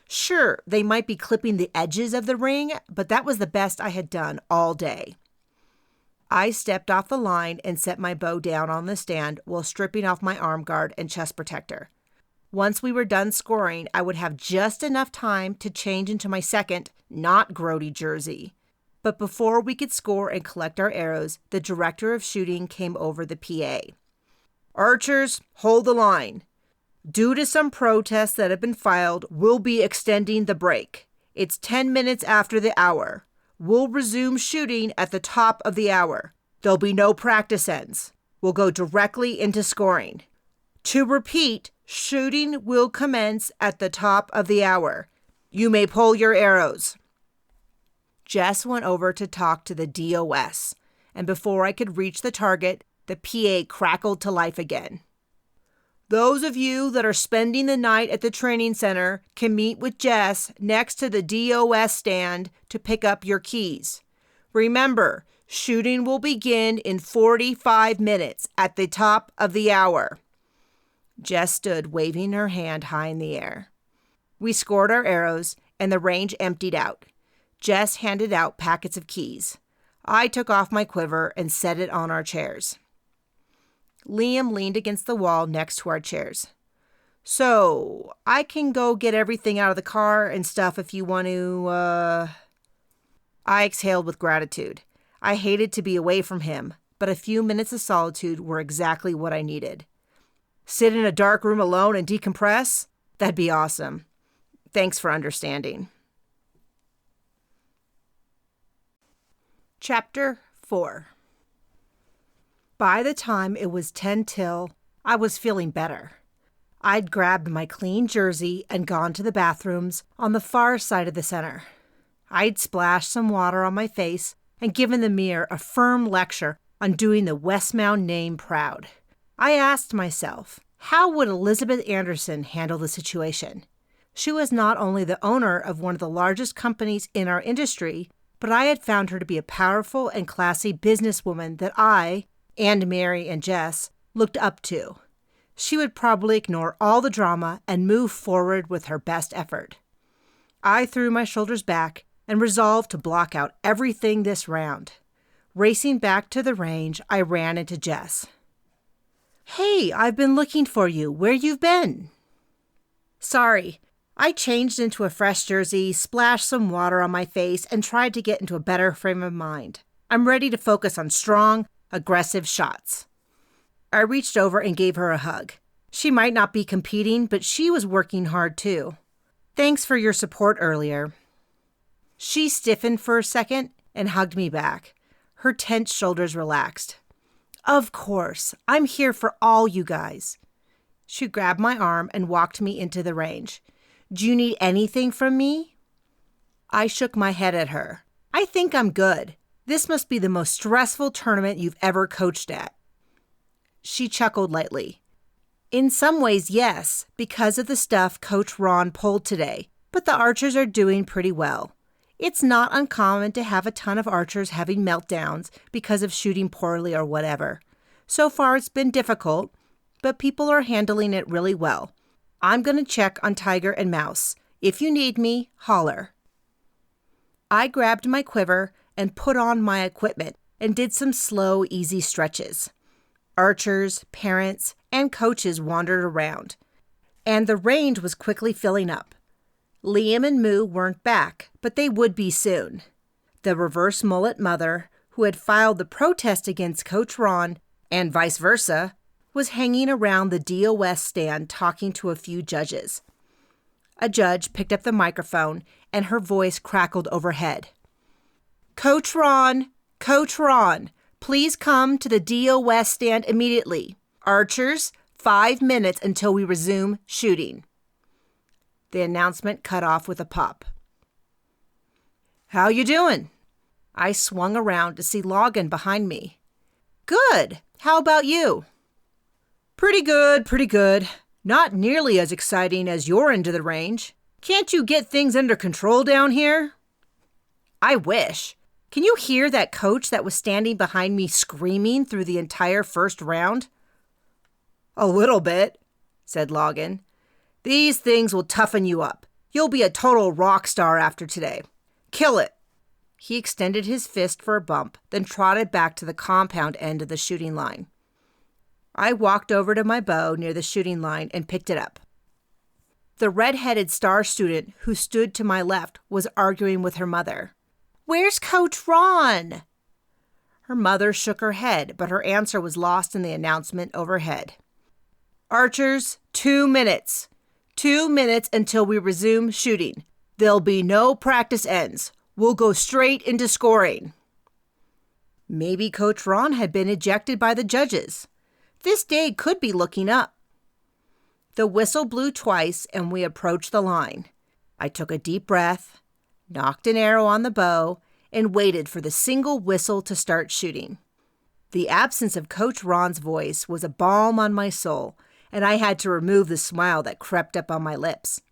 Sure, they might be clipping the edges of the ring, but that was the best I had done all day. I stepped off the line and set my bow down on the stand while stripping off my arm guard and chest protector. Once we were done scoring, I would have just enough time to change into my second, not grody jersey. But before we could score and collect our arrows, the director of shooting came over the PA. Archers, hold the line. Due to some protests that have been filed, we'll be extending the break. It's 10 minutes after the hour. We'll resume shooting at the top of the hour. There'll be no practice ends. We'll go directly into scoring. To repeat, shooting will commence at the top of the hour. You may pull your arrows. Jess went over to talk to the DOS, and before I could reach the target, the PA crackled to life again. Those of you that are spending the night at the training center can meet with Jess next to the DOS stand to pick up your keys. Remember, shooting will begin in 45 minutes at the top of the hour. Jess stood waving her hand high in the air. We scored our arrows, and the range emptied out. Jess handed out packets of keys. I took off my quiver and set it on our chairs. Liam leaned against the wall next to our chairs. So, I can go get everything out of the car and stuff if you want to, I exhaled with gratitude. I hated to be away from him, but a few minutes of solitude were exactly what I needed. Sit in a dark room alone and decompress? That'd be awesome. Thanks for understanding. Chapter 4. By the time it was 10 till, I was feeling better. I'd grabbed my clean jersey and gone to the bathrooms on the far side of the center. I'd splashed some water on my face and given the mirror a firm lecture on doing the Westmount name proud. I asked myself, how would Elizabeth Anderson handle the situation? She was not only the owner of one of the largest companies in our industry, but I had found her to be a powerful and classy businesswoman that I, and Mary and Jess, looked up to. She would probably ignore all the drama and move forward with her best effort. I threw my shoulders back and resolved to block out everything this round. Racing back to the range, I ran into Jess. Hey, I've been looking for you. Where you've been? Sorry. I changed into a fresh jersey, splashed some water on my face, and tried to get into a better frame of mind. I'm ready to focus on strong, aggressive shots. I reached over and gave her a hug. She might not be competing, but she was working hard too. Thanks for your support earlier. She stiffened for a second and hugged me back. Her tense shoulders relaxed. Of course, I'm here for all you guys. She grabbed my arm and walked me into the range. Do you need anything from me? I shook my head at her. I think I'm good. This must be the most stressful tournament you've ever coached at. She chuckled lightly. In some ways, yes, because of the stuff Coach Ron pulled today, but the archers are doing pretty well. It's not uncommon to have a ton of archers having meltdowns because of shooting poorly or whatever. So far, it's been difficult, but people are handling it really well. I'm going to check on Tiger and Mouse. If you need me, holler. I grabbed my quiver and put on my equipment and did some slow, easy stretches. Archers, parents, and coaches wandered around, and the range was quickly filling up. Liam and Moo weren't back, but they would be soon. The reverse mullet mother, who had filed the protest against Coach Ron, and vice versa, was hanging around the DOS stand talking to a few judges. A judge picked up the microphone, and her voice crackled overhead. Coach Ron, please come to the DOS stand immediately. Archers, 5 minutes until we resume shooting. The announcement cut off with a pop. How you doing? I swung around to see Logan behind me. Good. How about you? Pretty good. Not nearly as exciting as your end of the range. Can't you get things under control down here? I wish. Can you hear that coach that was standing behind me screaming through the entire first round? A little bit, said Logan. These things will toughen you up. You'll be a total rock star after today. Kill it. He extended his fist for a bump, then trotted back to the compound end of the shooting line. I walked over to my bow near the shooting line and picked it up. The red-headed star student who stood to my left was arguing with her mother. Where's Coach Ron? Her mother shook her head, but her answer was lost in the announcement overhead. Archers, 2 minutes. 2 minutes until we resume shooting. There'll be no practice ends. We'll go straight into scoring. Maybe Coach Ron had been ejected by the judges. This day could be looking up. The whistle blew twice and we approached the line. I took a deep breath, knocked an arrow on the bow, and waited for the single whistle to start shooting. The absence of Coach Ron's voice was a balm on my soul, and I had to remove the smile that crept up on my lips.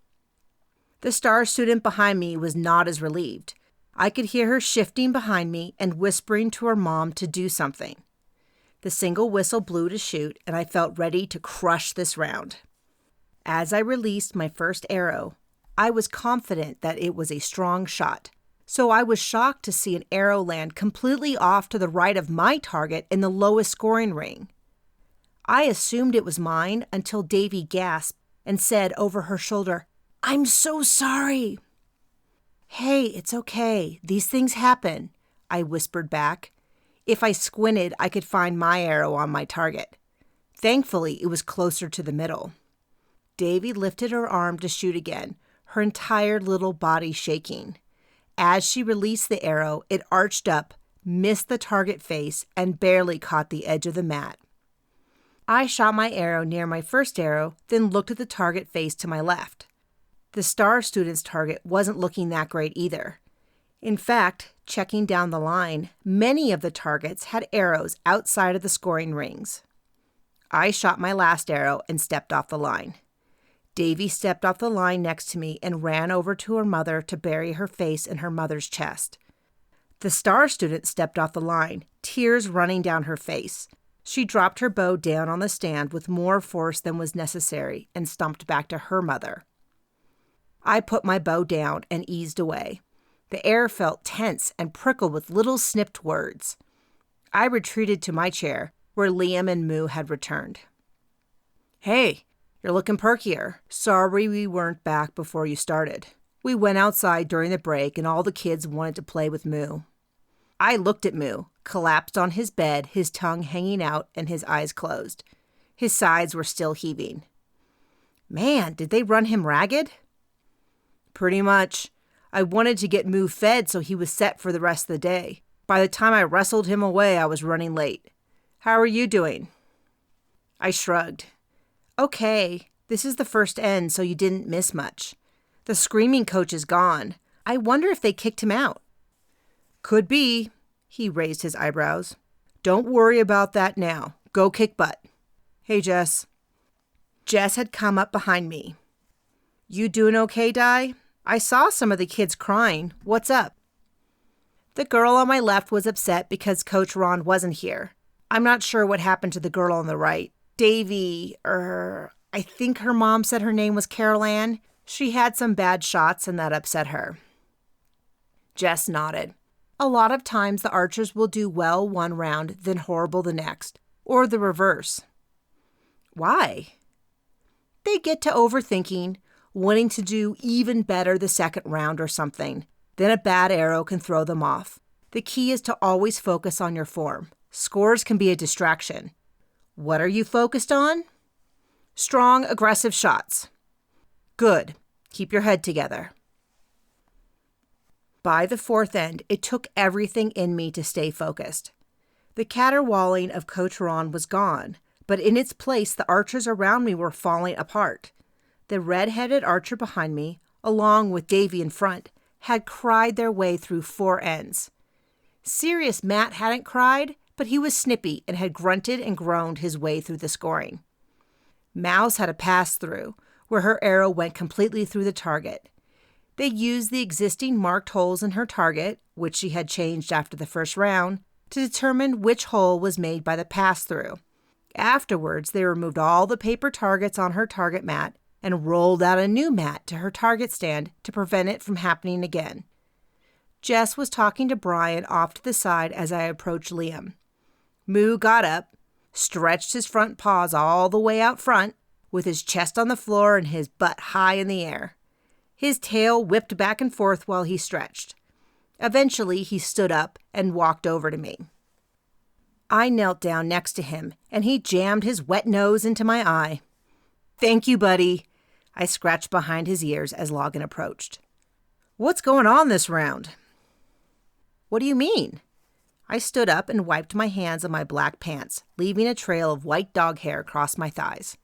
The star student behind me was not as relieved. I could hear her shifting behind me and whispering to her mom to do something. The single whistle blew to shoot, and I felt ready to crush this round. As I released my first arrow, I was confident that it was a strong shot, so I was shocked to see an arrow land completely off to the right of my target in the lowest scoring ring. I assumed it was mine until Davy gasped and said over her shoulder, "I'm so sorry." "Hey, it's okay. These things happen," I whispered back. If I squinted, I could find my arrow on my target. Thankfully, it was closer to the middle. Davy lifted her arm to shoot again, her entire little body shaking. As she released the arrow, it arched up, missed the target face, and barely caught the edge of the mat. I shot my arrow near my first arrow, then looked at the target face to my left. The star student's target wasn't looking that great either. In fact, checking down the line, many of the targets had arrows outside of the scoring rings. I shot my last arrow and stepped off the line. Davy stepped off the line next to me and ran over to her mother to bury her face in her mother's chest. The star student stepped off the line, tears running down her face. She dropped her bow down on the stand with more force than was necessary and stumped back to her mother. I put my bow down and eased away. The air felt tense and prickled with little snipped words. I retreated to my chair, where Liam and Moo had returned. "Hey, You're looking perkier. Sorry we weren't back before you started. We went outside during the break and all the kids wanted to play with Moo. I looked at Moo, collapsed on his bed, his tongue hanging out and his eyes closed. His sides were still heaving. Man, did they run him ragged? Pretty much. I wanted to get Moo fed so he was set for the rest of the day. By the time I wrestled him away, I was running late. How are you doing? I shrugged. Okay, this is the first end, so you didn't miss much. The screaming coach is gone. I wonder if they kicked him out. Could be. He raised his eyebrows. Don't worry about that now. Go kick butt. Hey, Jess. Jess had come up behind me. You doing okay, Di? I saw some of the kids crying. What's up? The girl on my left was upset because Coach Ron wasn't here. I'm not sure what happened to the girl on the right. Davy, I think her mom said her name was Carol Ann. She had some bad shots and that upset her. Jess nodded. A lot of times the archers will do well one round, then horrible the next, or the reverse. Why? They get to overthinking, wanting to do even better the second round or something. Then a bad arrow can throw them off. The key is to always focus on your form. Scores can be a distraction. What are you focused on? Strong, aggressive shots. Good. Keep your head together. By the fourth end, it took everything in me to stay focused. The caterwauling of Coach Ron was gone, but in its place, the archers around me were falling apart. The red-headed archer behind me, along with Davy in front, had cried their way through 4 ends. Serious Matt hadn't cried, but he was snippy and had grunted and groaned his way through the scoring. Mouse had a pass-through, where her arrow went completely through the target. They used the existing marked holes in her target, which she had changed after the first round, to determine which hole was made by the pass-through. Afterwards, they removed all the paper targets on her target mat and rolled out a new mat to her target stand to prevent it from happening again. Jess was talking to Brian off to the side as I approached Liam. Moo got up, stretched his front paws all the way out front, with his chest on the floor and his butt high in the air. His tail whipped back and forth while he stretched. Eventually, he stood up and walked over to me. I knelt down next to him, and he jammed his wet nose into my eye. Thank you, buddy. I scratched behind his ears as Logan approached. What's going on this round? What do you mean? I stood up and wiped my hands on my black pants, leaving a trail of white dog hair across my thighs.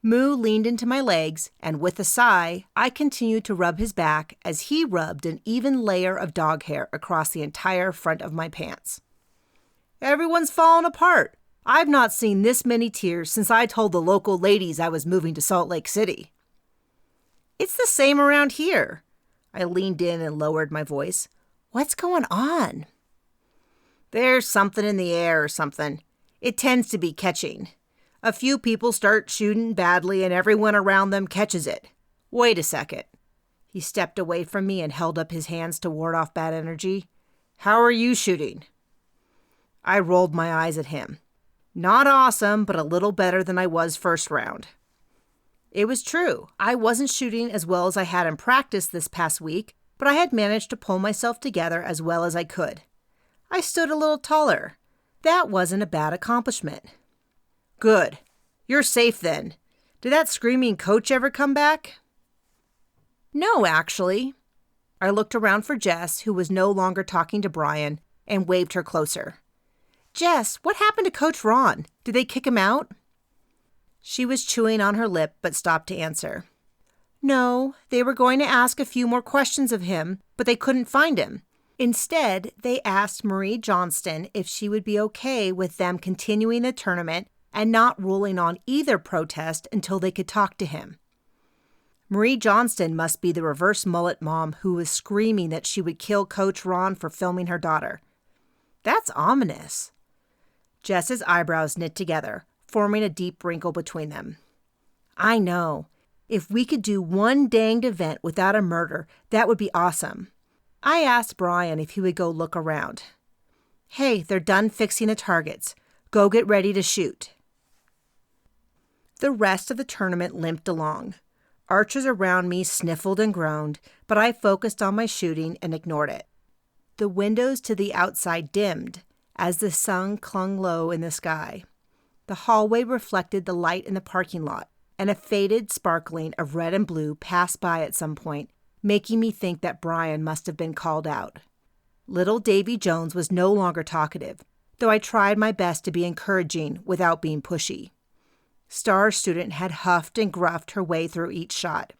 Moo leaned into my legs, and with a sigh, I continued to rub his back as he rubbed an even layer of dog hair across the entire front of my pants. Everyone's fallen apart. I've not seen this many tears since I told the local ladies I was moving to Salt Lake City. It's the same around here. I leaned in and lowered my voice. What's going on? There's something in the air or something. It tends to be catching. A few people start shooting badly and everyone around them catches it. Wait a second. He stepped away from me and held up his hands to ward off bad energy. How are you shooting? I rolled my eyes at him. Not awesome, but a little better than I was first round. It was true. I wasn't shooting as well as I had in practice this past week, but I had managed to pull myself together as well as I could. I stood a little taller. That wasn't a bad accomplishment. Good. You're safe then. Did that screaming coach ever come back? No, actually. I looked around for Jess, who was no longer talking to Brian, and waved her closer. Jess, what happened to Coach Ron? Did they kick him out? She was chewing on her lip but stopped to answer. No, they were going to ask a few more questions of him, but they couldn't find him. Instead, they asked Marie Johnston if she would be okay with them continuing the tournament and not ruling on either protest until they could talk to him. Marie Johnston must be the reverse mullet mom who was screaming that she would kill Coach Ron for filming her daughter. That's ominous. Jess's eyebrows knit together, forming a deep wrinkle between them. I know. If we could do one danged event without a murder, that would be awesome. I asked Brian if he would go look around. Hey, they're done fixing the targets. Go get ready to shoot. The rest of the tournament limped along. Archers around me sniffled and groaned, but I focused on my shooting and ignored it. The windows to the outside dimmed as the sun clung low in the sky. The hallway reflected the light in the parking lot, and a faded sparkling of red and blue passed by at some point, making me think that Brian must have been called out. Little Davy Jones was no longer talkative, though I tried my best to be encouraging without being pushy. Star Student had huffed and gruffed her way through each shot.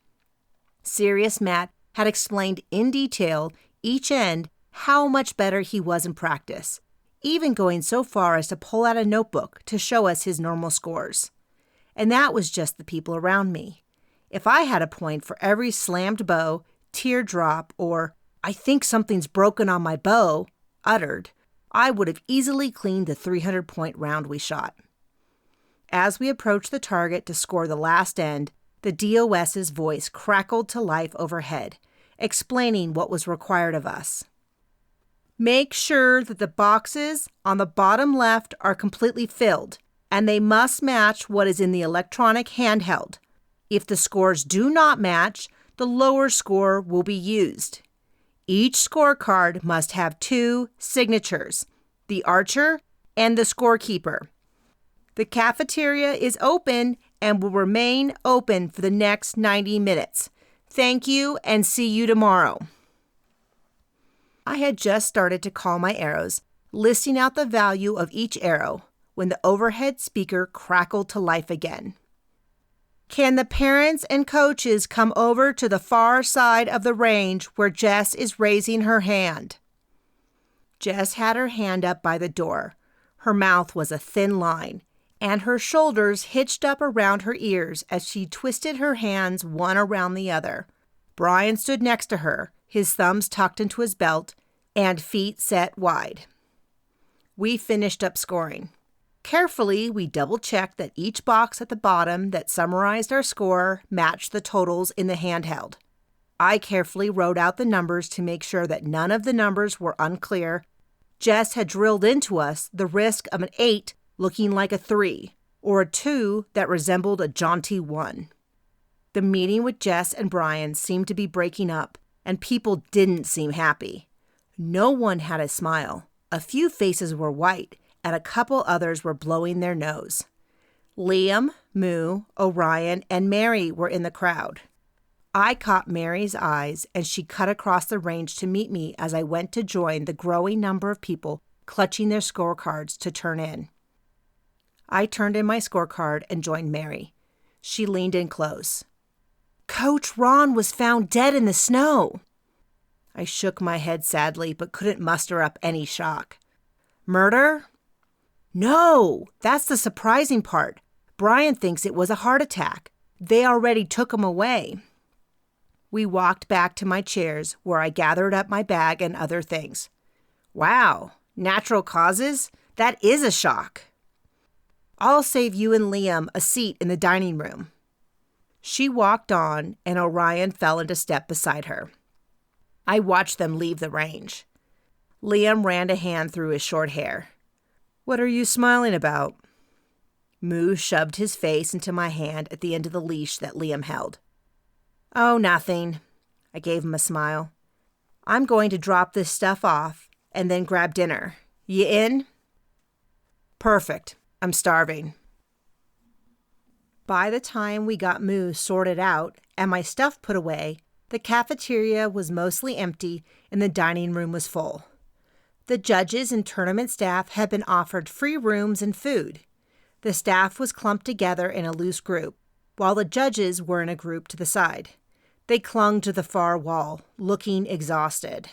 Serious Matt had explained in detail each end how much better he was in practice, even going so far as to pull out a notebook to show us his normal scores. And that was just the people around me. If I had a point for every slammed bow, teardrop, or "I think something's broken on my bow" uttered, I would have easily cleaned the 300-point round we shot. As we approached the target to score the last end, the DOS's voice crackled to life overhead, explaining what was required of us. Make sure that the boxes on the bottom left are completely filled, and they must match what is in the electronic handheld. If the scores do not match, the lower score will be used. Each scorecard must have 2 signatures, the archer and the scorekeeper. The cafeteria is open and will remain open for the next 90 minutes. Thank you and see you tomorrow. I had just started to call my arrows, listing out the value of each arrow, when the overhead speaker crackled to life again. Can the parents and coaches come over to the far side of the range where Jess is raising her hand? Jess had her hand up by the door. Her mouth was a thin line, and her shoulders hitched up around her ears as she twisted her hands one around the other. Brian stood next to her, his thumbs tucked into his belt, and feet set wide. We finished up scoring. Carefully, we double-checked that each box at the bottom that summarized our score matched the totals in the handheld. I carefully wrote out the numbers to make sure that none of the numbers were unclear. Jess had drilled into us the risk of an 8 looking like a 3, or a 2 that resembled a jaunty 1. The meeting with Jess and Brian seemed to be breaking up, and people didn't seem happy. No one had a smile. A few faces were white, and a couple others were blowing their nose. Liam, Moo, Orion, and Mary were in the crowd. I caught Mary's eyes, and she cut across the range to meet me as I went to join the growing number of people clutching their scorecards to turn in. I turned in my scorecard and joined Mary. She leaned in close. "Coach Ron was found dead in the snow." I shook my head sadly, but couldn't muster up any shock. "Murder?" "No, that's the surprising part. Brian thinks it was a heart attack. They already took him away." We walked back to my chairs, where I gathered up my bag and other things. "Wow, natural causes? That is a shock." "I'll save you and Liam a seat in the dining room." She walked on, and Orion fell into step beside her. I watched them leave the range. Liam ran a hand through his short hair. "What are you smiling about?" Moo shoved his face into my hand at the end of the leash that Liam held. "Oh, nothing." I gave him a smile. "I'm going to drop this stuff off and then grab dinner. You in?" "Perfect. I'm starving." By the time we got Moo sorted out and my stuff put away, the cafeteria was mostly empty and the dining room was full. The judges and tournament staff had been offered free rooms and food. The staff was clumped together in a loose group, while the judges were in a group to the side. They clung to the far wall, looking exhausted.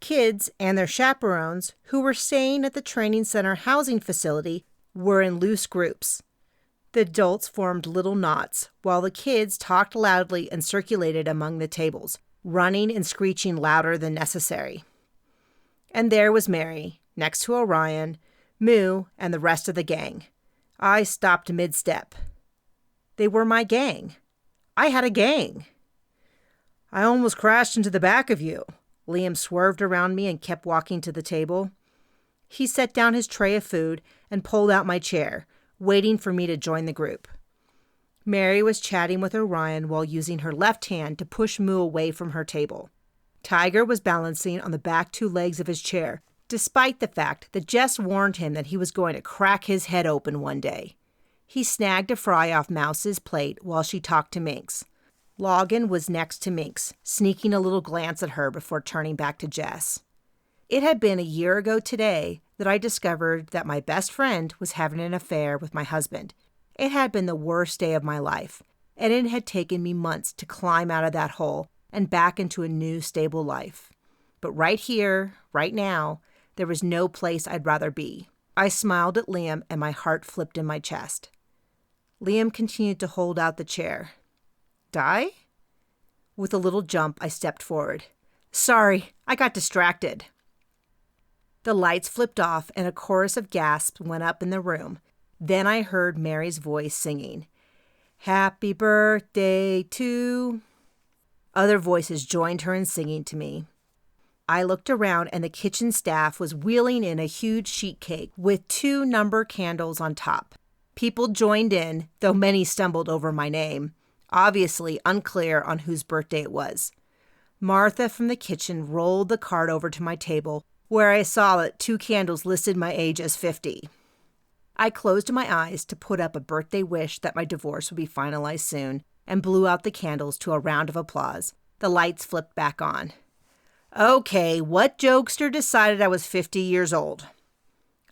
Kids and their chaperones, who were staying at the training center housing facility, were in loose groups. The adults formed little knots, while the kids talked loudly and circulated among the tables, running and screeching louder than necessary. And there was Mary, next to Orion, Moo, and the rest of the gang. I stopped mid-step. They were my gang. I had a gang. "I almost crashed into the back of you." Liam swerved around me and kept walking to the table. He set down his tray of food and pulled out my chair, waiting for me to join the group. Mary was chatting with Orion while using her left hand to push Moo away from her table. Tiger was balancing on the back two legs of his chair, despite the fact that Jess warned him that he was going to crack his head open one day. He snagged a fry off Mouse's plate while she talked to Minx. Logan was next to Minx, sneaking a little glance at her before turning back to Jess. It had been a year ago today that I discovered that my best friend was having an affair with my husband. It had been the worst day of my life, and it had taken me months to climb out of that hole and back into a new, stable life. But right here, right now, there was no place I'd rather be. I smiled at Liam, and my heart flipped in my chest. Liam continued to hold out the chair. Die? With a little jump, I stepped forward. Sorry, I got distracted. The lights flipped off, and a chorus of gasps went up in the room. Then I heard Mary's voice singing, "Happy birthday to..." Other voices joined her in singing to me. I looked around, and the kitchen staff was wheeling in a huge sheet cake with 2 number candles on top. People joined in, though many stumbled over my name, obviously unclear on whose birthday it was. Martha from the kitchen rolled the card over to my table, where I saw that 2 candles listed my age as 50. I closed my eyes to put up a birthday wish that my divorce would be finalized soon, and blew out the candles to a round of applause. The lights flipped back on. Okay, what jokester decided I was 50 years old?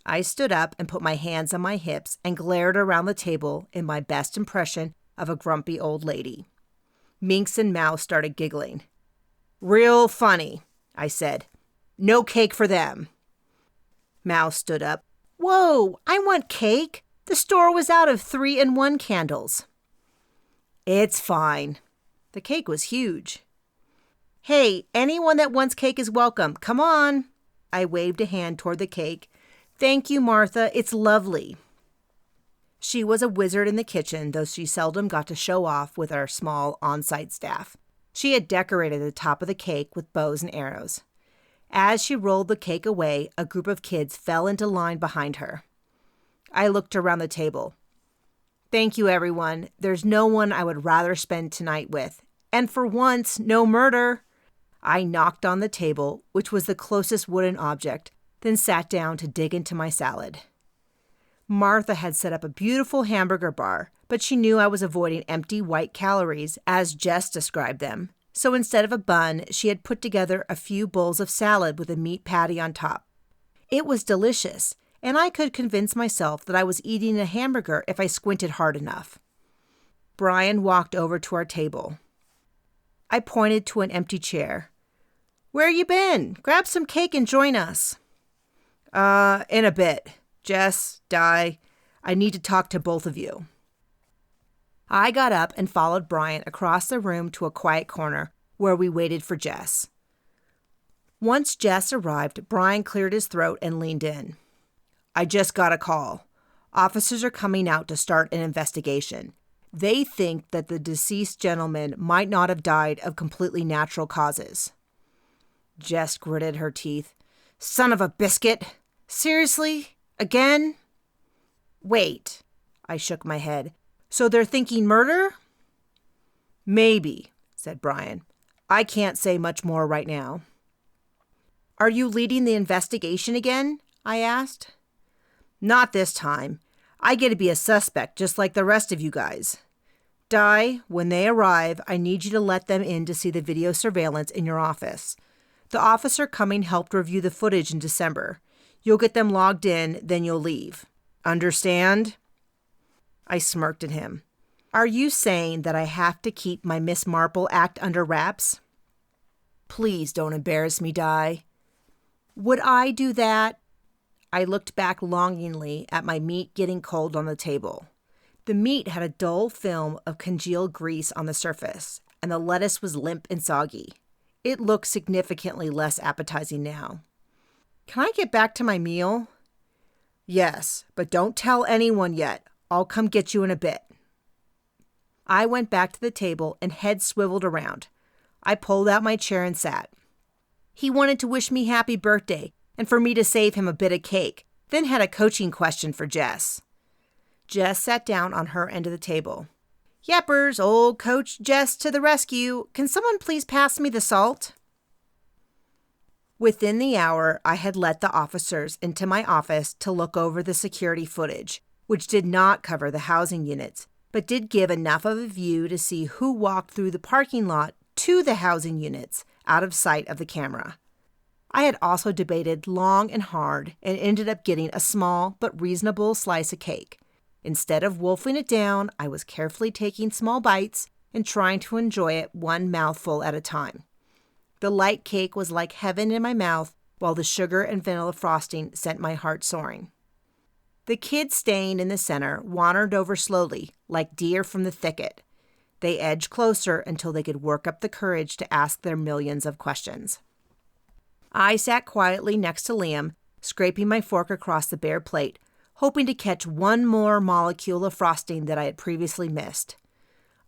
I stood up and put my hands on my hips and glared around the table in my best impression of a grumpy old lady. Minx and Mouse started giggling. Real funny, I said. No cake for them. Mouse stood up. Whoa, I want cake. The store was out of 3-in-1 candles. It's fine. The cake was huge. Hey, anyone that wants cake is welcome. Come on. I waved a hand toward the cake. Thank you, Martha. It's lovely. She was a wizard in the kitchen, though she seldom got to show off with our small on-site staff. She had decorated the top of the cake with bows and arrows. As she rolled the cake away, a group of kids fell into line behind her. I looked around the table. Thank you, everyone. There's no one I would rather spend tonight with. And for once, no murder. I knocked on the table, which was the closest wooden object, then sat down to dig into my salad. Martha had set up a beautiful hamburger bar, but she knew I was avoiding empty white calories, as Jess described them. So instead of a bun, she had put together a few bowls of salad with a meat patty on top. It was delicious, and I could convince myself that I was eating a hamburger if I squinted hard enough. Brian walked over to our table. I pointed to an empty chair. Where you been? Grab some cake and join us. In a bit. Jess, Di, I need to talk to both of you. I got up and followed Brian across the room to a quiet corner where we waited for Jess. Once Jess arrived, Brian cleared his throat and leaned in. I just got a call. Officers are coming out to start an investigation. They think that the deceased gentleman might not have died of completely natural causes. Jess gritted her teeth. Son of a biscuit! Seriously? Again? Wait. I shook my head. So they're thinking murder? Maybe, said Brian. I can't say much more right now. Are you leading the investigation again? I asked. Not this time. I get to be a suspect just like the rest of you guys. Di, when they arrive, I need you to let them in to see the video surveillance in your office. The officer coming helped review the footage in December. You'll get them logged in, then you'll leave. Understand? I smirked at him. Are you saying that I have to keep my Miss Marple act under wraps? Please don't embarrass me, Di. Would I do that? I looked back longingly at my meat getting cold on the table. The meat had a dull film of congealed grease on the surface, and the lettuce was limp and soggy. It looked significantly less appetizing now. Can I get back to my meal? Yes, but don't tell anyone yet. I'll come get you in a bit. I went back to the table and head swiveled around. I pulled out my chair and sat. He wanted to wish me happy birthday and for me to save him a bit of cake, then had a coaching question for Jess. Jess sat down on her end of the table. Yeppers, old Coach Jess to the rescue. Can someone please pass me the salt? Within the hour, I had let the officers into my office to look over the security footage, which did not cover the housing units, but did give enough of a view to see who walked through the parking lot to the housing units out of sight of the camera. I had also debated long and hard and ended up getting a small but reasonable slice of cake. Instead of wolfing it down, I was carefully taking small bites and trying to enjoy it one mouthful at a time. The light cake was like heaven in my mouth, while the sugar and vanilla frosting sent my heart soaring. The kids staying in the center wandered over slowly, like deer from the thicket. They edged closer until they could work up the courage to ask their millions of questions. I sat quietly next to Liam, scraping my fork across the bare plate, hoping to catch one more molecule of frosting that I had previously missed.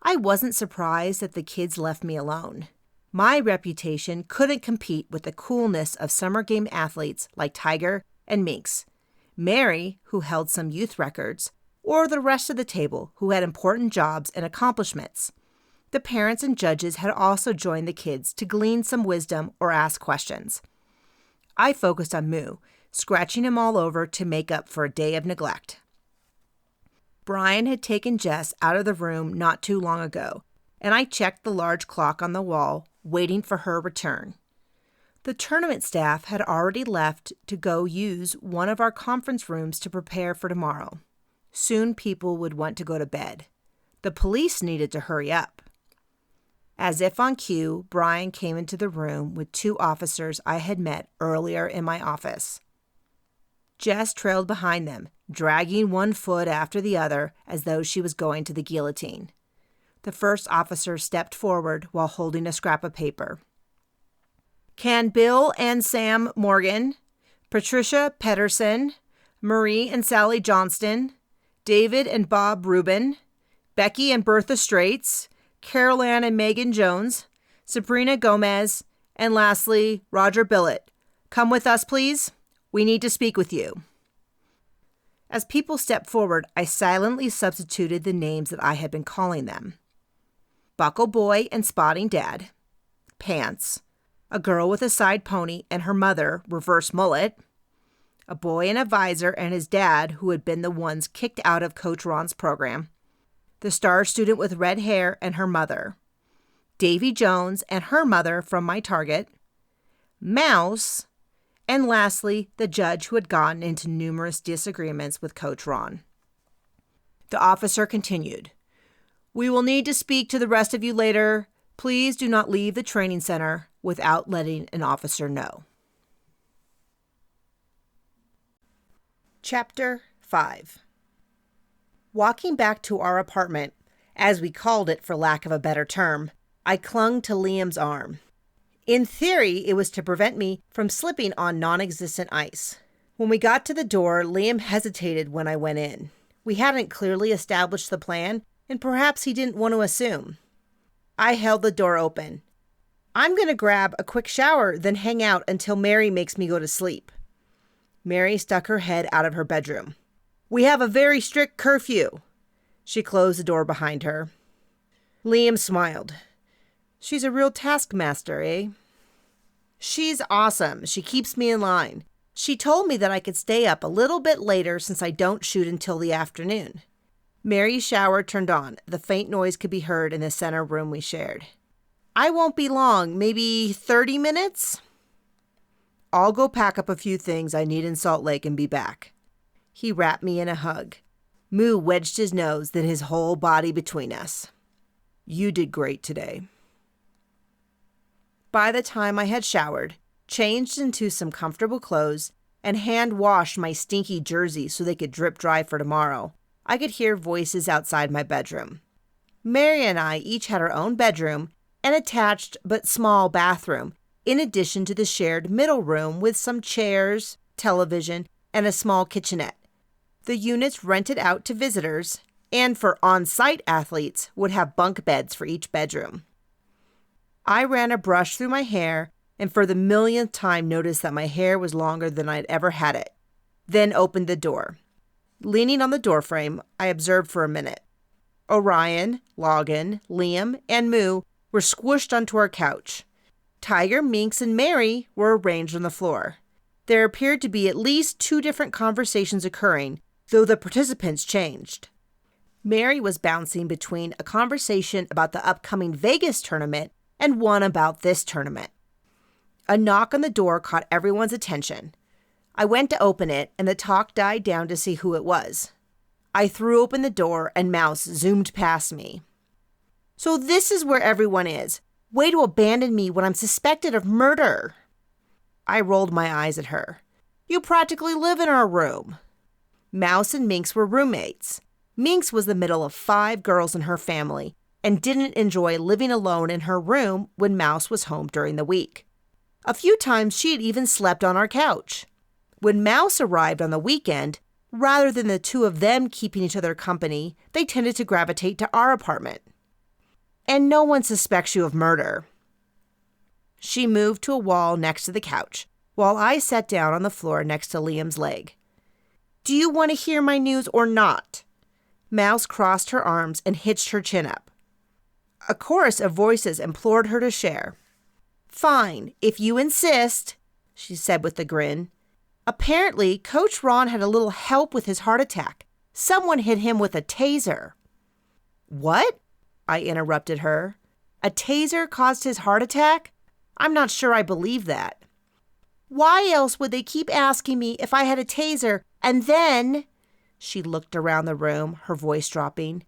I wasn't surprised that the kids left me alone. My reputation couldn't compete with the coolness of summer game athletes like Tiger and Minx, Mary, who held some youth records, or the rest of the table who had important jobs and accomplishments. The parents and judges had also joined the kids to glean some wisdom or ask questions. I focused on Moo, scratching him all over to make up for a day of neglect. Brian had taken Jess out of the room not too long ago, and I checked the large clock on the wall, waiting for her return. The tournament staff had already left to go use one of our conference rooms to prepare for tomorrow. Soon people would want to go to bed. The police needed to hurry up. As if on cue, Brian came into the room with two officers I had met earlier in my office. Jess trailed behind them, dragging one foot after the other as though she was going to the guillotine. The first officer stepped forward while holding a scrap of paper. Can Bill and Sam Morgan, Patricia Pedersen, Marie and Sally Johnston, David and Bob Rubin, Becky and Bertha Straits, Carol Ann and Megan Jones, Sabrina Gomez, and lastly, Roger Billett, come with us, please? We need to speak with you. As people stepped forward, I silently substituted the names that I had been calling them. Buckle Boy and Spotting Dad, Pants, a girl with a side pony and her mother, reverse mullet, a boy in a visor and his dad who had been the ones kicked out of Coach Ron's program, the star student with red hair and her mother, Davy Jones and her mother from my target, Mouse, and lastly, the judge who had gotten into numerous disagreements with Coach Ron. The officer continued, "We will need to speak to the rest of you later. Please do not leave the training center without letting an officer know." Chapter 5. Walking back to our apartment, as we called it for lack of a better term, I clung to Liam's arm. In theory, it was to prevent me from slipping on non-existent ice. When we got to the door, Liam hesitated when I went in. We hadn't clearly established the plan, and perhaps he didn't want to assume. I held the door open. "I'm going to grab a quick shower, then hang out until Mary makes me go to sleep." Mary stuck her head out of her bedroom. "We have a very strict curfew." She closed the door behind her. Liam smiled. "She's a real taskmaster, eh?" "She's awesome. She keeps me in line. She told me that I could stay up a little bit later since I don't shoot until the afternoon." Mary's shower turned on. The faint noise could be heard in the center room we shared. "I won't be long, maybe 30 minutes?" "I'll go pack up a few things I need in Salt Lake and be back." He wrapped me in a hug. Moo wedged his nose, then his whole body between us. "You did great today." By the time I had showered, changed into some comfortable clothes, and hand-washed my stinky jersey so they could drip dry for tomorrow, I could hear voices outside my bedroom. Mary and I each had our own bedroom, an attached but small bathroom, in addition to the shared middle room with some chairs, television, and a small kitchenette. The units rented out to visitors, and for on-site athletes, would have bunk beds for each bedroom. I ran a brush through my hair, and for the millionth time noticed that my hair was longer than I'd ever had it, then opened the door. Leaning on the doorframe, I observed for a minute. Orion, Logan, Liam, and Moo were squished onto our couch. Tiger, Minx, and Mary were arranged on the floor. There appeared to be at least 2 different conversations occurring, though the participants changed. Mary was bouncing between a conversation about the upcoming Vegas tournament and one about this tournament. A knock on the door caught everyone's attention. I went to open it, and the talk died down to see who it was. I threw open the door, and Mouse zoomed past me. "So this is where everyone is. Way to abandon me when I'm suspected of murder." I rolled my eyes at her. "You practically live in our room." Mouse and Minx were roommates. Minx was the middle of 5 girls in her family and didn't enjoy living alone in her room when Mouse was home during the week. A few times she had even slept on our couch. When Mouse arrived on the weekend, rather than the 2 of them keeping each other company, they tended to gravitate to our apartment. "And no one suspects you of murder." She moved to a wall next to the couch, while I sat down on the floor next to Liam's leg. "Do you want to hear my news or not?" Mouse crossed her arms and hitched her chin up. A chorus of voices implored her to share. "Fine, if you insist," she said with a grin. "Apparently, Coach Ron had a little help with his heart attack. Someone hit him with a taser." "What?" I interrupted her. "A taser caused his heart attack? I'm not sure I believe that." "Why else would they keep asking me if I had a taser and then," she looked around the room, her voice dropping,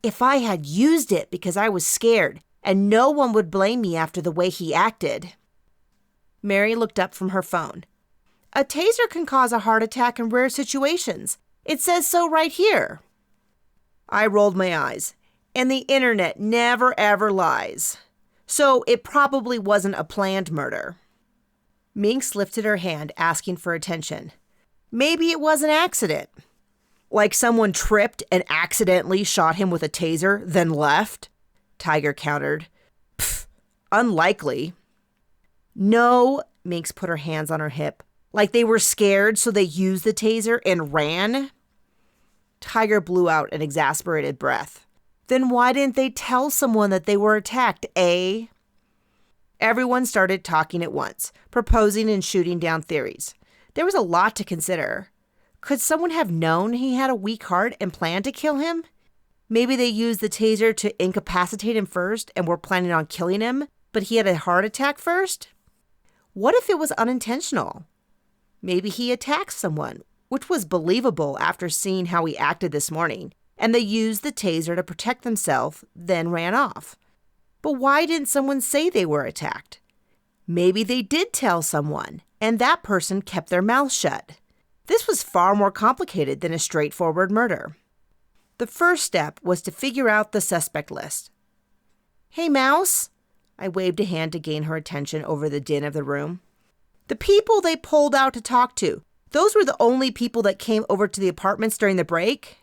"if I had used it because I was scared and no one would blame me after the way he acted?" Mary looked up from her phone. "A taser can cause a heart attack in rare situations. It says so right here." I rolled my eyes. "And the internet never ever lies. So it probably wasn't a planned murder." Minx lifted her hand, asking for attention. "Maybe it was an accident. Like someone tripped and accidentally shot him with a taser, then left?" Tiger countered. "Pfft, unlikely." "No," Minx put her hands on her hip. "Like they were scared, so they used the taser and ran?" Tiger blew out an exasperated breath. "Then why didn't they tell someone that they were attacked, eh?" Everyone started talking at once, proposing and shooting down theories. There was a lot to consider. Could someone have known he had a weak heart and planned to kill him? Maybe they used the taser to incapacitate him first and were planning on killing him, but he had a heart attack first? What if it was unintentional? Maybe he attacked someone, which was believable after seeing how he acted this morning, and they used the taser to protect themselves, then ran off. But why didn't someone say they were attacked? Maybe they did tell someone, and that person kept their mouth shut. This was far more complicated than a straightforward murder. The first step was to figure out the suspect list. "Hey, Mouse," I waved a hand to gain her attention over the din of the room. "The people they pulled out to talk to, those were the only people that came over to the apartments during the break?"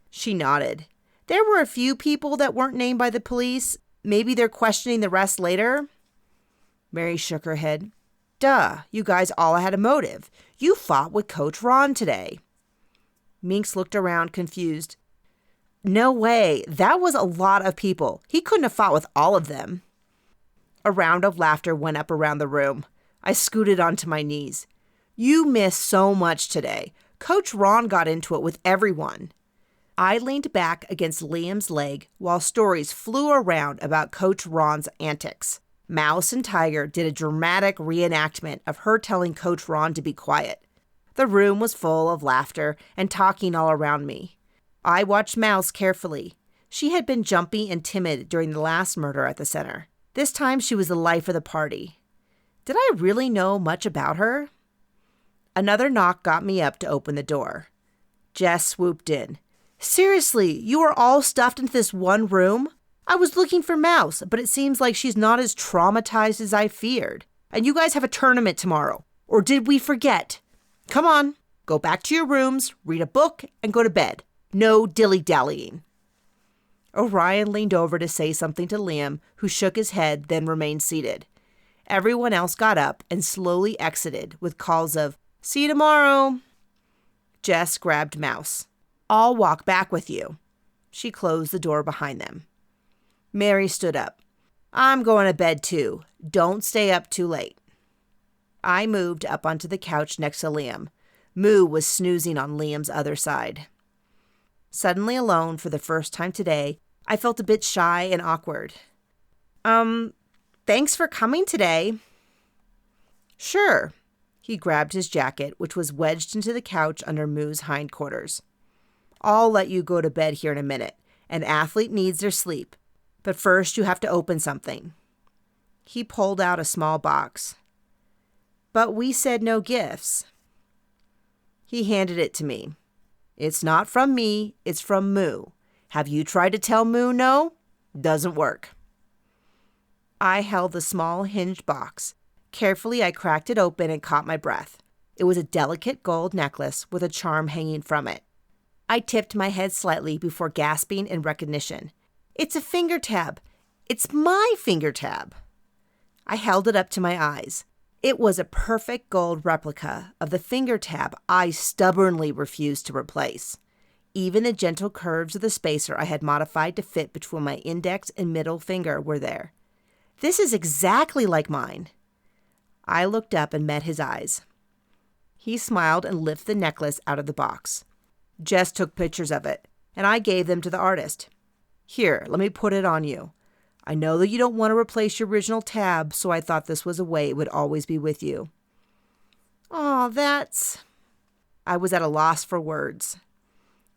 She nodded. "There were a few people that weren't named by the police. Maybe they're questioning the rest later." Mary shook her head. "Duh, you guys all had a motive. You fought with Coach Ron today." Minx looked around, confused. "No way, that was a lot of people. He couldn't have fought with all of them." A round of laughter went up around the room. I scooted onto my knees. "You missed so much today. Coach Ron got into it with everyone." I leaned back against Liam's leg while stories flew around about Coach Ron's antics. Mouse and Tiger did a dramatic reenactment of her telling Coach Ron to be quiet. The room was full of laughter and talking all around me. I watched Mouse carefully. She had been jumpy and timid during the last murder at the center. This time she was the life of the party. Did I really know much about her? Another knock got me up to open the door. Jess swooped in. "Seriously, you are all stuffed into this one room? I was looking for Mouse, but it seems like she's not as traumatized as I feared. And you guys have a tournament tomorrow. Or did we forget? Come on, go back to your rooms, read a book, and go to bed. No dilly-dallying." Orion leaned over to say something to Liam, who shook his head, then remained seated. Everyone else got up and slowly exited with calls of, "See you tomorrow." Jess grabbed Mouse. "I'll walk back with you." She closed the door behind them. Mary stood up. I'm going to bed too. Don't stay up too late. I moved up onto the couch next to Liam. Moo was snoozing on Liam's other side. Suddenly alone for the first time today, I felt a bit shy and awkward. Thanks for coming today. Sure. He grabbed his jacket, which was wedged into the couch under Moo's hindquarters. I'll let you go to bed here in a minute. An athlete needs their sleep. But first you have to open something. He pulled out a small box. But we said no gifts. He handed it to me. It's not from me, it's from Moo. Have you tried to tell Moo no? Doesn't work. I held the small hinged box. Carefully, I cracked it open and caught my breath. It was a delicate gold necklace with a charm hanging from it. I tipped my head slightly before gasping in recognition. It's a finger tab. It's my finger tab. I held it up to my eyes. It was a perfect gold replica of the finger tab I stubbornly refused to replace. Even the gentle curves of the spacer I had modified to fit between my index and middle finger were there. This is exactly like mine. I looked up and met his eyes. He smiled and lifted the necklace out of the box. Jess took pictures of it, and I gave them to the artist. Here, let me put it on you. I know that you don't want to replace your original tab, so I thought this was a way it would always be with you. Aw, that's... I was at a loss for words.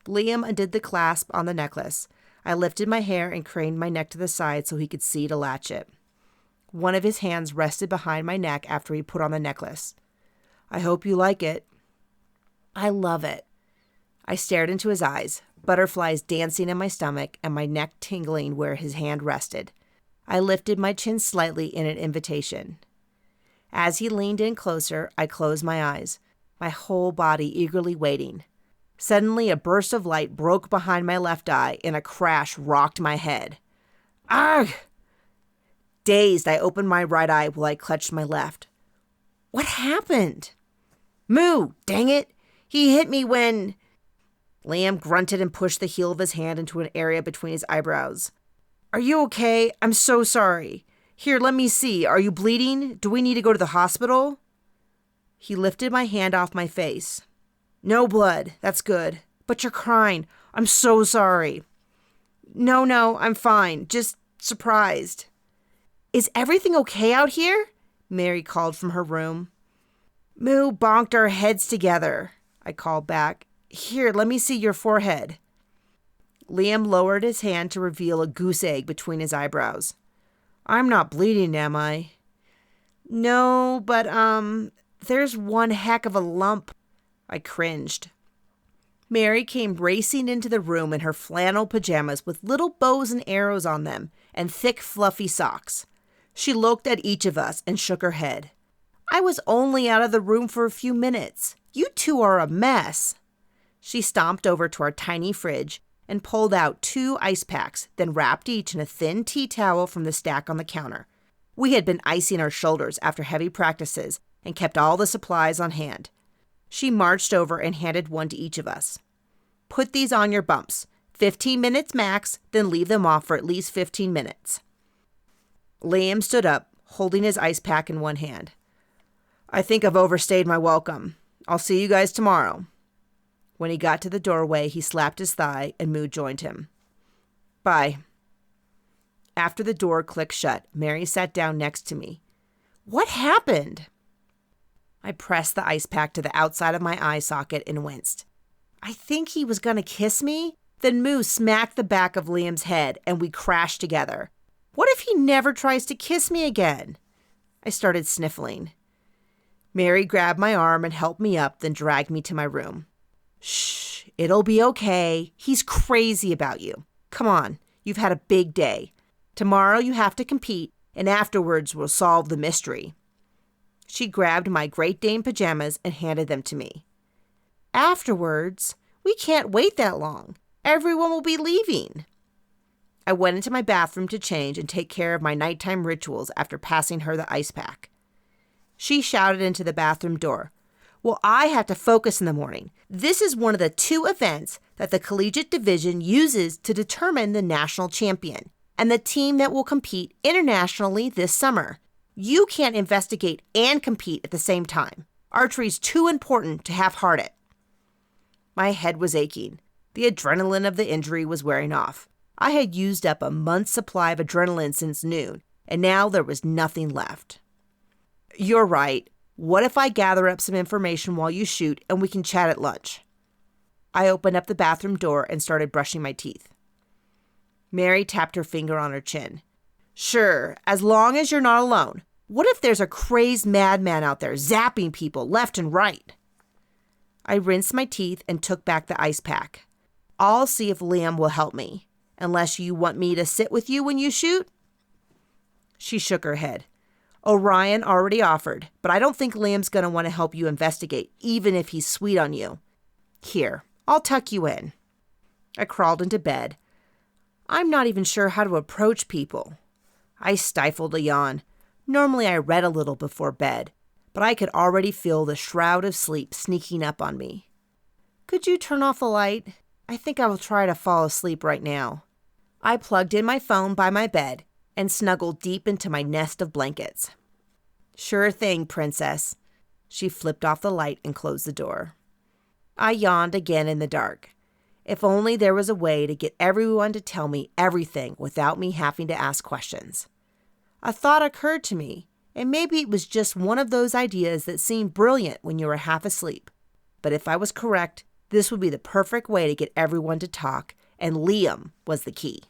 Liam undid the clasp on the necklace. I lifted my hair and craned my neck to the side so he could see to latch it. One of his hands rested behind my neck after he put on the necklace. I hope you like it. I love it. I stared into his eyes, butterflies dancing in my stomach and my neck tingling where his hand rested. I lifted my chin slightly in an invitation. As he leaned in closer, I closed my eyes, my whole body eagerly waiting. Suddenly, a burst of light broke behind my left eye and a crash rocked my head. Ugh! Dazed, I opened my right eye while I clutched my left. What happened? Moo, dang it! He hit me when... Liam grunted and pushed the heel of his hand into an area between his eyebrows. Are you okay? I'm so sorry. Here, let me see. Are you bleeding? Do we need to go to the hospital? He lifted my hand off my face. No blood. That's good. But you're crying. I'm so sorry. No, I'm fine. Just surprised. Is everything okay out here? Mary called from her room. Moo bonked our heads together, I called back. Here, let me see your forehead. Liam lowered his hand to reveal a goose egg between his eyebrows. I'm not bleeding, am I? No, but, there's one heck of a lump. I cringed. Mary came racing into the room in her flannel pajamas with little bows and arrows on them and thick, fluffy socks. She looked at each of us and shook her head. I was only out of the room for a few minutes. You two are a mess. She stomped over to our tiny fridge and pulled out 2 ice packs, then wrapped each in a thin tea towel from the stack on the counter. We had been icing our shoulders after heavy practices and kept all the supplies on hand. She marched over and handed one to each of us. Put these on your bumps. 15 minutes max, then leave them off for at least 15 minutes. Liam stood up, holding his ice pack in one hand. I think I've overstayed my welcome. I'll see you guys tomorrow. When he got to the doorway, he slapped his thigh and Moo joined him. Bye. After the door clicked shut, Mary sat down next to me. What happened? I pressed the ice pack to the outside of my eye socket and winced. I think he was going to kiss me. Then Moo smacked the back of Liam's head and we crashed together. What if he never tries to kiss me again? I started sniffling. Mary grabbed my arm and helped me up, then dragged me to my room. Shh, it'll be okay. He's crazy about you. Come on, you've had a big day. Tomorrow you have to compete, and afterwards we'll solve the mystery. She grabbed my Great Dane pajamas and handed them to me. Afterwards? We can't wait that long. Everyone will be leaving. I went into my bathroom to change and take care of my nighttime rituals after passing her the ice pack. She shouted into the bathroom door. Well, I have to focus in the morning. This is one of the 2 events that the collegiate division uses to determine the national champion. and the team that will compete internationally this summer. You can't investigate and compete at the same time. Archery's too important to half-heart it. My head was aching. The adrenaline of the injury was wearing off. I had used up a month's supply of adrenaline since noon, and now there was nothing left. You're right. What if I gather up some information while you shoot and we can chat at lunch? I opened up the bathroom door and started brushing my teeth. Mary tapped her finger on her chin. Sure, as long as you're not alone. What if there's a crazed madman out there zapping people left and right? I rinsed my teeth and took back the ice pack. I'll see if Liam will help me, unless you want me to sit with you when you shoot. She shook her head. Orion already offered, but I don't think Liam's going to want to help you investigate, even if he's sweet on you. Here, I'll tuck you in. I crawled into bed. I'm not even sure how to approach people. I stifled a yawn. Normally I read a little before bed, but I could already feel the shroud of sleep sneaking up on me. Could you turn off the light? I think I will try to fall asleep right now. I plugged in my phone by my bed and snuggled deep into my nest of blankets. Sure thing, princess. She flipped off the light and closed the door. I yawned again in the dark. If only there was a way to get everyone to tell me everything without me having to ask questions. A thought occurred to me, and maybe it was just one of those ideas that seem brilliant when you are half asleep. But if I was correct, this would be the perfect way to get everyone to talk, and Liam was the key.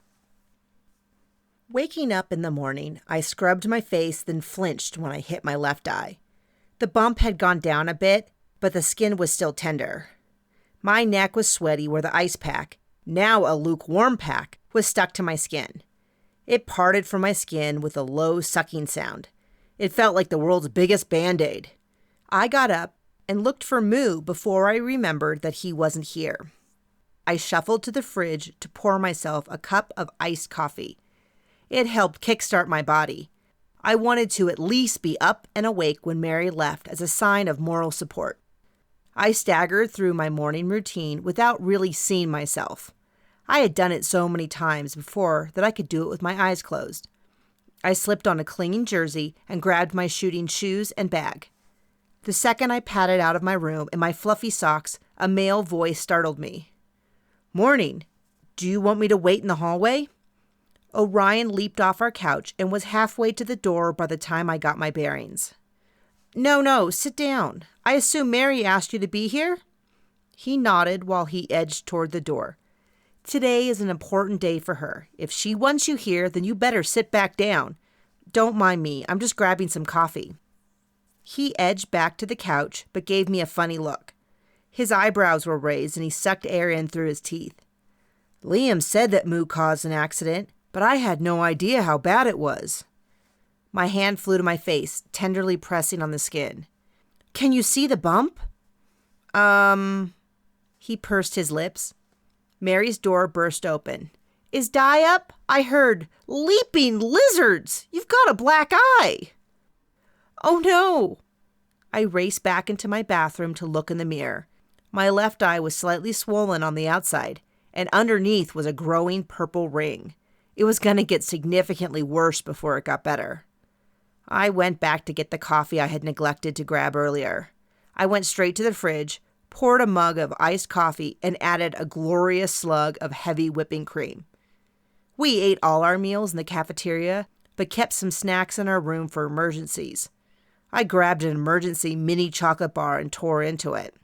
Waking up in the morning, I scrubbed my face, then flinched when I hit my left eye. The bump had gone down a bit, but the skin was still tender. My neck was sweaty where the ice pack, now a lukewarm pack, was stuck to my skin. It parted from my skin with a low sucking sound. It felt like the world's biggest Band-Aid. I got up and looked for Moo before I remembered that he wasn't here. I shuffled to the fridge to pour myself a cup of iced coffee. It helped kickstart my body. I wanted to at least be up and awake when Mary left as a sign of moral support. I staggered through my morning routine without really seeing myself. I had done it so many times before that I could do it with my eyes closed. I slipped on a clinging jersey and grabbed my shooting shoes and bag. The second I padded out of my room in my fluffy socks, a male voice startled me. Morning. Do you want me to wait in the hallway? Orion leaped off our couch and was halfway to the door by the time I got my bearings. No, sit down. I assume Mary asked you to be here? He nodded while he edged toward the door. Today is an important day for her. If she wants you here, then you better sit back down. Don't mind me, I'm just grabbing some coffee. He edged back to the couch, but gave me a funny look. His eyebrows were raised and he sucked air in through his teeth. Liam said that Moo caused an accident, but I had no idea how bad it was. My hand flew to my face, tenderly pressing on the skin. Can you see the bump? He pursed his lips. Mary's door burst open. Is Di up? I heard leaping lizards. You've got a black eye. Oh no. I raced back into my bathroom to look in the mirror. My left eye was slightly swollen on the outside, and underneath was a growing purple ring. It was going to get significantly worse before it got better. I went back to get the coffee I had neglected to grab earlier. I went straight to the fridge, poured a mug of iced coffee, and added a glorious slug of heavy whipping cream. We ate all our meals in the cafeteria, but kept some snacks in our room for emergencies. I grabbed an emergency mini chocolate bar and tore into it.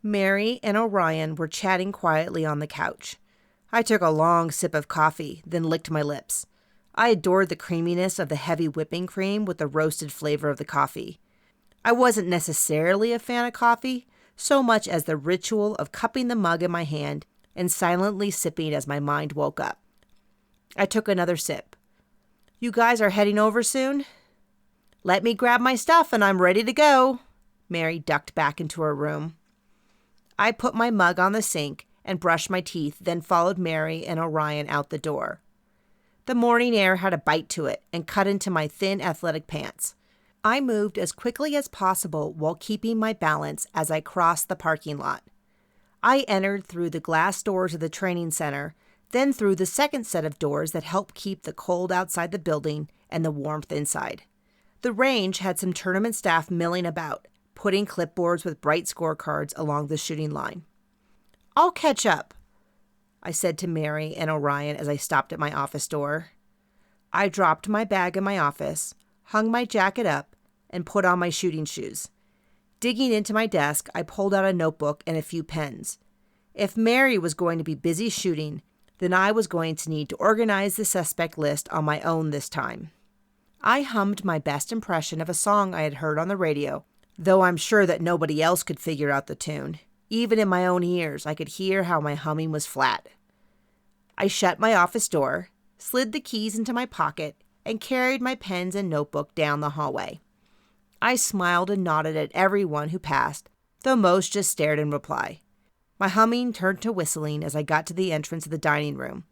Mary and Orion were chatting quietly on the couch. I took a long sip of coffee, then licked my lips. I adored the creaminess of the heavy whipping cream with the roasted flavor of the coffee. I wasn't necessarily a fan of coffee, so much as the ritual of cupping the mug in my hand and silently sipping as my mind woke up. I took another sip. You guys are heading over soon? Let me grab my stuff and I'm ready to go. Mary ducked back into her room. I put my mug on the sink and brushed my teeth, then followed Mary and Orion out the door. The morning air had a bite to it and cut into my thin athletic pants. I moved as quickly as possible while keeping my balance as I crossed the parking lot. I entered through the glass doors of the training center, then through the second set of doors that help keep the cold outside the building and the warmth inside. The range had some tournament staff milling about, putting clipboards with bright scorecards along the shooting line. "I'll catch up," I said to Mary and Orion as I stopped at my office door. I dropped my bag in my office, hung my jacket up, and put on my shooting shoes. Digging into my desk, I pulled out a notebook and a few pens. If Mary was going to be busy shooting, then I was going to need to organize the suspect list on my own this time. I hummed my best impression of a song I had heard on the radio, though I'm sure that nobody else could figure out the tune. Even in my own ears, I could hear how my humming was flat. I shut my office door, slid the keys into my pocket, and carried my pens and notebook down the hallway. I smiled and nodded at everyone who passed, though most just stared in reply. My humming turned to whistling as I got to the entrance of the dining room.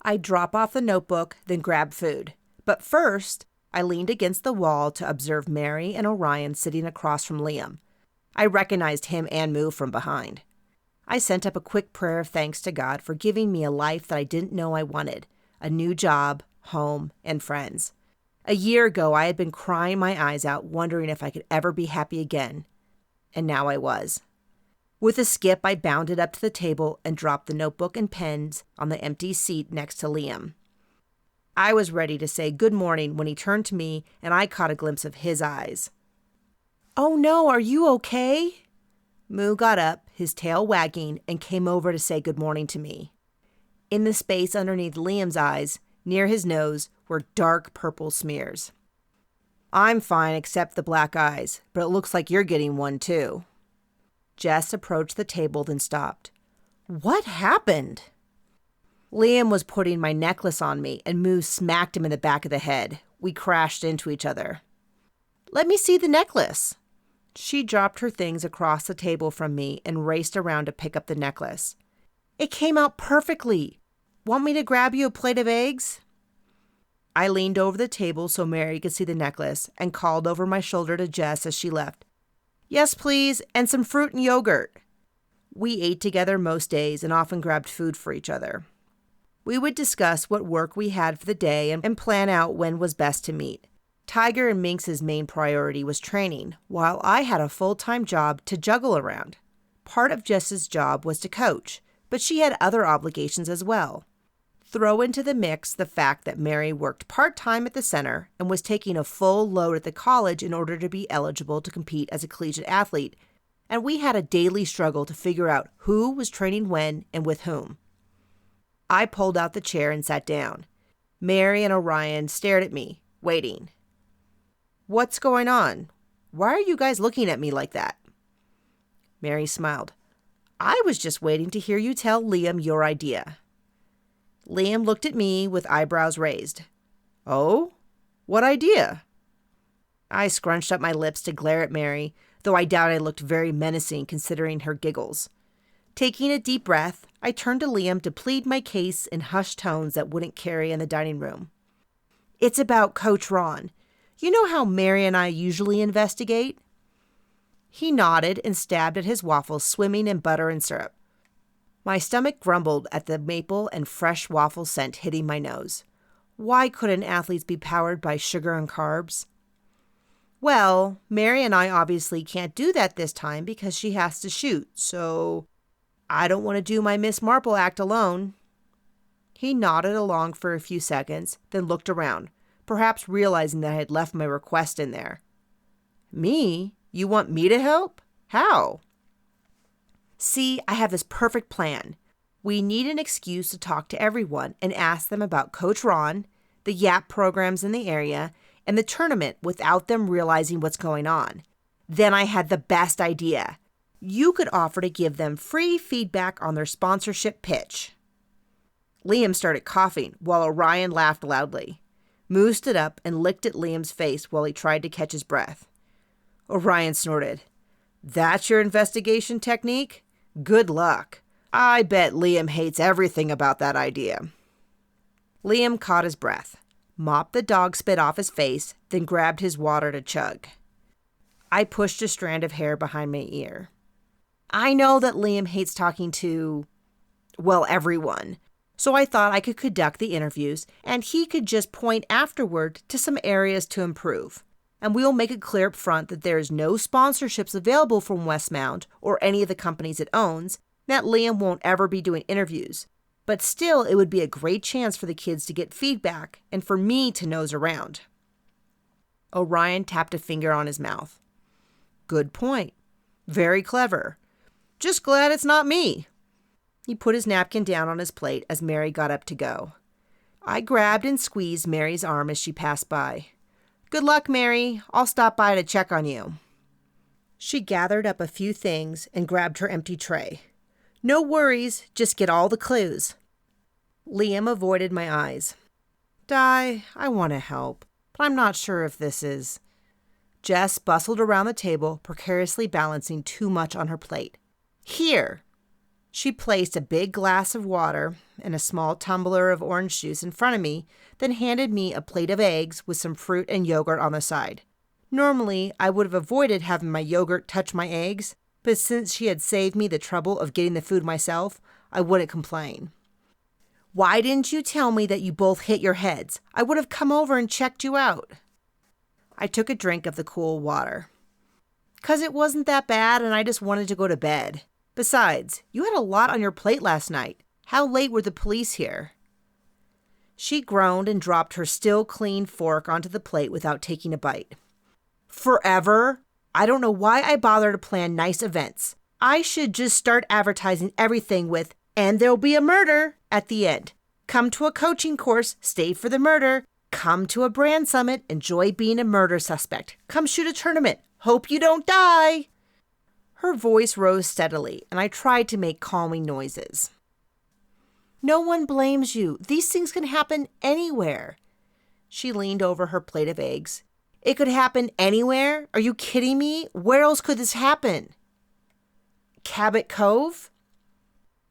I'd drop off the notebook, then grab food. But first, I leaned against the wall to observe Mary and Orion sitting across from Liam. I recognized him and Moo from behind. I sent up a quick prayer of thanks to God for giving me a life that I didn't know I wanted, a new job, home, and friends. A year ago, I had been crying my eyes out, wondering if I could ever be happy again. And now I was. With a skip, I bounded up to the table and dropped the notebook and pens on the empty seat next to Liam. I was ready to say good morning when he turned to me and I caught a glimpse of his eyes. "Oh no, are you okay?" Moo got up, his tail wagging, and came over to say good morning to me. In the space underneath Liam's eyes, near his nose, were dark purple smears. "I'm fine except the black eyes, but it looks like you're getting one too." Jess approached the table, then stopped. "What happened?" Liam was putting my necklace on me, and Moo smacked him in the back of the head. We crashed into each other. "Let me see the necklace." She dropped her things across the table from me and raced around to pick up the necklace. "It came out perfectly. Want me to grab you a plate of eggs?" I leaned over the table so Mary could see the necklace and called over my shoulder to Jess as she left. "Yes, please, and some fruit and yogurt." We ate together most days and often grabbed food for each other. We would discuss what work we had for the day and plan out when was best to meet. Tiger and Minx's main priority was training, while I had a full-time job to juggle around. Part of Jess's job was to coach, but she had other obligations as well. Throw into the mix the fact that Mary worked part-time at the center and was taking a full load at the college in order to be eligible to compete as a collegiate athlete, and we had a daily struggle to figure out who was training when and with whom. I pulled out the chair and sat down. Mary and Orion stared at me, waiting. "What's going on? Why are you guys looking at me like that?" Mary smiled. "I was just waiting to hear you tell Liam your idea." Liam looked at me with eyebrows raised. "Oh? What idea?" I scrunched up my lips to glare at Mary, though I doubt I looked very menacing considering her giggles. Taking a deep breath, I turned to Liam to plead my case in hushed tones that wouldn't carry in the dining room. "It's about Coach Ron. You know how Mary and I usually investigate?" He nodded and stabbed at his waffles swimming in butter and syrup. My stomach grumbled at the maple and fresh waffle scent hitting my nose. Why couldn't athletes be powered by sugar and carbs? "Well, Mary and I obviously can't do that this time because she has to shoot, so I don't want to do my Miss Marple act alone." He nodded along for a few seconds, then looked around, perhaps realizing that I had left my request in there. "Me? You want me to help? How?" "See, I have this perfect plan. We need an excuse to talk to everyone and ask them about Coach Ron, the YAP programs in the area, and the tournament without them realizing what's going on. Then I had the best idea. You could offer to give them free feedback on their sponsorship pitch." Liam started coughing while Orion laughed loudly. Moo stood up and licked at Liam's face while he tried to catch his breath. Orion snorted. "That's your investigation technique? Good luck. I bet Liam hates everything about that idea." Liam caught his breath, mopped the dog spit off his face, then grabbed his water to chug. I pushed a strand of hair behind my ear. "I know that Liam hates talking to, well, everyone. So I thought I could conduct the interviews, and he could just point afterward to some areas to improve. And we will make it clear up front that there is no sponsorships available from Westmount or any of the companies it owns, that Liam won't ever be doing interviews. But still, it would be a great chance for the kids to get feedback and for me to nose around. Orion tapped a finger on his mouth. Good point. Very clever. Just glad it's not me. He put his napkin down on his plate as Mary got up to go. I grabbed and squeezed Mary's arm as she passed by. Good luck, Mary. I'll stop by to check on you. She gathered up a few things and grabbed her empty tray. No worries, just get all the clues. Liam avoided my eyes. Di, I want to help, but I'm not sure if this is... Jess bustled around the table, precariously balancing too much on her plate. Here! She placed a big glass of water and a small tumbler of orange juice in front of me, then handed me a plate of eggs with some fruit and yogurt on the side. Normally, I would have avoided having my yogurt touch my eggs, but since she had saved me the trouble of getting the food myself, I wouldn't complain. Why didn't you tell me that you both hit your heads? I would have come over and checked you out. I took a drink of the cool water. 'Cause it wasn't that bad and I just wanted to go to bed. Besides, you had a lot on your plate last night. How late were the police here? She groaned and dropped her still clean fork onto the plate without taking a bite. Forever? I don't know why I bother to plan nice events. I should just start advertising everything with, and there'll be a murder at the end. Come to a coaching course, stay for the murder. Come to a brand summit, enjoy being a murder suspect. Come shoot a tournament. Hope you don't die. Her voice rose steadily, and I tried to make calming noises. No one blames you. These things can happen anywhere. She leaned over her plate of eggs. It could happen anywhere? Are you kidding me? Where else could this happen? Cabot Cove?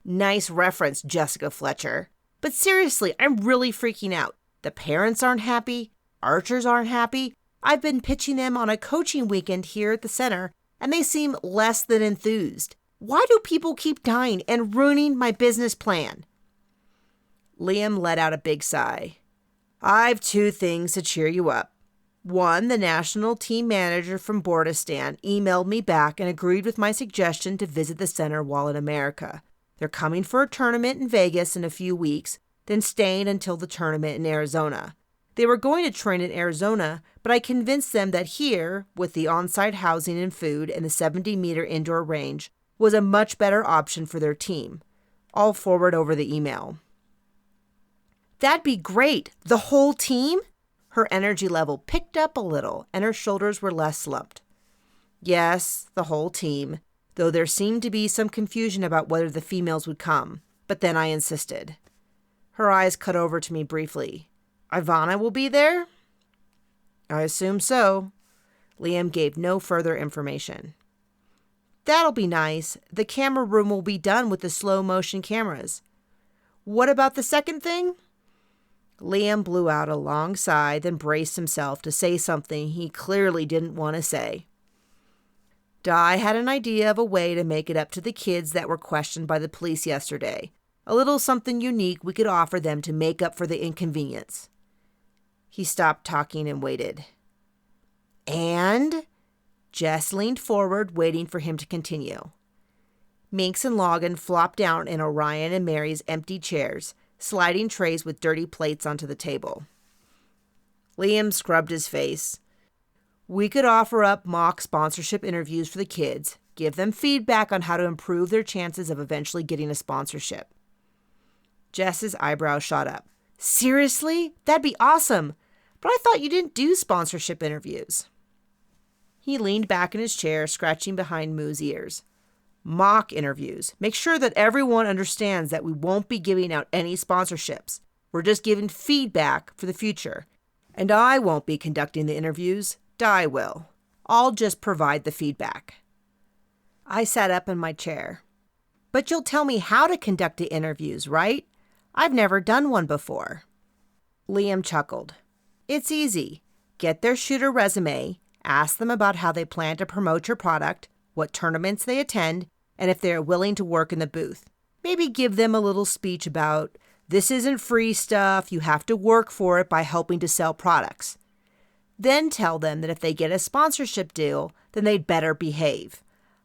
Nice reference, Jessica Fletcher. But seriously, I'm really freaking out. The parents aren't happy. Archers aren't happy. I've been pitching them on a coaching weekend here at the center, and they seem less than enthused. Why do people keep dying and ruining my business plan? Liam let out a big sigh. I've 2 things to cheer you up. 1, the national team manager from Bordistan emailed me back and agreed with my suggestion to visit the center while in America. They're coming for a tournament in Vegas in a few weeks, then staying until the tournament in Arizona. They were going to train in Arizona, but I convinced them that here, with the on-site housing and food and the 70-meter indoor range, was a much better option for their team. I'll forward over the email. That'd be great. The whole team? Her energy level picked up a little, and her shoulders were less slumped. Yes, the whole team, though there seemed to be some confusion about whether the females would come. But then I insisted. Her eyes cut over to me briefly. Ivana will be there? I assume so. Liam gave no further information. That'll be nice. The camera room will be done with the slow motion cameras. What about the second thing? Liam blew out a long sigh, then braced himself to say something he clearly didn't want to say. Di had an idea of a way to make it up to the kids that were questioned by the police yesterday. A little something unique we could offer them to make up for the inconvenience. He stopped talking and waited. And? Jess leaned forward, waiting for him to continue. Minx and Logan flopped down in Orion and Mary's empty chairs, sliding trays with dirty plates onto the table. Liam scrubbed his face. We could offer up mock sponsorship interviews for the kids, give them feedback on how to improve their chances of eventually getting a sponsorship. Jess's eyebrows shot up. Seriously? That'd be awesome. But I thought you didn't do sponsorship interviews. He leaned back in his chair, scratching behind Moo's ears. Mock interviews. Make sure that everyone understands that we won't be giving out any sponsorships. We're just giving feedback for the future. And I won't be conducting the interviews. Di will. I'll just provide the feedback. I sat up in my chair. But you'll tell me how to conduct the interviews, right? I've never done one before. Liam chuckled. It's easy. Get their shooter resume, ask them about how they plan to promote your product, what tournaments they attend, and if they are willing to work in the booth. Maybe give them a little speech about This isn't free stuff. You have to work for it by helping to sell products. Then tell them that if they get a sponsorship deal, then they'd better behave.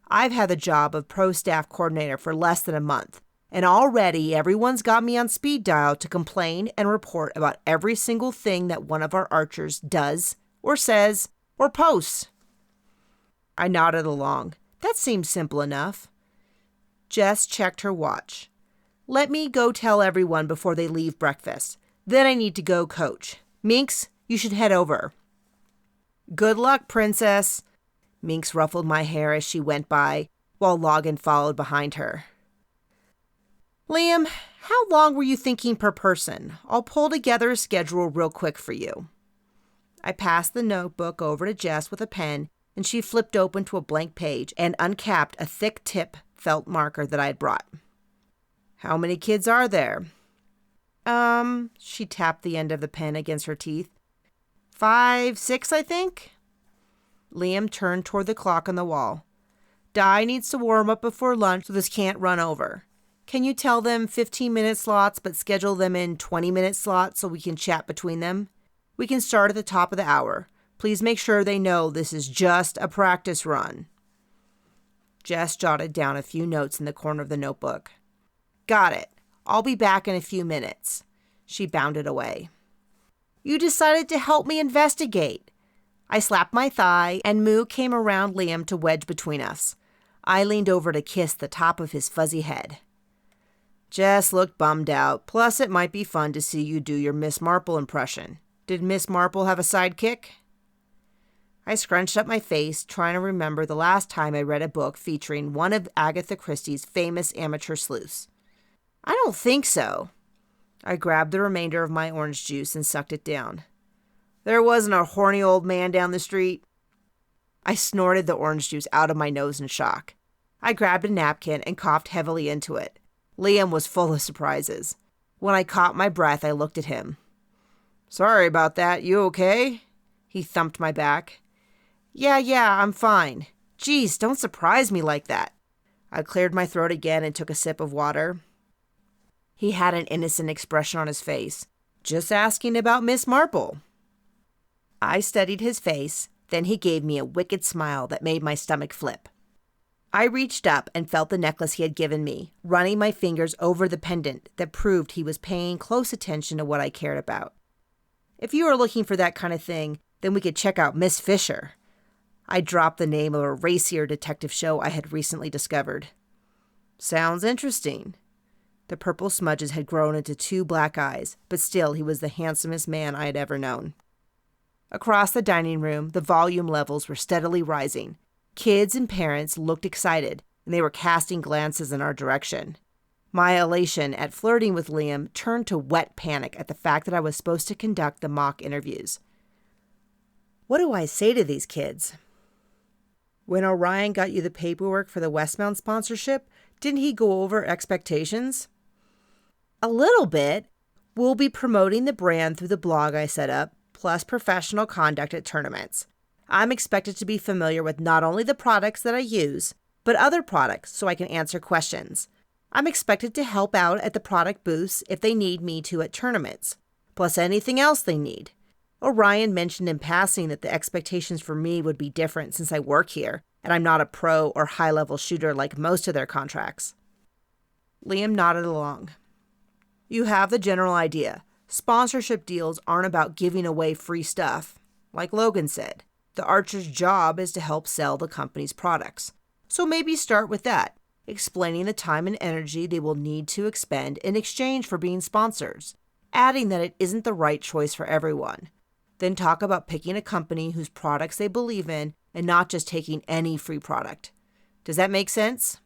I've had the job of pro staff coordinator for less than a month, and already everyone's got me on speed dial to complain and report about every single thing that one of our archers does or says or posts. I nodded along. That seemed simple enough. Jess checked her watch. Let me go tell everyone before they leave breakfast. Then I need to go coach. Minx, you should head over. Good luck, princess. Minx ruffled my hair as she went by, while Logan followed behind her. Liam, how long were you thinking per person? I'll pull together a schedule real quick for you. I passed the notebook over to Jess with a pen, and she flipped open to a blank page and uncapped a thick tip felt marker that I had brought. How many kids are there? She tapped the end of the pen against her teeth. 5, 6, I think. Liam turned toward the clock on the wall. Di needs to warm up before lunch so this can't run over. Can you tell them 15-minute slots but schedule them in 20-minute slots so we can chat between them? We can start at the top of the hour. Please make sure they know this is just a practice run. Jess jotted down a few notes in the corner of the notebook. Got it. I'll be back in a few minutes. She bounded away. You decided to help me investigate. I slapped my thigh, and Moo came around Liam to wedge between us. I leaned over to kiss the top of his fuzzy head. Jess looked bummed out, plus it might be fun to see you do your Miss Marple impression. Did Miss Marple have a sidekick? I scrunched up my face, trying to remember the last time I read a book featuring one of Agatha Christie's famous amateur sleuths. I don't think so. I grabbed the remainder of my orange juice and sucked it down. There wasn't a horny old man down the street. I snorted the orange juice out of my nose in shock. I grabbed a napkin and coughed heavily into it. Liam was full of surprises. When I caught my breath, I looked at him. Sorry about that. You okay? He thumped my back. Yeah, I'm fine. Geez, don't surprise me like that. I cleared my throat again and took a sip of water. He had an innocent expression on his face. Just asking about Miss Marple. I studied his face, then he gave me a wicked smile that made my stomach flip. I reached up and felt the necklace he had given me, running my fingers over the pendant that proved he was paying close attention to what I cared about. If you are looking for that kind of thing, then we could check out Miss Fisher. I dropped the name of a racier detective show I had recently discovered. Sounds interesting. The purple smudges had grown into 2 black eyes, but still he was the handsomest man I had ever known. Across the dining room, the volume levels were steadily rising. Kids and parents looked excited, and they were casting glances in our direction. My elation at flirting with Liam turned to wet panic at the fact that I was supposed to conduct the mock interviews. What do I say to these kids? When Orion got you the paperwork for the Westmount sponsorship, didn't he go over expectations? A little bit. We'll be promoting the brand through the blog I set up, plus professional conduct at tournaments. I'm expected to be familiar with not only the products that I use, but other products so I can answer questions. I'm expected to help out at the product booths if they need me to at tournaments, plus anything else they need. Orion mentioned in passing that the expectations for me would be different since I work here, and I'm not a pro or high-level shooter like most of their contracts. Liam nodded along. You have the general idea. Sponsorship deals aren't about giving away free stuff. Like Logan said, the archer's job is to help sell the company's products. So maybe start with that, explaining the time and energy they will need to expend in exchange for being sponsors, adding that it isn't the right choice for everyone. Then talk about picking a company whose products they believe in and not just taking any free product. Does that make sense?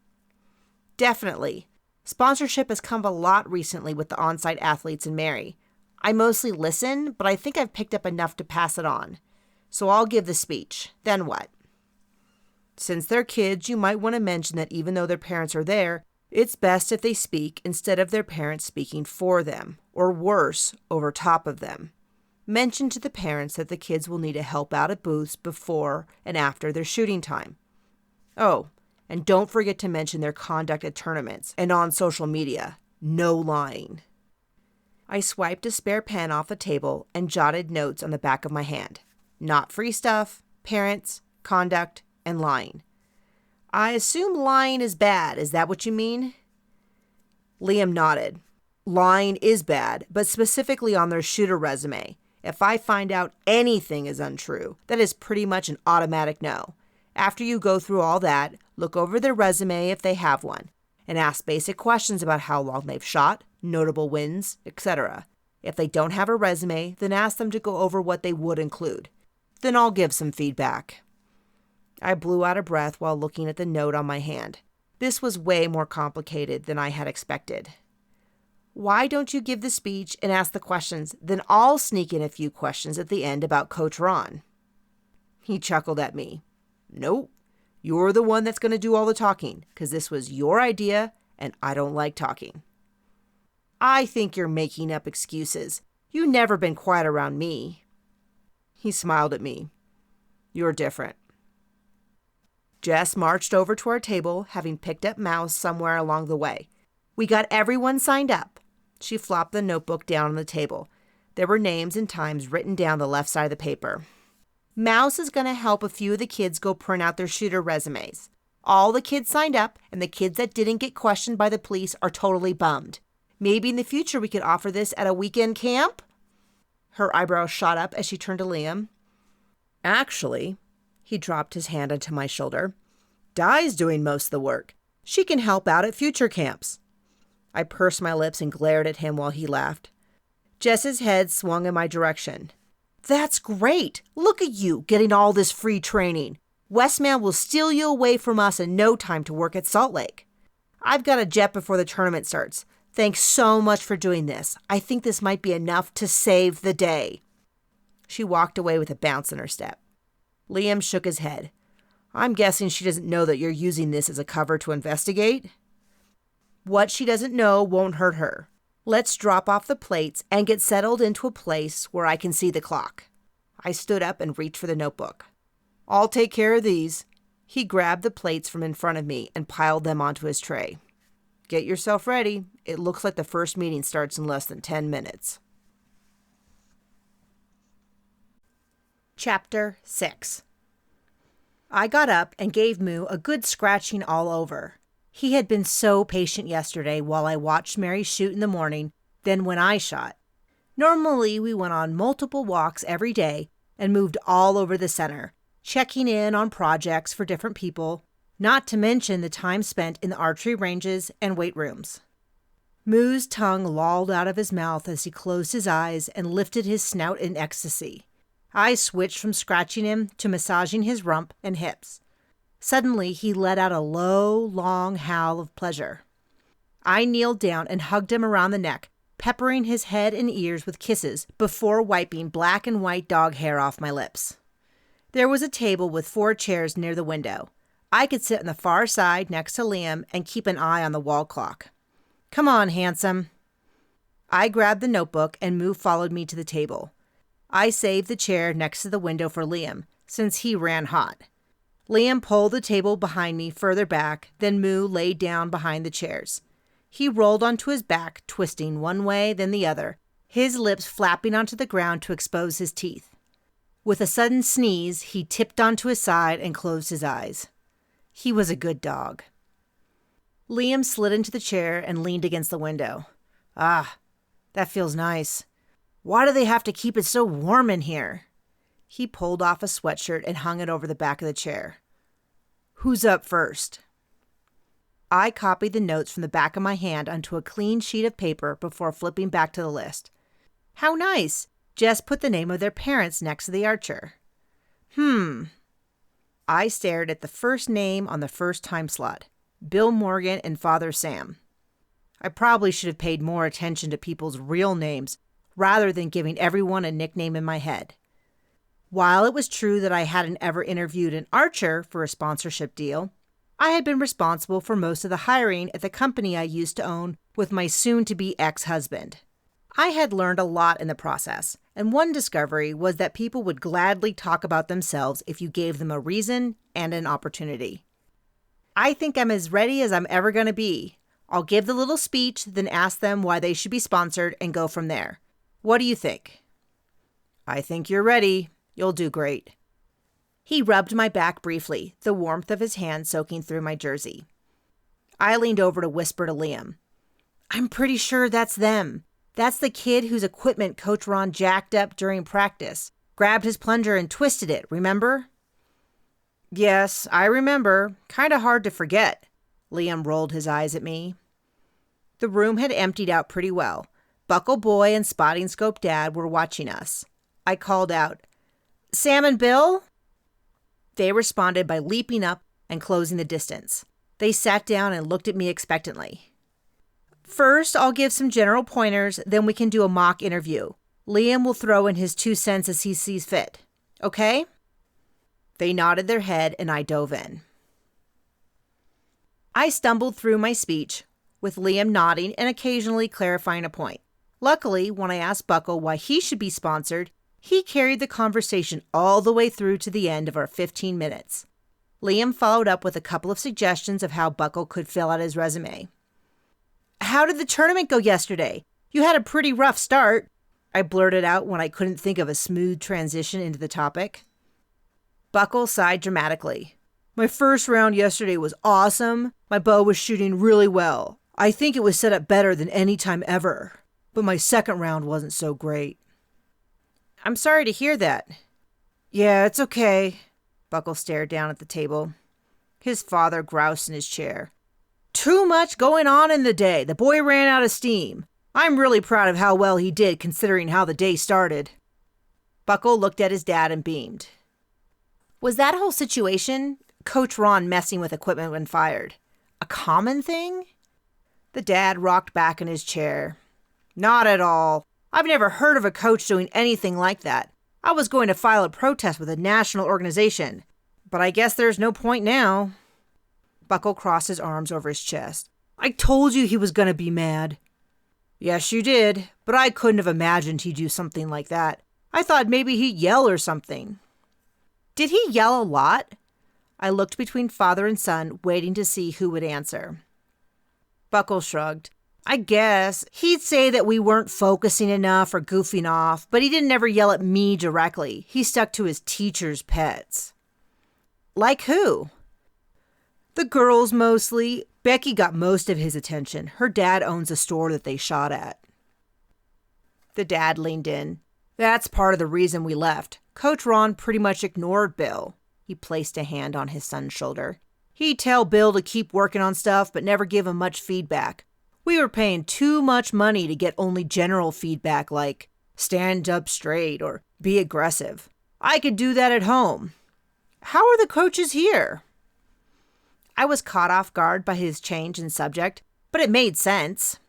Definitely. Sponsorship has come a lot recently with the on-site athletes and Mary. I mostly listen, but I think I've picked up enough to pass it on. So I'll give the speech. Then what? Since they're kids, you might want to mention that even though their parents are there, it's best if they speak instead of their parents speaking for them, or worse, over top of them. Mention to the parents that the kids will need to help out at booths before and after their shooting time. Oh, and don't forget to mention their conduct at tournaments and on social media. No lying. I swiped a spare pen off the table and jotted notes on the back of my hand. Not free stuff, parents, conduct, and lying. I assume lying is bad. Is that what you mean? Liam nodded. Lying is bad, but specifically on their shooter resume. If I find out anything is untrue, that is pretty much an automatic no. After you go through all that, look over their resume if they have one, and ask basic questions about how long they've shot, notable wins, etc. If they don't have a resume, then ask them to go over what they would include. Then I'll give some feedback. I blew out of breath while looking at the note on my hand. This was way more complicated than I had expected. Why don't you give the speech and ask the questions, then I'll sneak in a few questions at the end about Coach Ron? He chuckled at me. Nope, you're the one that's going to do all the talking, because this was your idea and I don't like talking. I think you're making up excuses. You've never been quiet around me. He smiled at me. You're different. Jess marched over to our table, having picked up Mouse somewhere along the way. We got everyone signed up. She flopped the notebook down on the table. There were names and times written down the left side of the paper. Mouse is going to help a few of the kids go print out their shooter resumes. All the kids signed up, and the kids that didn't get questioned by the police are totally bummed. Maybe in the future we could offer this at a weekend camp? Her eyebrows shot up as she turned to Liam. Actually, he dropped his hand onto my shoulder. Di's doing most of the work. She can help out at future camps. I pursed my lips and glared at him while he laughed. Jess's head swung in my direction. That's great. Look at you getting all this free training. Westman will steal you away from us in no time to work at Salt Lake. I've got a jet before the tournament starts. Thanks so much for doing this. I think this might be enough to save the day. She walked away with a bounce in her step. Liam shook his head. I'm guessing she doesn't know that you're using this as a cover to investigate? What she doesn't know won't hurt her. Let's drop off the plates and get settled into a place where I can see the clock. I stood up and reached for the notebook. I'll take care of these. He grabbed the plates from in front of me and piled them onto his tray. Get yourself ready. It looks like the first meeting starts in less than 10 minutes. Chapter 6. I got up and gave Moo a good scratching all over. He had been so patient yesterday while I watched Mary shoot in the morning, then when I shot. Normally, we went on multiple walks every day and moved all over the center, checking in on projects for different people, not to mention the time spent in the archery ranges and weight rooms. Moo's tongue lolled out of his mouth as he closed his eyes and lifted his snout in ecstasy. I switched from scratching him to massaging his rump and hips. Suddenly, he let out a low, long howl of pleasure. I kneeled down and hugged him around the neck, peppering his head and ears with kisses before wiping black and white dog hair off my lips. There was a table with 4 chairs near the window. I could sit on the far side next to Liam and keep an eye on the wall clock. Come on, handsome. I grabbed the notebook and Moo followed me to the table. I saved the chair next to the window for Liam, since he ran hot. Liam pulled the table behind me further back, then Moo laid down behind the chairs. He rolled onto his back, twisting one way, then the other, his lips flapping onto the ground to expose his teeth. With a sudden sneeze, he tipped onto his side and closed his eyes. He was a good dog. Liam slid into the chair and leaned against the window. Ah, that feels nice. Why do they have to keep it so warm in here? He pulled off a sweatshirt and hung it over the back of the chair. Who's up first? I copied the notes from the back of my hand onto a clean sheet of paper before flipping back to the list. How nice. Jess put the name of their parents next to the archer. I stared at the first name on the first time slot. Bill Morgan and Father Sam. I probably should have paid more attention to people's real names rather than giving everyone a nickname in my head. While it was true that I hadn't ever interviewed an archer for a sponsorship deal, I had been responsible for most of the hiring at the company I used to own with my soon-to-be ex-husband. I had learned a lot in the process, and one discovery was that people would gladly talk about themselves if you gave them a reason and an opportunity. I think I'm as ready as I'm ever going to be. I'll give the little speech, then ask them why they should be sponsored and go from there. What do you think? I think you're ready. You'll do great. He rubbed my back briefly, the warmth of his hand soaking through my jersey. I leaned over to whisper to Liam. I'm pretty sure that's them. That's the kid whose equipment Coach Ron jacked up during practice. Grabbed his plunger and twisted it, remember? Yes, I remember. Kinda hard to forget. Liam rolled his eyes at me. The room had emptied out pretty well. Buckle Boy and Spotting Scope Dad were watching us. I called out, Sam and Bill? They responded by leaping up and closing the distance. They sat down and looked at me expectantly. First, I'll give some general pointers, then we can do a mock interview. Liam will throw in his 2 cents as he sees fit. Okay? They nodded their head and I dove in. I stumbled through my speech, with Liam nodding and occasionally clarifying a point. Luckily, when I asked Buckle why he should be sponsored, he carried the conversation all the way through to the end of our 15 minutes. Liam followed up with a couple of suggestions of how Buckle could fill out his resume. How did the tournament go yesterday? You had a pretty rough start, I blurted out when I couldn't think of a smooth transition into the topic. Buckle sighed dramatically. My first round yesterday was awesome. My bow was shooting really well. I think it was set up better than any time ever. But my second round wasn't so great. I'm sorry to hear that. Yeah, it's okay. Buckle stared down at the table. His father groused in his chair. Too much going on in the day. The boy ran out of steam. I'm really proud of how well he did considering how the day started. Buckle looked at his dad and beamed. Was that whole situation, Coach Ron messing with equipment when fired, a common thing? The dad rocked back in his chair. Not at all. I've never heard of a coach doing anything like that. I was going to file a protest with a national organization, but I guess there's no point now. Buckle crossed his arms over his chest. I told you he was going to be mad. Yes, you did, but I couldn't have imagined he'd do something like that. I thought maybe he'd yell or something. Did he yell a lot? I looked between father and son, waiting to see who would answer. Buckle shrugged. I guess he'd say that we weren't focusing enough or goofing off, but he didn't ever yell at me directly. He stuck to his teacher's pets. Like who? The girls mostly. Becky got most of his attention. Her dad owns a store that they shot at. The dad leaned in. That's part of the reason we left. Coach Ron pretty much ignored Bill. He placed a hand on his son's shoulder. He'd tell Bill to keep working on stuff, but never give him much feedback. We were paying too much money to get only general feedback like stand up straight or be aggressive. I could do that at home. How are the coaches here? I was caught off guard by his change in subject, but it made sense.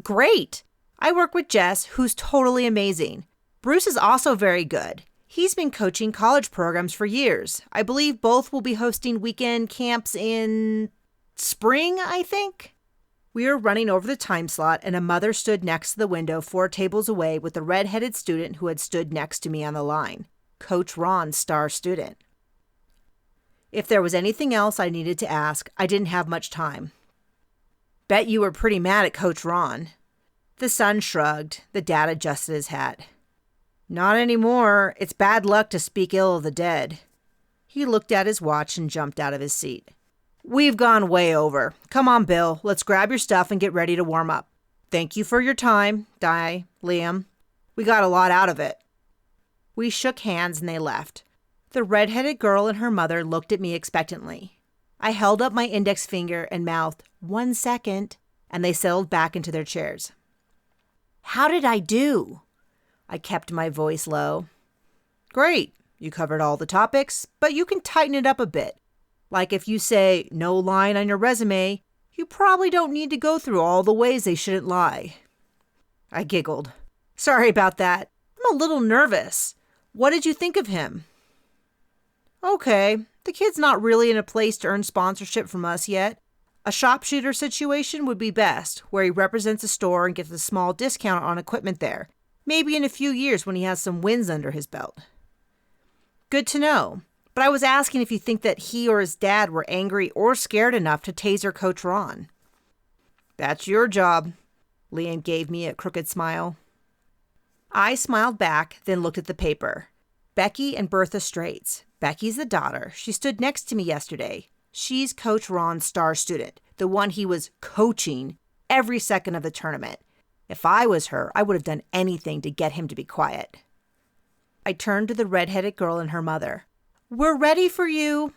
Great. I work with Jess, who's totally amazing. Bruce is also very good. He's been coaching college programs for years. I believe both will be hosting weekend camps in spring, I think. We were running over the time slot, and a mother stood next to the window 4 tables away with a red-headed student who had stood next to me on the line, Coach Ron's star student. If there was anything else I needed to ask, I didn't have much time. Bet you were pretty mad at Coach Ron. The son shrugged. The dad adjusted his hat. Not anymore. It's bad luck to speak ill of the dead. He looked at his watch and jumped out of his seat. We've gone way over. Come on, Bill. Let's grab your stuff and get ready to warm up. Thank you for your time, Liam. We got a lot out of it. We shook hands and they left. The red-headed girl and her mother looked at me expectantly. I held up my index finger and mouthed, 1 second, and they settled back into their chairs. How did I do? I kept my voice low. Great. You covered all the topics, but you can tighten it up a bit. Like if you say no line on your resume, you probably don't need to go through all the ways they shouldn't lie. I giggled. Sorry about that. I'm a little nervous. What did you think of him? Okay, the kid's not really in a place to earn sponsorship from us yet. A sharpshooter situation would be best, where he represents a store and gets a small discount on equipment there. Maybe in a few years when he has some wins under his belt. Good to know. But I was asking if you think that he or his dad were angry or scared enough to taser Coach Ron. That's your job. Liam gave me a crooked smile. I smiled back, then looked at the paper. Becky and Bertha Straits. Becky's the daughter. She stood next to me yesterday. She's Coach Ron's star student, the one he was coaching every second of the tournament. If I was her, I would have done anything to get him to be quiet. I turned to the redheaded girl and her mother. We're ready for you.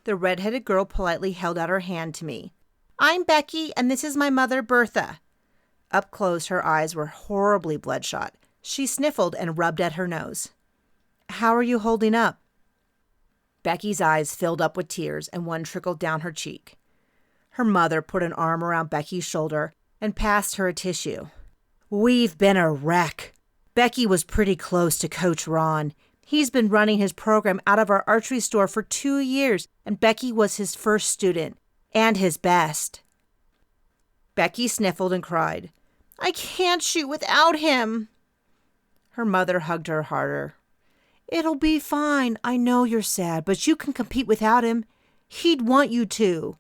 The redheaded girl politely held out her hand to me. I'm Becky, and this is my mother, Bertha. Up close, her eyes were horribly bloodshot. She sniffled and rubbed at her nose. How are you holding up? Becky's eyes filled up with tears, and one trickled down her cheek. Her mother put an arm around Becky's shoulder and passed her a tissue. We've been a wreck. Becky was pretty close to Coach Ron. He's been running his program out of our archery store for 2 years, and Becky was his first student, and his best. Becky sniffled and cried, I can't shoot without him. Her mother hugged her harder. It'll be fine. I know you're sad, but you can compete without him. He'd want you to.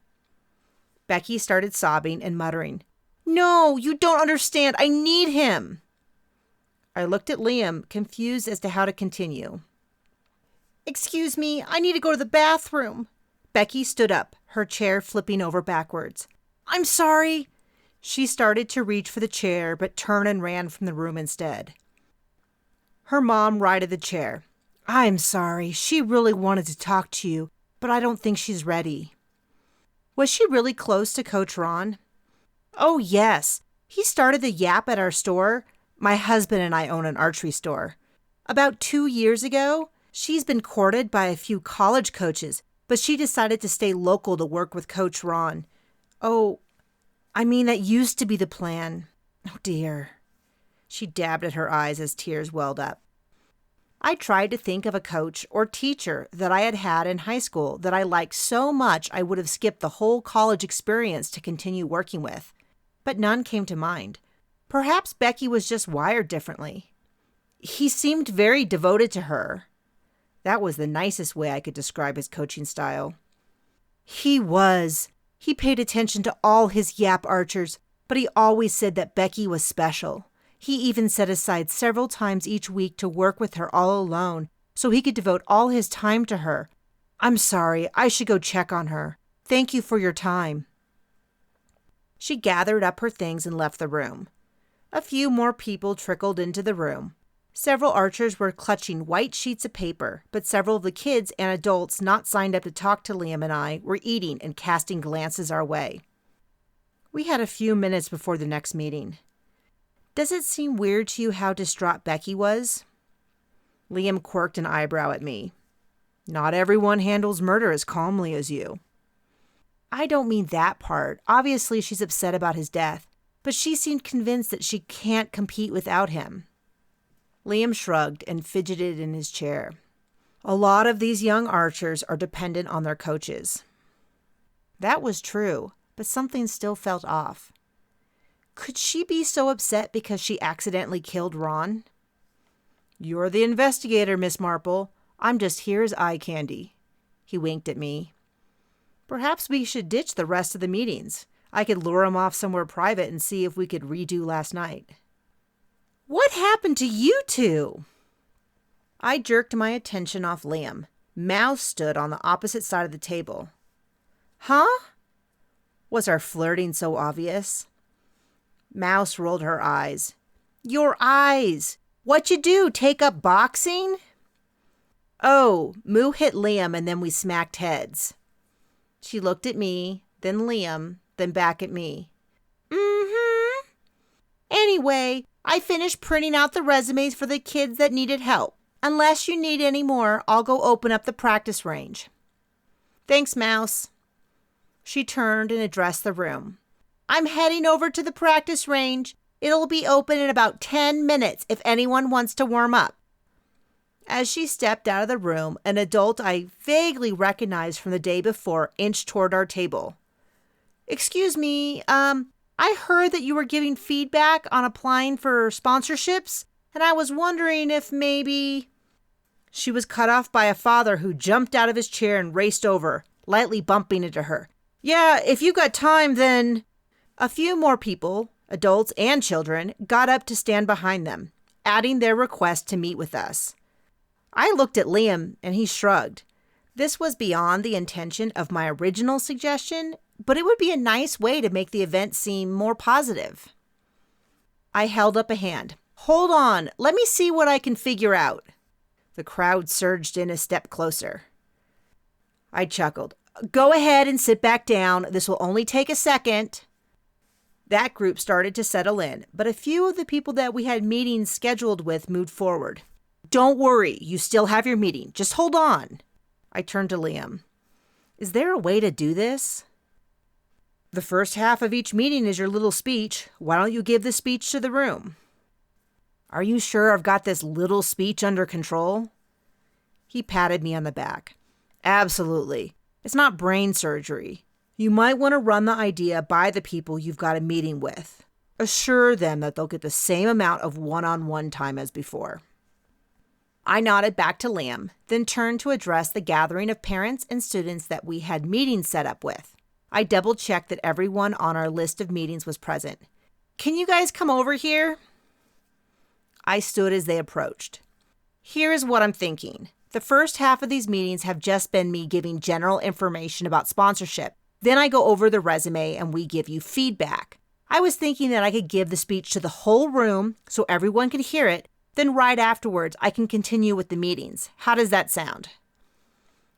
Becky started sobbing and muttering, No, you don't understand. I need him. I looked at Liam, confused as to how to continue. Excuse me, I need to go to the bathroom. Becky stood up, her chair flipping over backwards. I'm sorry. She started to reach for the chair, but turned and ran from the room instead. Her mom righted the chair. I'm sorry. She really wanted to talk to you, but I don't think she's ready. Was she really close to Coach Ron? Oh, yes. He started the yap at our store. My husband and I own an archery store. About 2 years ago, she's been courted by a few college coaches, but she decided to stay local to work with Coach Ron. Oh, I mean, that used to be the plan. Oh, dear. She dabbed at her eyes as tears welled up. I tried to think of a coach or teacher that I had had in high school that I liked so much I would have skipped the whole college experience to continue working with, but none came to mind. Perhaps Becky was just wired differently. He seemed very devoted to her. That was the nicest way I could describe his coaching style. He was. He paid attention to all his yap archers, but he always said that Becky was special. He even set aside several times each week to work with her all alone so he could devote all his time to her. I'm sorry, I should go check on her. Thank you for your time. She gathered up her things and left the room. A few more people trickled into the room. Several archers were clutching white sheets of paper, but several of the kids and adults not signed up to talk to Liam and I were eating and casting glances our way. We had a few minutes before the next meeting. Does it seem weird to you how distraught Becky was? Liam quirked an eyebrow at me. Not everyone handles murder as calmly as you. I don't mean that part. Obviously, she's upset about his death, but she seemed convinced that she can't compete without him. Liam shrugged and fidgeted in his chair. A lot of these young archers are dependent on their coaches. That was true, but something still felt off. Could she be so upset because she accidentally killed Ron? You're the investigator, Miss Marple. I'm just here as eye candy. He winked at me. Perhaps we should ditch the rest of the meetings. I could lure him off somewhere private and see if we could redo last night. What happened to you two? I jerked my attention off Liam. Mouse stood on the opposite side of the table. Huh? Was our flirting so obvious? Mouse rolled her eyes. Your eyes! What'd you do, take up boxing? Oh, Moo hit Liam and then we smacked heads. She looked at me, then Liam, then back at me. Mm-hmm. Anyway, I finished printing out the resumes for the kids that needed help. Unless you need any more, I'll go open up the practice range. Thanks, Mouse. She turned and addressed the room. I'm heading over to the practice range. It'll be open in about 10 minutes if anyone wants to warm up. As she stepped out of the room, an adult I vaguely recognized from the day before inched toward our table. Excuse me, I heard that you were giving feedback on applying for sponsorships, and I was wondering if maybe... She was cut off by a father who jumped out of his chair and raced over, lightly bumping into her. Yeah, if you got time, then... A few more people, adults and children, got up to stand behind them, adding their request to meet with us. I looked at Liam and he shrugged. This was beyond the intention of my original suggestion, but it would be a nice way to make the event seem more positive. I held up a hand. Hold on, let me see what I can figure out. The crowd surged in a step closer. I chuckled. Go ahead and sit back down. This will only take a second. That group started to settle in, but a few of the people that we had meetings scheduled with moved forward. Don't worry, you still have your meeting. Just hold on. I turned to Liam. Is there a way to do this? The first half of each meeting is your little speech. Why don't you give the speech to the room? Are you sure I've got this little speech under control? He patted me on the back. Absolutely. It's not brain surgery. You might want to run the idea by the people you've got a meeting with. Assure them that they'll get the same amount of one-on-one time as before. I nodded back to Liam, then turned to address the gathering of parents and students that we had meetings set up with. I double-checked that everyone on our list of meetings was present. Can you guys come over here? I stood as they approached. Here's what I'm thinking. The first half of these meetings have just been me giving general information about sponsorship. Then I go over the resume and we give you feedback. I was thinking that I could give the speech to the whole room so everyone could hear it. Then right afterwards, I can continue with the meetings. How does that sound?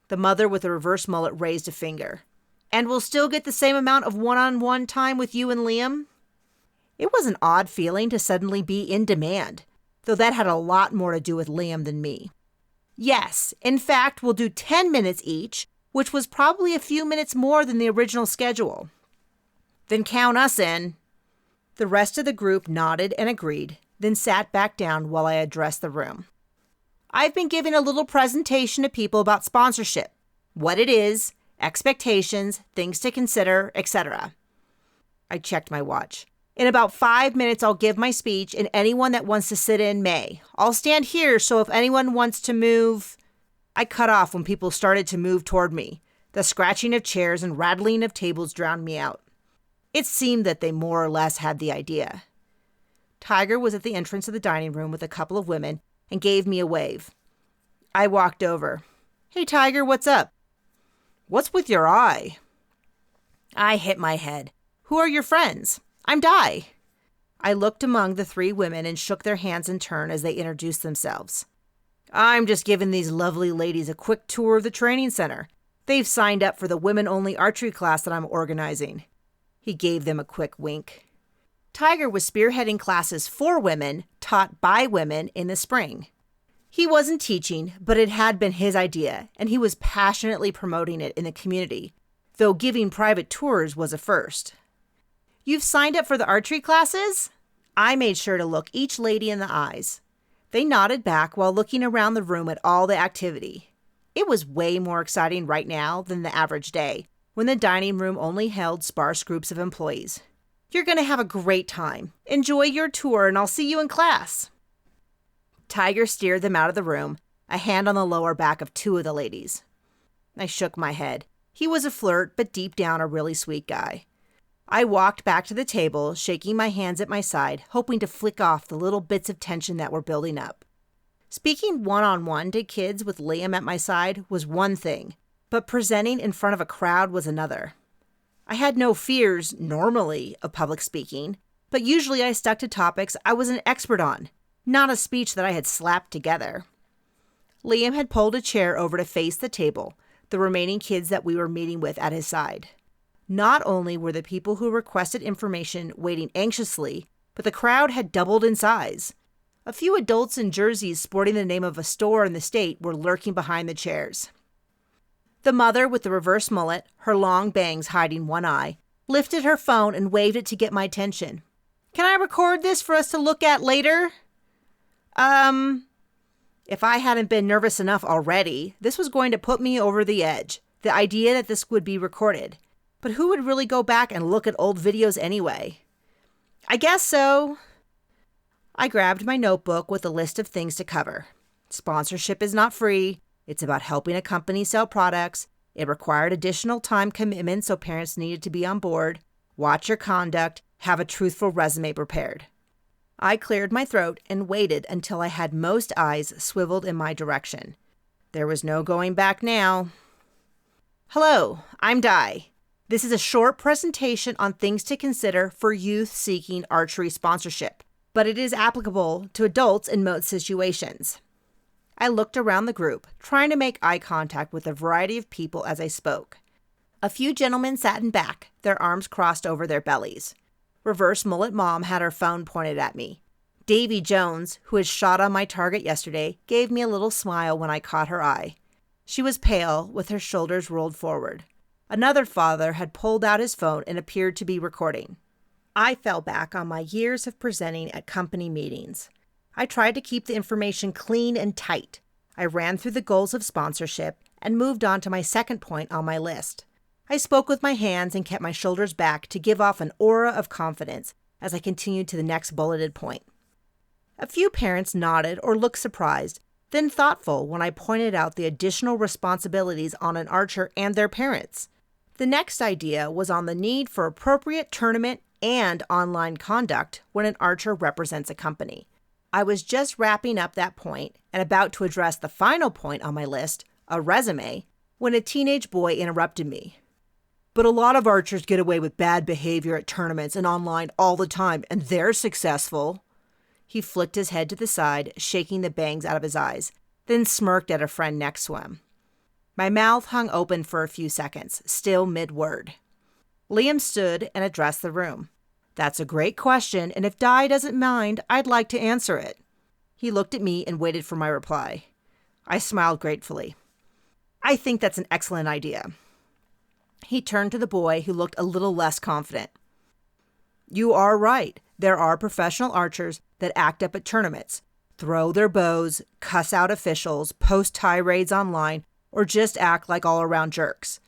The mother with the reverse mullet raised a finger. And we'll still get the same amount of one-on-one time with you and Liam? It was an odd feeling to suddenly be in demand, though that had a lot more to do with Liam than me. Yes, in fact, we'll do 10 minutes each, which was probably a few minutes more than the original schedule. Then count us in. The rest of the group nodded and agreed, then sat back down while I addressed the room. I've been giving a little presentation to people about sponsorship, what it is, expectations, things to consider, etc. I checked my watch. In about 5 minutes, I'll give my speech, and anyone that wants to sit in may. I'll stand here, so if anyone wants to move... I cut off when people started to move toward me. The scratching of chairs and rattling of tables drowned me out. It seemed that they more or less had the idea. Tiger was at the entrance of the dining room with a couple of women and gave me a wave. I walked over. Hey, Tiger, what's up? What's with your eye? I hit my head. Who are your friends? I'm Di. I looked among the three women and shook their hands in turn as they introduced themselves. I'm just giving these lovely ladies a quick tour of the training center. They've signed up for the women-only archery class that I'm organizing. He gave them a quick wink. Tiger was spearheading classes for women, taught by women in the spring. He wasn't teaching, but it had been his idea, and he was passionately promoting it in the community, though giving private tours was a first. You've signed up for the archery classes? I made sure to look each lady in the eyes. They nodded back while looking around the room at all the activity. It was way more exciting right now than the average day, when the dining room only held sparse groups of employees. You're going to have a great time. Enjoy your tour, and I'll see you in class. Tiger steered them out of the room, a hand on the lower back of two of the ladies. I shook my head. He was a flirt, but deep down a really sweet guy. I walked back to the table, shaking my hands at my side, hoping to flick off the little bits of tension that were building up. Speaking one-on-one to kids with Liam at my side was one thing, but presenting in front of a crowd was another. I had no fears, normally, of public speaking, but usually I stuck to topics I was an expert on, not a speech that I had slapped together. Liam had pulled a chair over to face the table, the remaining kids that we were meeting with at his side. Not only were the people who requested information waiting anxiously, but the crowd had doubled in size. A few adults in jerseys sporting the name of a store in the state were lurking behind the chairs. The mother with the reverse mullet, her long bangs hiding one eye, lifted her phone and waved it to get my attention. Can I record this for us to look at later? If I hadn't been nervous enough already, this was going to put me over the edge, the idea that this would be recorded. But who would really go back and look at old videos anyway? I guess so. I grabbed my notebook with a list of things to cover. Sponsorship is not free. It's about helping a company sell products. It required additional time commitment, so parents needed to be on board. Watch your conduct. Have a truthful resume prepared. I cleared my throat and waited until I had most eyes swiveled in my direction. There was no going back now. Hello, I'm Di. This is a short presentation on things to consider for youth seeking archery sponsorship, but it is applicable to adults in most situations. I looked around the group, trying to make eye contact with a variety of people as I spoke. A few gentlemen sat in back, their arms crossed over their bellies. Reverse Mullet Mom had her phone pointed at me. Davy Jones, who had shot on my target yesterday, gave me a little smile when I caught her eye. She was pale, with her shoulders rolled forward. Another father had pulled out his phone and appeared to be recording. I fell back on my years of presenting at company meetings. I tried to keep the information clean and tight. I ran through the goals of sponsorship and moved on to my second point on my list. I spoke with my hands and kept my shoulders back to give off an aura of confidence as I continued to the next bulleted point. A few parents nodded or looked surprised, then thoughtful when I pointed out the additional responsibilities on an archer and their parents. The next idea was on the need for appropriate tournament and online conduct when an archer represents a company. I was just wrapping up that point and about to address the final point on my list, a resume, when a teenage boy interrupted me. But a lot of archers get away with bad behavior at tournaments and online all the time, and they're successful. He flicked his head to the side, shaking the bangs out of his eyes, then smirked at a friend next to him. My mouth hung open for a few seconds, still mid-word. Liam stood and addressed the room. That's a great question, and if Di doesn't mind, I'd like to answer it. He looked at me and waited for my reply. I smiled gratefully. I think that's an excellent idea. He turned to the boy, who looked a little less confident. You are right. There are professional archers that act up at tournaments, throw their bows, cuss out officials, post tirades online, or just act like all-around jerks.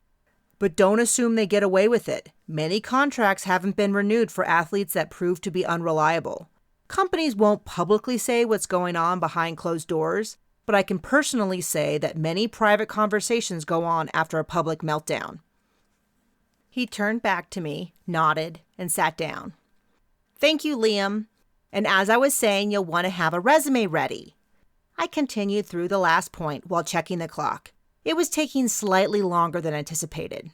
But don't assume they get away with it. Many contracts haven't been renewed for athletes that prove to be unreliable. Companies won't publicly say what's going on behind closed doors, but I can personally say that many private conversations go on after a public meltdown. He turned back to me, nodded, and sat down. Thank you, Liam. And as I was saying, you'll want to have a resume ready. I continued through the last point while checking the clock. It was taking slightly longer than anticipated.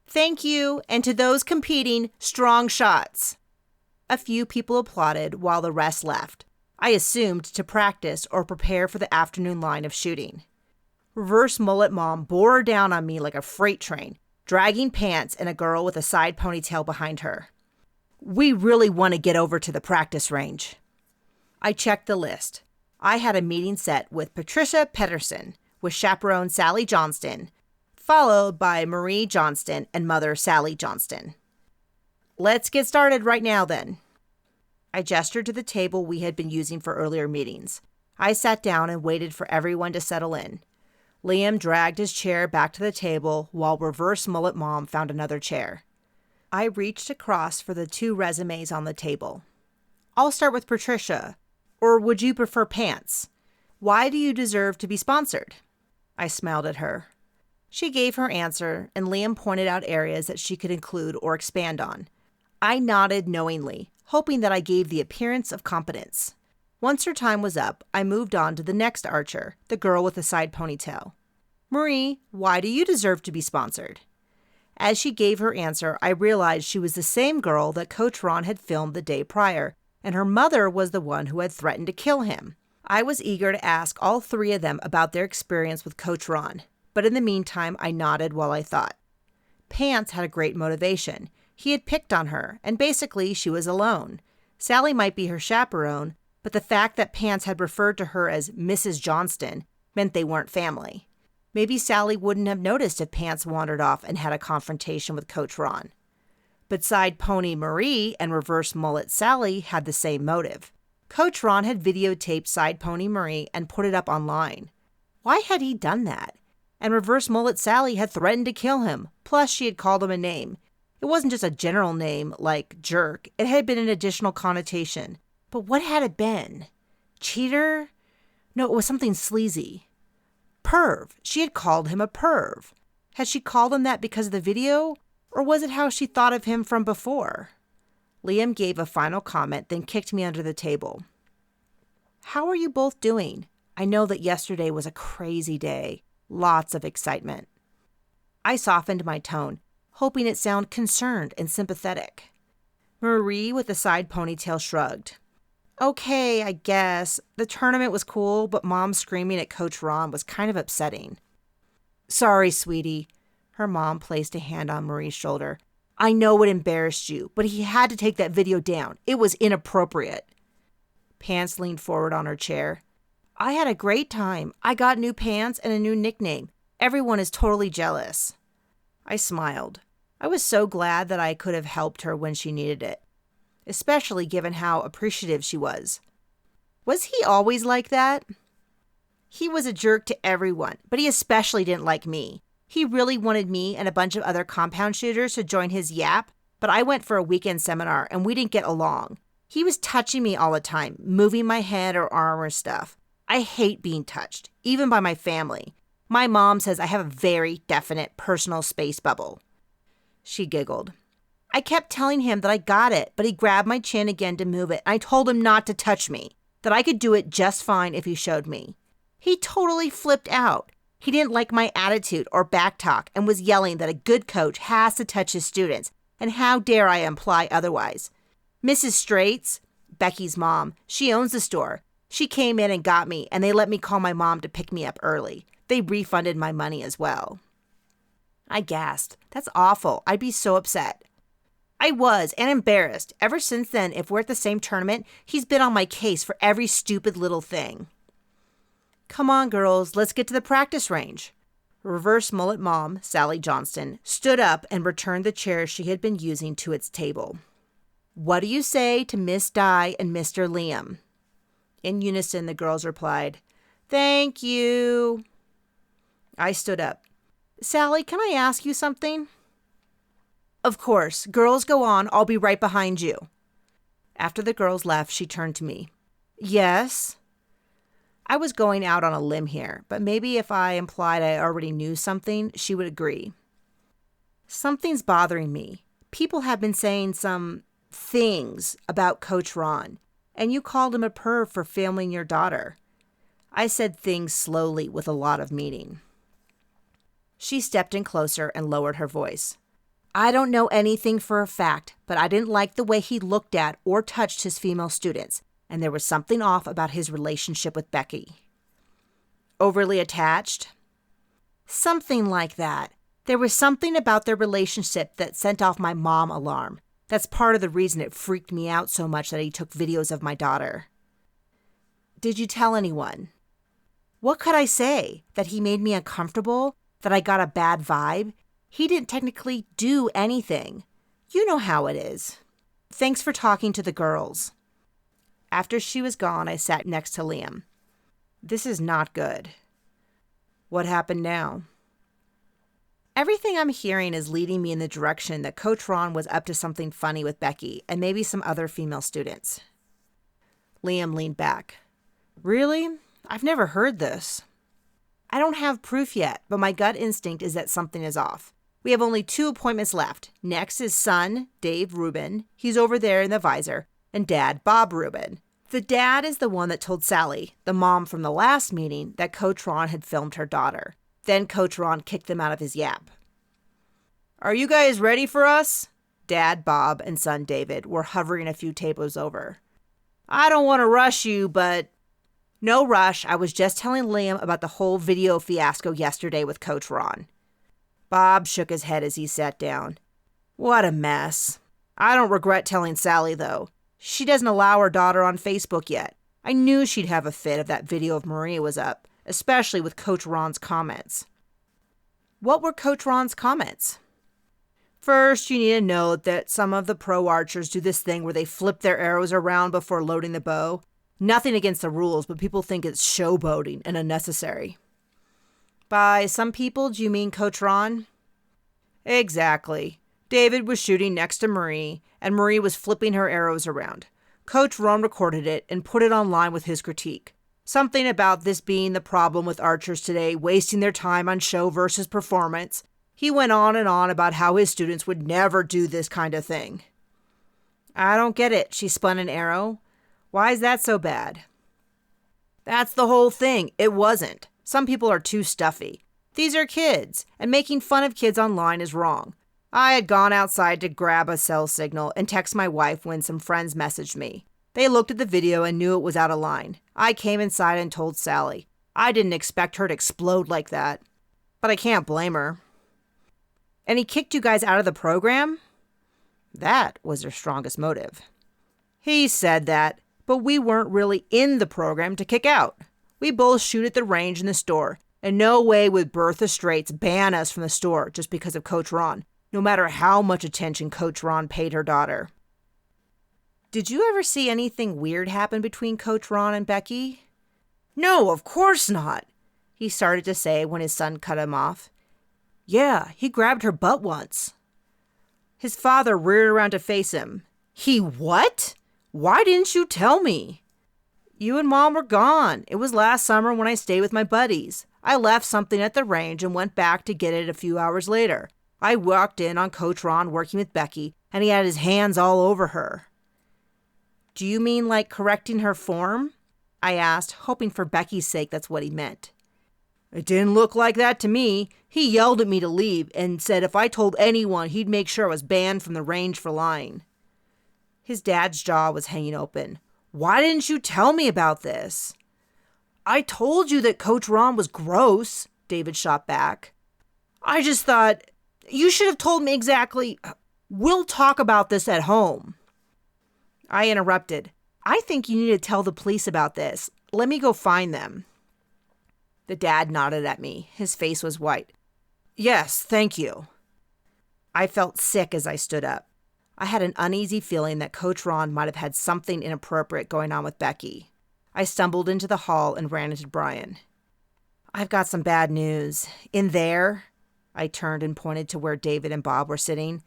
Thank you, and to those competing, strong shots. A few people applauded while the rest left. I assumed to practice or prepare for the afternoon line of shooting. Reverse Mullet Mom bore down on me like a freight train, dragging pants and a girl with a side ponytail behind her. We really want to get over to the practice range. I checked the list. I had a meeting set with Patricia Pedersen, with chaperone Sally Johnston, followed by Marie Johnston and mother Sally Johnston. Let's get started right now then. I gestured to the table we had been using for earlier meetings. I sat down and waited for everyone to settle in. Liam dragged his chair back to the table while Reverse Mullet Mom found another chair. I reached across for the 2 resumes on the table. I'll start with Patricia. Or would you prefer Pants? Why do you deserve to be sponsored? I smiled at her. She gave her answer, and Liam pointed out areas that she could include or expand on. I nodded knowingly, hoping that I gave the appearance of competence. Once her time was up, I moved on to the next archer, the girl with the side ponytail. Marie, why do you deserve to be sponsored? As she gave her answer, I realized she was the same girl that Coach Ron had filmed the day prior, and her mother was the one who had threatened to kill him. I was eager to ask all 3 of them about their experience with Coach Ron, but in the meantime, I nodded while I thought. Pants had a great motivation. He had picked on her, and basically she was alone. Sally might be her chaperone, but the fact that Pants had referred to her as Mrs. Johnston meant they weren't family. Maybe Sally wouldn't have noticed if Pants wandered off and had a confrontation with Coach Ron. But Side Pony Marie and Reverse Mullet Sally had the same motive. Coach Ron had videotaped Side Pony Marie and put it up online. Why had he done that? And Reverse Mullet Sally had threatened to kill him, plus she had called him a name. It wasn't just a general name like jerk, it had been an additional connotation. But what had it been? Cheater? No, it was something sleazy. Perv. She had called him a perv. Had she called him that because of the video? Or was it how she thought of him from before? Liam gave a final comment, then kicked me under the table. How are you both doing? I know that yesterday was a crazy day. Lots of excitement. I softened my tone, hoping it sounded concerned and sympathetic. Marie, with a side ponytail, shrugged. Okay, I guess. The tournament was cool, but Mom screaming at Coach Ron was kind of upsetting. Sorry, sweetie. Her mom placed a hand on Marie's shoulder. I know it embarrassed you, but he had to take that video down. It was inappropriate. Pants leaned forward on her chair. I had a great time. I got new pants and a new nickname. Everyone is totally jealous. I smiled. I was so glad that I could have helped her when she needed it, especially given how appreciative she was. Was he always like that? He was a jerk to everyone, but he especially didn't like me. He really wanted me and a bunch of other compound shooters to join his YAP, but I went for a weekend seminar and we didn't get along. He was touching me all the time, moving my head or arm or stuff. I hate being touched, even by my family. My mom says I have a very definite personal space bubble. She giggled. I kept telling him that I got it, but he grabbed my chin again to move it, and I told him not to touch me, that I could do it just fine if he showed me. He totally flipped out. He didn't like my attitude or backtalk and was yelling that a good coach has to touch his students, and how dare I imply otherwise. Mrs. Straits, Becky's mom, she owns the store. She came in and got me, and they let me call my mom to pick me up early. They refunded my money as well. I gasped. That's awful. I'd be so upset. I was, and embarrassed. Ever since then, if we're at the same tournament, he's been on my case for every stupid little thing. Come on, girls, let's get to the practice range. Reverse mullet mom, Sally Johnston, stood up and returned the chair she had been using to its table. What do you say to Miss Di and Mr. Liam? In unison, the girls replied, Thank you. I stood up. Sally, can I ask you something? Of course. Girls, go on. I'll be right behind you. After the girls left, she turned to me. Yes? I was going out on a limb here, but maybe if I implied I already knew something, she would agree. Something's bothering me. People have been saying some things about Coach Ron, and you called him a perv for filming your daughter. I said things slowly with a lot of meaning. She stepped in closer and lowered her voice. I don't know anything for a fact, but I didn't like the way he looked at or touched his female students, and there was something off about his relationship with Becky. Overly attached? Something like that. There was something about their relationship that sent off my mom alarm. That's part of the reason it freaked me out so much that he took videos of my daughter. Did you tell anyone? What could I say? That he made me uncomfortable? That I got a bad vibe? He didn't technically do anything. You know how it is. Thanks for talking to the girls. After she was gone, I sat next to Liam. This is not good. What happened now? Everything I'm hearing is leading me in the direction that Coach Ron was up to something funny with Becky and maybe some other female students. Liam leaned back. Really? I've never heard this. I don't have proof yet, but my gut instinct is that something is off. We have only 2 appointments left. Next is son, Dave Rubin. He's over there in the visor. And dad, Bob Rubin. The dad is the one that told Sally, the mom from the last meeting, that Coach Ron had filmed her daughter. Then Coach Ron kicked them out of his YAP. Are you guys ready for us? Dad, Bob, and son, David, were hovering a few tables over. I don't want to rush you, but... No rush. I was just telling Liam about the whole video fiasco yesterday with Coach Ron. Bob shook his head as he sat down. What a mess. I don't regret telling Sally, though. She doesn't allow her daughter on Facebook yet. I knew she'd have a fit if that video of Maria was up, especially with Coach Ron's comments. What were Coach Ron's comments? First, you need to note that some of the pro archers do this thing where they flip their arrows around before loading the bow. Nothing against the rules, but people think it's showboating and unnecessary. By some people, do you mean Coach Ron? Exactly. David was shooting next to Marie, and Marie was flipping her arrows around. Coach Ron recorded it and put it online with his critique. Something about this being the problem with archers today, wasting their time on show versus performance. He went on and on about how his students would never do this kind of thing. I don't get it, she spun an arrow. Why is that so bad? That's the whole thing. It wasn't. Some people are too stuffy. These are kids, and making fun of kids online is wrong. I had gone outside to grab a cell signal and text my wife when some friends messaged me. They looked at the video and knew it was out of line. I came inside and told Sally. I didn't expect her to explode like that. But I can't blame her. And he kicked you guys out of the program? That was their strongest motive. He said that, but we weren't really in the program to kick out. We both shoot at the range in the store, and no way would Bertha Straits ban us from the store just because of Coach Ron, no matter how much attention Coach Ron paid her daughter. Did you ever see anything weird happen between Coach Ron and Becky? No, of course not, he started to say when his son cut him off. Yeah, he grabbed her butt once. His father reared around to face him. He what? Why didn't you tell me? You and Mom were gone. It was last summer when I stayed with my buddies. I left something at the range and went back to get it a few hours later. I walked in on Coach Ron working with Becky, and he had his hands all over her. Do you mean like correcting her form? I asked, hoping for Becky's sake that's what he meant. It didn't look like that to me. He yelled at me to leave and said if I told anyone, he'd make sure I was banned from the range for lying. His dad's jaw was hanging open. Why didn't you tell me about this? I told you that Coach Ron was gross, David shot back. I just thought, you should have told me exactly. We'll talk about this at home. I interrupted. I think you need to tell the police about this. Let me go find them. The dad nodded at me. His face was white. Yes, thank you. I felt sick as I stood up. I had an uneasy feeling that Coach Ron might have had something inappropriate going on with Becky. I stumbled into the hall and ran into Brian. I've got some bad news. In there, I turned and pointed to where David and Bob were sitting.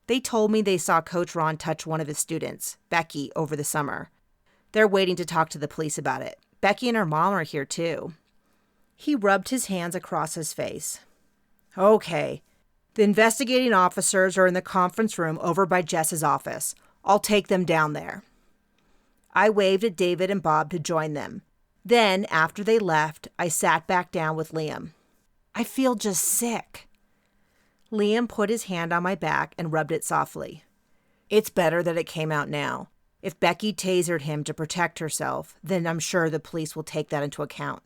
They told me they saw Coach Ron touch one of his students, Becky, over the summer. They're waiting to talk to the police about it. Becky and her mom are here too. He rubbed his hands across his face. Okay. The investigating officers are in the conference room over by Jess's office. I'll take them down there. I waved at David and Bob to join them. Then, after they left, I sat back down with Liam. I feel just sick. Liam put his hand on my back and rubbed it softly. It's better that it came out now. If Becky tasered him to protect herself, then I'm sure the police will take that into account.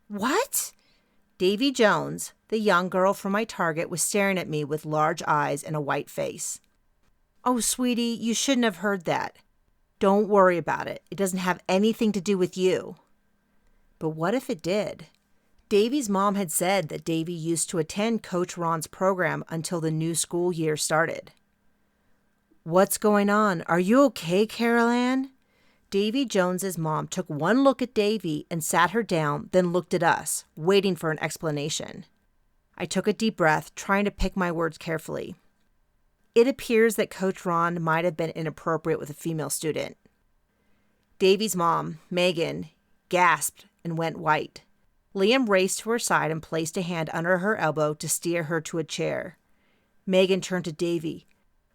What? Davy Jones, the young girl from my target, was staring at me with large eyes and a white face. Oh, sweetie, you shouldn't have heard that. Don't worry about it. It doesn't have anything to do with you. But what if it did? Davy's mom had said that Davy used to attend Coach Ron's program until the new school year started. What's going on? Are you okay, Carol Ann? Davy Jones's mom took one look at Davy and sat her down, then looked at us, waiting for an explanation. I took a deep breath, trying to pick my words carefully. It appears that Coach Ron might have been inappropriate with a female student. Davy's mom, Megan, gasped and went white. Liam raced to her side and placed a hand under her elbow to steer her to a chair. Megan turned to Davy.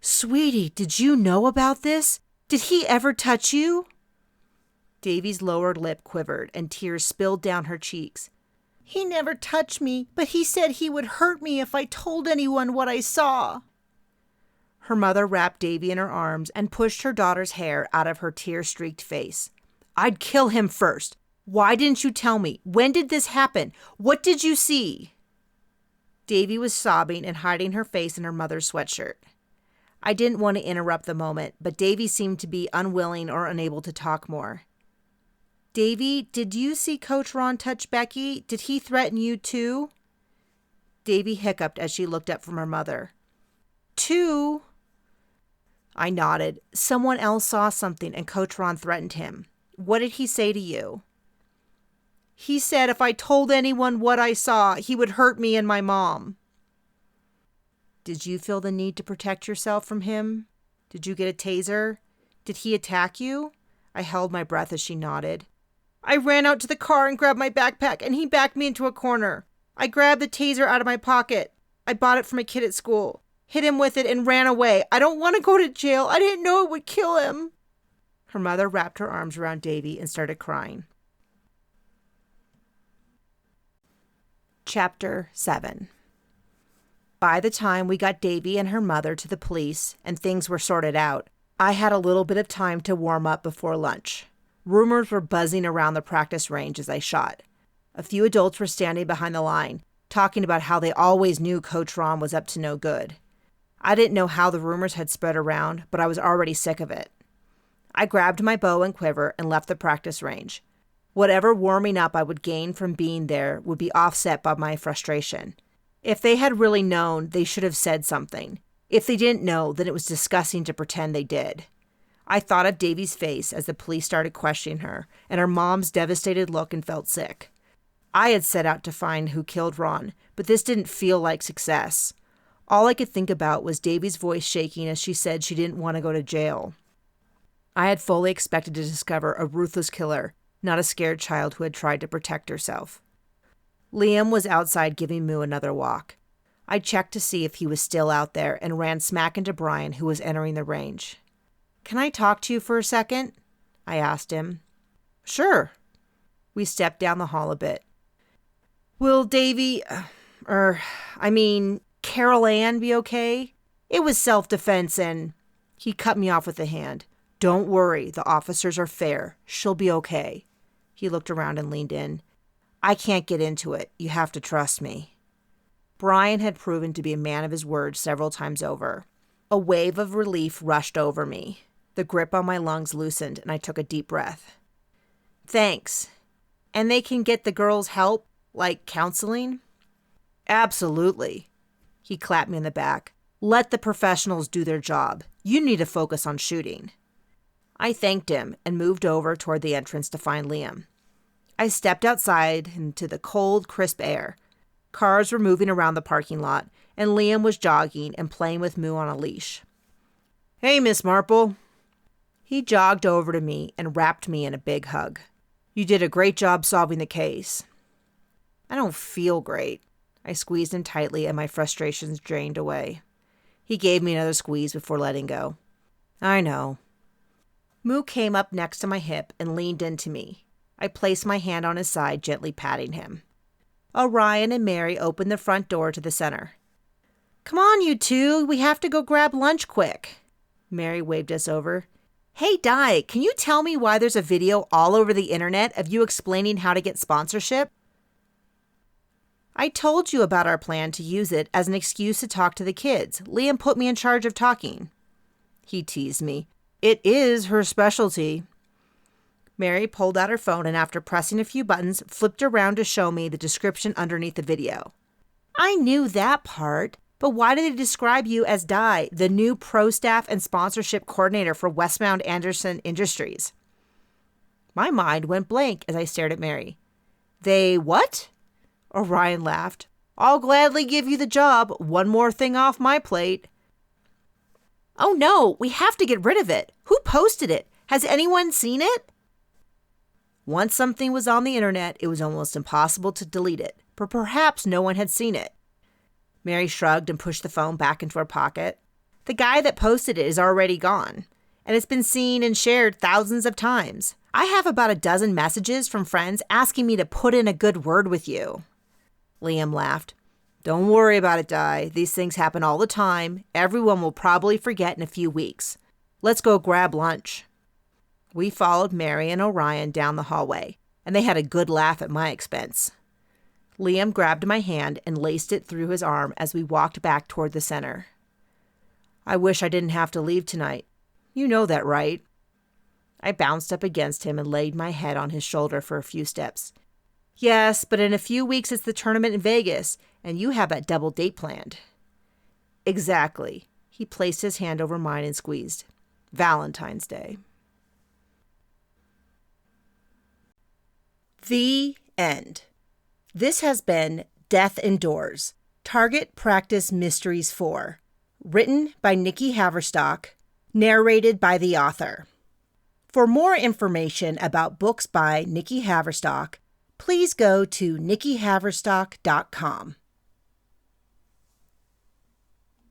Sweetie, did you know about this? Did he ever touch you? Davy's lower lip quivered and tears spilled down her cheeks. He never touched me, but he said he would hurt me if I told anyone what I saw. Her mother wrapped Davy in her arms and pushed her daughter's hair out of her tear-streaked face. I'd kill him first. Why didn't you tell me? When did this happen? What did you see? Davy was sobbing and hiding her face in her mother's sweatshirt. I didn't want to interrupt the moment, but Davy seemed to be unwilling or unable to talk more. Davy, did you see Coach Ron touch Becky? Did he threaten you too? Davy hiccuped as she looked up from her mother. Too? I nodded. Someone else saw something and Coach Ron threatened him. What did he say to you? He said if I told anyone what I saw, he would hurt me and my mom. Did you feel the need to protect yourself from him? Did you get a taser? Did he attack you? I held my breath as she nodded. I ran out to the car and grabbed my backpack, and he backed me into a corner. I grabbed the taser out of my pocket. I bought it from a kid at school. Hit him with it and ran away. I don't want to go to jail. I didn't know it would kill him." Her mother wrapped her arms around Davy and started crying. Chapter 7. By the time we got Davy and her mother to the police and things were sorted out, I had a little bit of time to warm up before lunch. Rumors were buzzing around the practice range as I shot. A few adults were standing behind the line, talking about how they always knew Coach Ron was up to no good. I didn't know how the rumors had spread around, but I was already sick of it. I grabbed my bow and quiver and left the practice range. Whatever warming up I would gain from being there would be offset by my frustration. If they had really known, they should have said something. If they didn't know, then it was disgusting to pretend they did. I thought of Davy's face as the police started questioning her, and her mom's devastated look, and felt sick. I had set out to find who killed Ron, but this didn't feel like success. All I could think about was Davy's voice shaking as she said she didn't want to go to jail. I had fully expected to discover a ruthless killer, not a scared child who had tried to protect herself. Liam was outside giving Moo another walk. I checked to see if he was still out there and ran smack into Brian, who was entering the range. "Can I talk to you for a second?" I asked him. "Sure." We stepped down the hall a bit. "Will Davy, Carol Ann be okay? It was self-defense and..." He cut me off with a hand. "Don't worry, the officers are fair. She'll be okay." He looked around and leaned in. "I can't get into it. You have to trust me." Brian had proven to be a man of his word several times over. A wave of relief rushed over me. The grip on my lungs loosened, and I took a deep breath. "Thanks. And they can get the girls help, like counseling?" "Absolutely." He clapped me in the back. "Let the professionals do their job. You need to focus on shooting." I thanked him and moved over toward the entrance to find Liam. I stepped outside into the cold, crisp air. Cars were moving around the parking lot, and Liam was jogging and playing with Moo on a leash. "Hey, Miss Marple." He jogged over to me and wrapped me in a big hug. "You did a great job solving the case." "I don't feel great." I squeezed him tightly and my frustrations drained away. He gave me another squeeze before letting go. "I know." Moo came up next to my hip and leaned into me. I placed my hand on his side, gently patting him. Orion and Mary opened the front door to the center. "Come on, you two. We have to go grab lunch quick." Mary waved us over. "Hey, Di, can you tell me why there's a video all over the internet of you explaining how to get sponsorship?" "I told you about our plan to use it as an excuse to talk to the kids. Liam put me in charge of talking." He teased me. "It is her specialty." Mary pulled out her phone and after pressing a few buttons, flipped around to show me the description underneath the video. "I knew that part, but why did they describe you as Di, the new pro staff and sponsorship coordinator for Westmount Anderson Industries?" My mind went blank as I stared at Mary. "They what?" Orion laughed. "I'll gladly give you the job. One more thing off my plate." "Oh no, we have to get rid of it. Who posted it? Has anyone seen it?" Once something was on the internet, it was almost impossible to delete it, but perhaps no one had seen it. Mary shrugged and pushed the phone back into her pocket. "The guy that posted it is already gone, and it's been seen and shared thousands of times. I have about a dozen messages from friends asking me to put in a good word with you." Liam laughed. "Don't worry about it, Di. These things happen all the time. Everyone will probably forget in a few weeks. Let's go grab lunch." We followed Mary and Orion down the hallway, and they had a good laugh at my expense. Liam grabbed my hand and laced it through his arm as we walked back toward the center. "I wish I didn't have to leave tonight. You know that, right?" I bounced up against him and laid my head on his shoulder for a few steps. "Yes, but in a few weeks it's the tournament in Vegas, and you have that double date planned." "Exactly." He placed his hand over mine and squeezed. "Valentine's Day." The end. This has been Death Indoors, Target Practice Mysteries 4, written by Nikki Haverstock, narrated by the author. For more information about books by Nikki Haverstock, please go to nikkihaverstock.com.